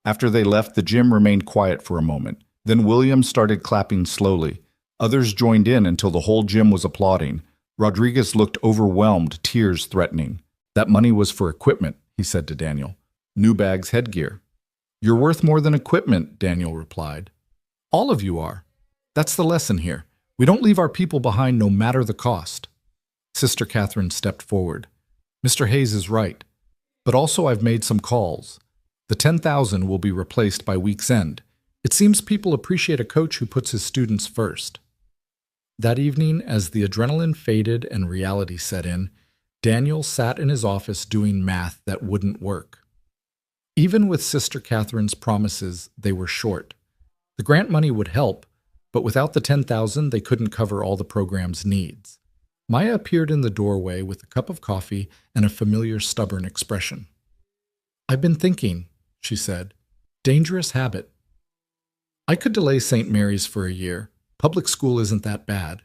After they left, the gym remained quiet for a moment. Then William started clapping slowly. Others joined in until the whole gym was applauding. Rodriguez looked overwhelmed, tears threatening. That money was for equipment, he said to Daniel. New bags, headgear. You're worth more than equipment, Daniel replied. All of you are. That's the lesson here. We don't leave our people behind no matter the cost. Sister Catherine stepped forward. Mr. Hayes is right. But also I've made some calls. The 10,000 will be replaced by week's end. It seems people appreciate a coach who puts his students first. That evening, as the adrenaline faded and reality set in, Daniel sat in his office doing math that wouldn't work. Even with Sister Catherine's promises, they were short. The grant money would help, but without the 10,000, they couldn't cover all the program's needs. Maya appeared in the doorway with a cup of coffee and a familiar stubborn expression. I've been thinking, she said. Dangerous habit. I could delay St. Mary's for a year. Public school isn't that bad.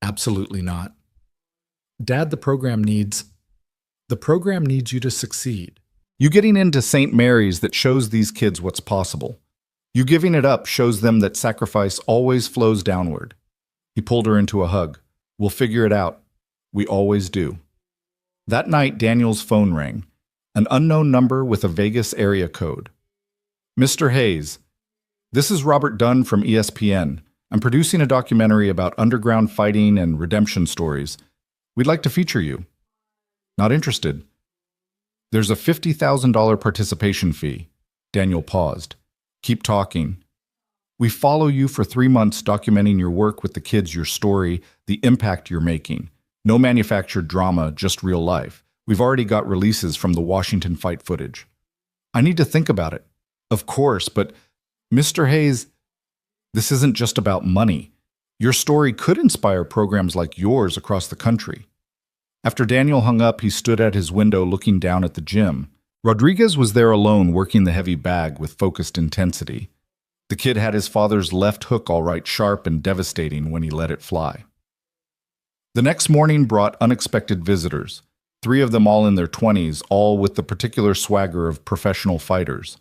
Absolutely not. Dad, the program needs you to succeed. You getting into St. Mary's that shows these kids what's possible. You giving it up shows them that sacrifice always flows downward. He pulled her into a hug. We'll figure it out. We always do. That night, Daniel's phone rang. An unknown number with a Vegas area code. Mr. Hayes, this is Robert Dunn from ESPN. I'm producing a documentary about underground fighting and redemption stories. We'd like to feature you. Not interested. There's a $50,000 participation fee. Daniel paused. Keep talking. We follow you for 3 months documenting your work with the kids, your story, the impact you're making. No manufactured drama, just real life. We've already got releases from the Washington fight footage. I need to think about it. Of course, but Mr. Hayes, this isn't just about money. Your story could inspire programs like yours across the country. After Daniel hung up, he stood at his window looking down at the gym. Rodriguez was there alone working the heavy bag with focused intensity. The kid had his father's left hook all right sharp and devastating when he let it fly. The next morning brought unexpected visitors, 3 of them all in their 20s, all with the particular swagger of professional fighters.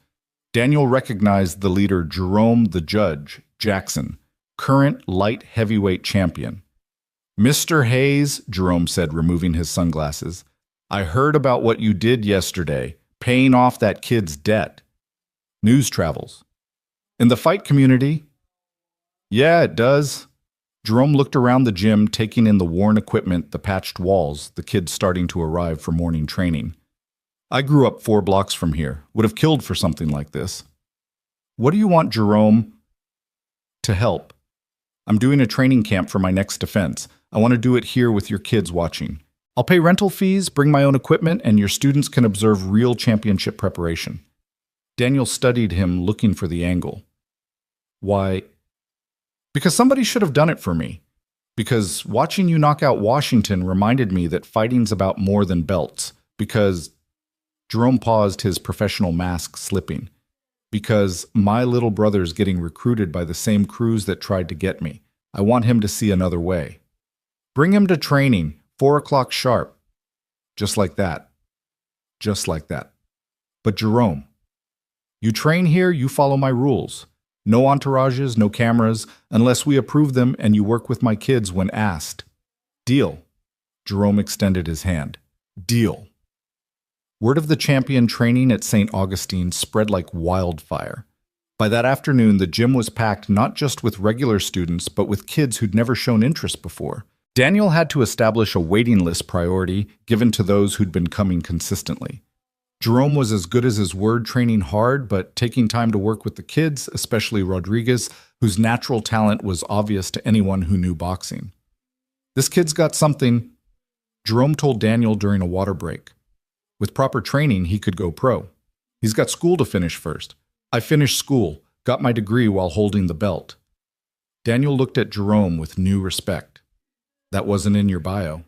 Daniel recognized the leader Jerome the Judge Jackson, current light heavyweight champion. Mr. Hayes, Jerome said, removing his sunglasses, I heard about what you did yesterday, paying off that kid's debt. News travels. In the fight community? Yeah, it does. Jerome looked around the gym, taking in the worn equipment, the patched walls, the kids starting to arrive for morning training. I grew up 4 blocks from here, would have killed for something like this. What do you want, Jerome? To help. I'm doing a training camp for my next defense. I want to do it here with your kids watching. I'll pay rental fees, bring my own equipment, and your students can observe real championship preparation. Daniel studied him, looking for the angle. Why? Because somebody should have done it for me. Because watching you knock out Washington reminded me that fighting's about more than belts. Because... Jerome paused, his professional mask slipping. Because my little brother's getting recruited by the same crews that tried to get me. I want him to see another way. Bring him to training, 4 o'clock sharp. Just like that. Just like that. But Jerome, you train here, you follow my rules. No entourages, no cameras, unless we approve them, and you work with my kids when asked. Deal. Jerome extended his hand. Deal. Word of the champion training at St. Augustine spread like wildfire. By that afternoon, the gym was packed not just with regular students, but with kids who'd never shown interest before. Daniel had to establish a waiting list priority given to those who'd been coming consistently. Jerome was as good as his word, training hard, but taking time to work with the kids, especially Rodriguez, whose natural talent was obvious to anyone who knew boxing. This kid's got something, Jerome told Daniel during a water break. With proper training, he could go pro. He's got school to finish first. I finished school, got my degree while holding the belt. Daniel looked at Jerome with new respect. That wasn't in your bio.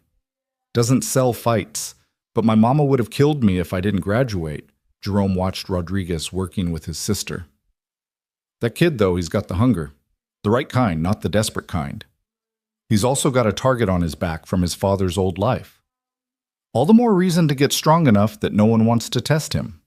Doesn't sell fights. But my mama would have killed me if I didn't graduate. Jerome watched Rodriguez working with his sister. That kid, though, he's got the hunger. The right kind, not the desperate kind. He's also got a target on his back from his father's old life. All the more reason to get strong enough that no one wants to test him.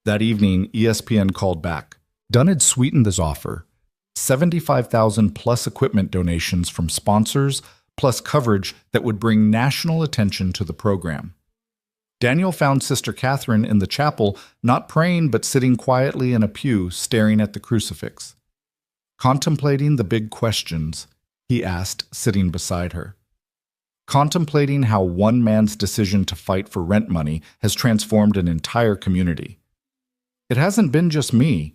That evening, ESPN called back. Dunn had sweetened his offer. 75,000 plus equipment donations from sponsors, plus coverage that would bring national attention to the program. Daniel found Sister Catherine in the chapel, not praying but sitting quietly in a pew, staring at the crucifix. Contemplating the big questions, he asked, sitting beside her. Contemplating how one man's decision to fight for rent money has transformed an entire community. It hasn't been just me.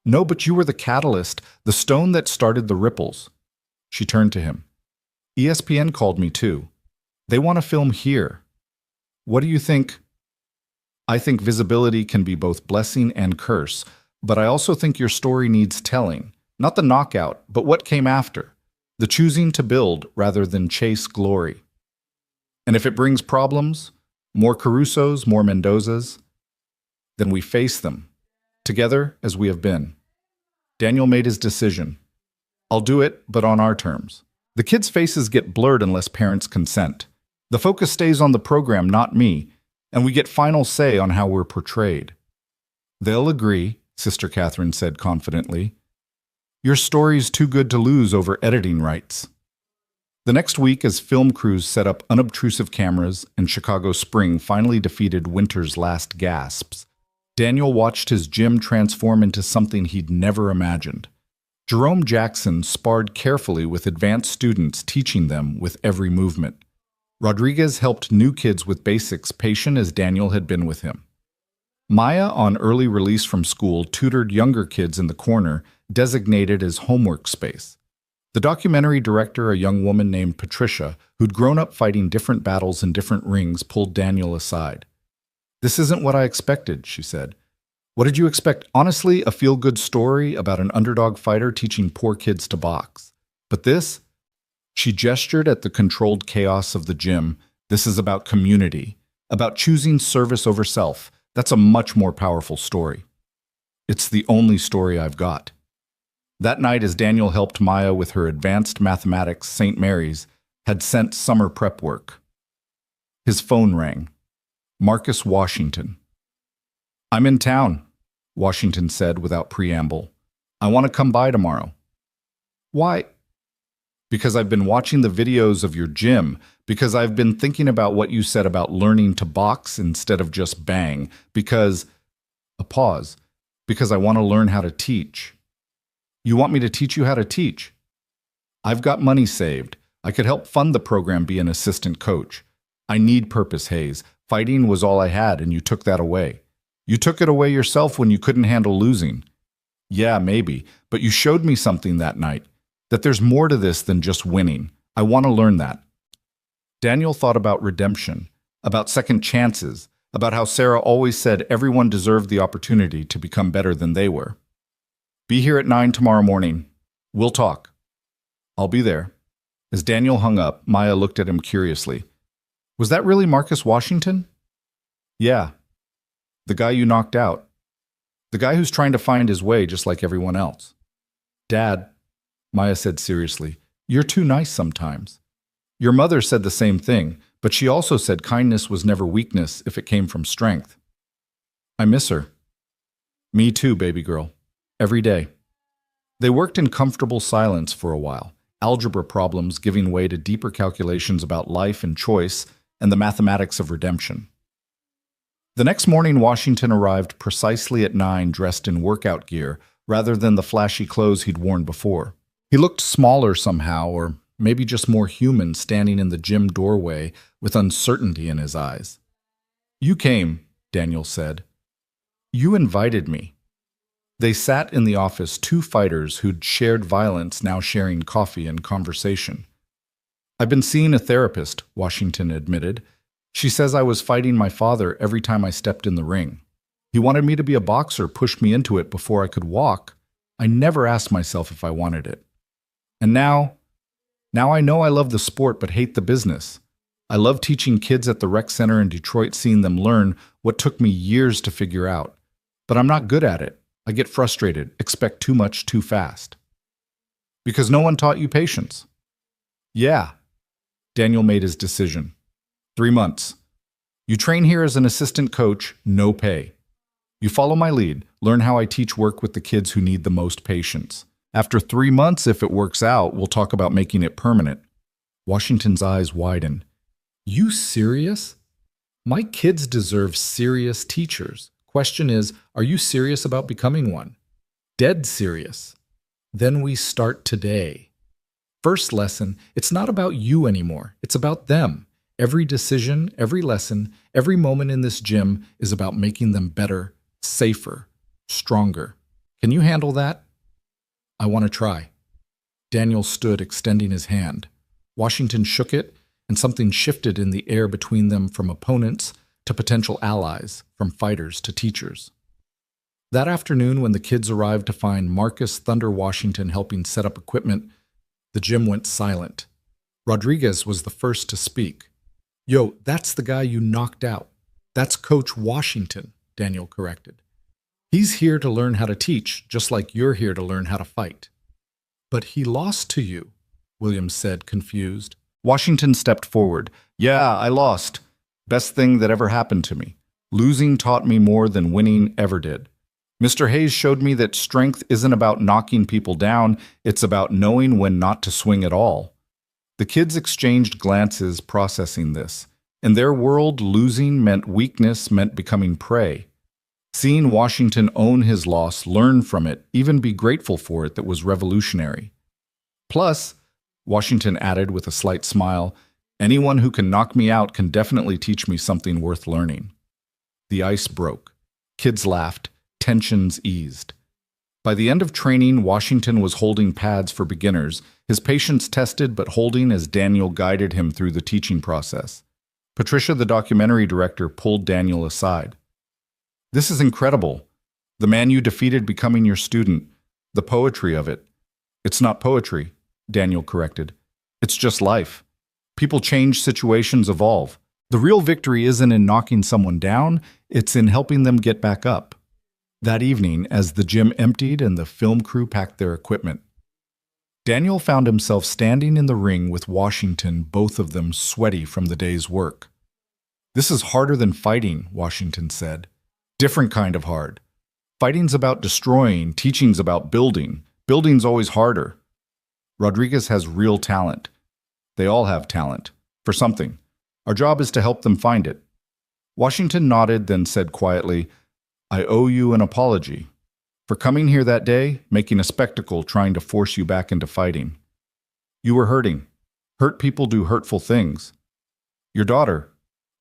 No, but you were the catalyst, the stone that started the ripples. She turned to him. ESPN called me too. They want to film here. What do you think? I think visibility can be both blessing and curse, but I also think your story needs telling. Not the knockout, but what came after. The choosing to build rather than chase glory. And if it brings problems, more Carusos, more Mendozas, then we face them, together as we have been. Daniel made his decision. I'll do it, but on our terms. The kids' faces get blurred unless parents consent. The focus stays on the program, not me, and we get final say on how we're portrayed. They'll agree, Sister Catherine said confidently. Your story's too good to lose over editing rights. The next week, as film crews set up unobtrusive cameras and Chicago Spring finally defeated winter's last gasps, Daniel watched his gym transform into something he'd never imagined. Jerome Jackson sparred carefully with advanced students, teaching them with every movement. Rodriguez helped new kids with basics, patient as Daniel had been with him. Maya, on early release from school, tutored younger kids in the corner, designated as homework space. The documentary director, a young woman named Patricia, who'd grown up fighting different battles in different rings, pulled Daniel aside. This isn't what I expected, she said. What did you expect? Honestly, a feel-good story about an underdog fighter teaching poor kids to box. But this? She gestured at the controlled chaos of the gym. This is about community, about choosing service over self. That's a much more powerful story. It's the only story I've got. That night, as Daniel helped Maya with her advanced mathematics, St. Mary's had sent summer prep work. His phone rang. Marcus Washington. I'm in town, Washington said without preamble. I want to come by tomorrow. Why? Because I've been watching the videos of your gym, because I've been thinking about what you said about learning to box instead of just bang, because, a pause, because I want to learn how to teach. You want me to teach you how to teach? I've got money saved. I could help fund the program, be an assistant coach. I need purpose, Hayes. Fighting was all I had, and you took that away. You took it away yourself when you couldn't handle losing. Yeah, maybe, but you showed me something that night. That there's more to this than just winning. I want to learn that. Daniel thought about redemption, about second chances, about how Sarah always said everyone deserved the opportunity to become better than they were. Be here at 9 tomorrow morning. We'll talk. I'll be there. As Daniel hung up, Maya looked at him curiously. Was that really Marcus Washington? Yeah. The guy you knocked out. The guy who's trying to find his way just like everyone else. Dad, Maya said seriously, you're too nice sometimes. Your mother said the same thing, but she also said kindness was never weakness if it came from strength. I miss her. Me too, baby girl. Every day. They worked in comfortable silence for a while, algebra problems giving way to deeper calculations about life and choice and the mathematics of redemption. The next morning, Washington arrived precisely at 9 dressed in workout gear rather than the flashy clothes he'd worn before. He looked smaller somehow, or maybe just more human, standing in the gym doorway with uncertainty in his eyes. You came, Daniel said. You invited me. They sat in the office, two fighters who'd shared violence now sharing coffee and conversation. I've been seeing a therapist, Washington admitted. She says I was fighting my father every time I stepped in the ring. He wanted me to be a boxer, pushed me into it before I could walk. I never asked myself if I wanted it. And now I know I love the sport but hate the business. I love teaching kids at the rec center in Detroit, seeing them learn what took me years to figure out. But I'm not good at it. I get frustrated, expect too much too fast. Because no one taught you patience. Yeah. Daniel made his decision. 3 months. You train here as an assistant coach, no pay. You follow my lead, learn how I teach work with the kids who need the most patience. After 3 months, if it works out, we'll talk about making it permanent. Washington's eyes widened. You serious? My kids deserve serious teachers. Question is, are you serious about becoming one? Dead serious. Then we start today. First lesson, it's not about you anymore. It's about them. Every decision, every lesson, every moment in this gym is about making them better, safer, stronger. Can you handle that? I want to try. Daniel stood, extending his hand. Washington shook it, and something shifted in the air between them, from opponents to potential allies, from fighters to teachers. That afternoon, when the kids arrived to find Marcus Thunder Washington helping set up equipment, the gym went silent. Rodriguez was the first to speak. Yo, that's the guy you knocked out. That's Coach Washington, Daniel corrected. He's here to learn how to teach, just like you're here to learn how to fight. But he lost to you, Williams said, confused. Washington stepped forward. Yeah, I lost. Best thing that ever happened to me. Losing taught me more than winning ever did. Mr. Hayes showed me that strength isn't about knocking people down, it's about knowing when not to swing at all. The kids exchanged glances, processing this. In their world, losing meant weakness, meant becoming prey. Seeing Washington own his loss, learn from it, even be grateful for it, that was revolutionary. Plus, Washington added with a slight smile, anyone who can knock me out can definitely teach me something worth learning. The ice broke. Kids laughed. Tensions eased. By the end of training, Washington was holding pads for beginners, his patience tested but holding as Daniel guided him through the teaching process. Patricia, the documentary director, pulled Daniel aside. This is incredible. The man you defeated becoming your student. The poetry of it. It's not poetry, Daniel corrected. It's just life. People change, situations evolve. The real victory isn't in knocking someone down, it's in helping them get back up. That evening, as the gym emptied and the film crew packed their equipment, Daniel found himself standing in the ring with Washington, both of them sweaty from the day's work. This is harder than fighting, Washington said. Different kind of hard. Fighting's about destroying, teaching's about building. Building's always harder. Rodriguez has real talent. They all have talent. For something. Our job is to help them find it. Washington nodded, then said quietly, I owe you an apology for coming here that day, making a spectacle, trying to force you back into fighting. You were hurting. Hurt people do hurtful things. Your daughter,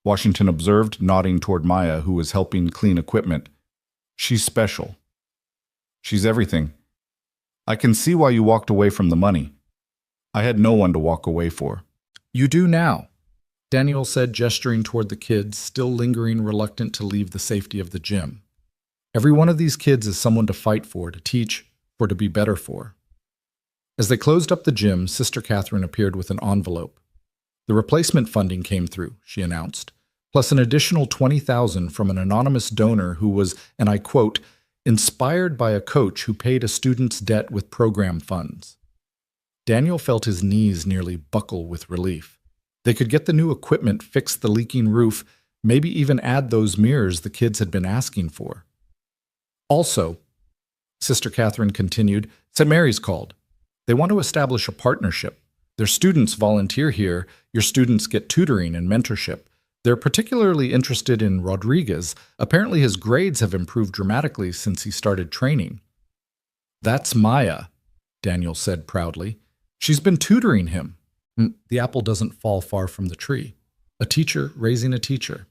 Washington observed, nodding toward Maya, who was helping clean equipment. She's special. She's everything. I can see why you walked away from the money. I had no one to walk away for. You do now, Daniel said, gesturing toward the kids, still lingering, reluctant to leave the safety of the gym. Every one of these kids is someone to fight for, to teach, for to be better for. As they closed up the gym, Sister Catherine appeared with an envelope. The replacement funding came through, she announced, plus an additional $20,000 from an anonymous donor who was, and I quote, inspired by a coach who paid a student's debt with program funds. Daniel felt his knees nearly buckle with relief. They could get the new equipment, fix the leaking roof, maybe even add those mirrors the kids had been asking for. Also, Sister Catherine continued, St. Mary's called. They want to establish a partnership. Their students volunteer here, your students get tutoring and mentorship. They're particularly interested in Rodriguez. Apparently his grades have improved dramatically since he started training. That's Maya, Daniel said proudly. She's been tutoring him. The apple doesn't fall far from the tree. A teacher raising a teacher.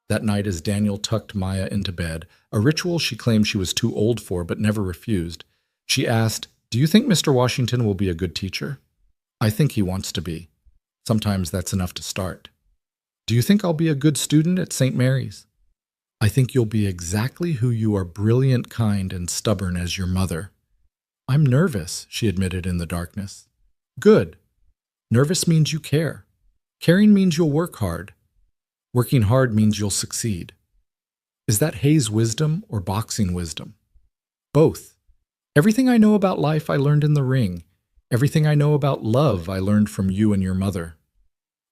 That night as Daniel tucked Maya into bed, a ritual she claimed she was too old for but never refused, she asked, Do you think Mr. Washington will be a good teacher? I think he wants to be. Sometimes that's enough to start. Do you think I'll be a good student at St. Mary's? I think you'll be exactly who you are, brilliant, kind, and stubborn as your mother. I'm nervous, she admitted in the darkness. Good. Nervous means you care. Caring means you'll work hard. Working hard means you'll succeed. Is that Hayes wisdom or boxing wisdom? Both. Everything I know about life I learned in the ring. Everything I know about love I learned from you and your mother.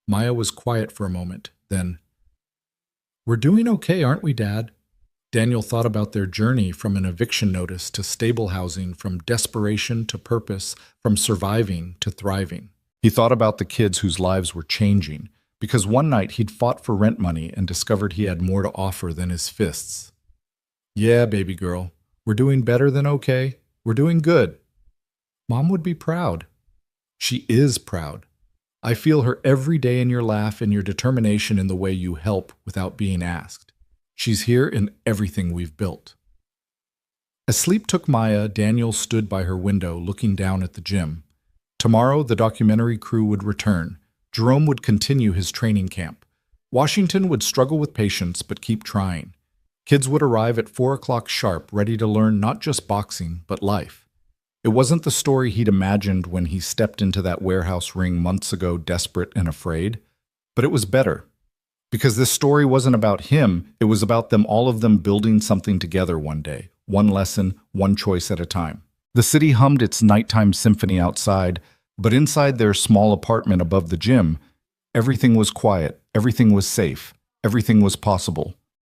Maya was quiet for a moment, then, We're doing okay, aren't we, Dad? Daniel thought about their journey from an eviction notice to stable housing, from desperation to purpose, from surviving to thriving. He thought about the kids whose lives were changing, because one night he'd fought for rent money and discovered he had more to offer than his fists. Yeah, baby girl, we're doing better than okay. We're doing good. Mom would be proud. She is proud. I feel her every day in your laugh and your determination in the way you help without being asked. She's here in everything we've built. As sleep took Maya, Daniel stood by her window looking down at the gym. Tomorrow, the documentary crew would return. Jerome would continue his training camp. Washington would struggle with patience but keep trying. Kids would arrive at 4 o'clock sharp, ready to learn not just boxing, but life. It wasn't the story he'd imagined when he stepped into that warehouse ring months ago, desperate and afraid. But it was better. Because this story wasn't about him, it was about them, all of them building something together one day. One lesson, one choice at a time. The city hummed its nighttime symphony outside, but inside their small apartment above the gym, everything was quiet, everything was safe, everything was possible.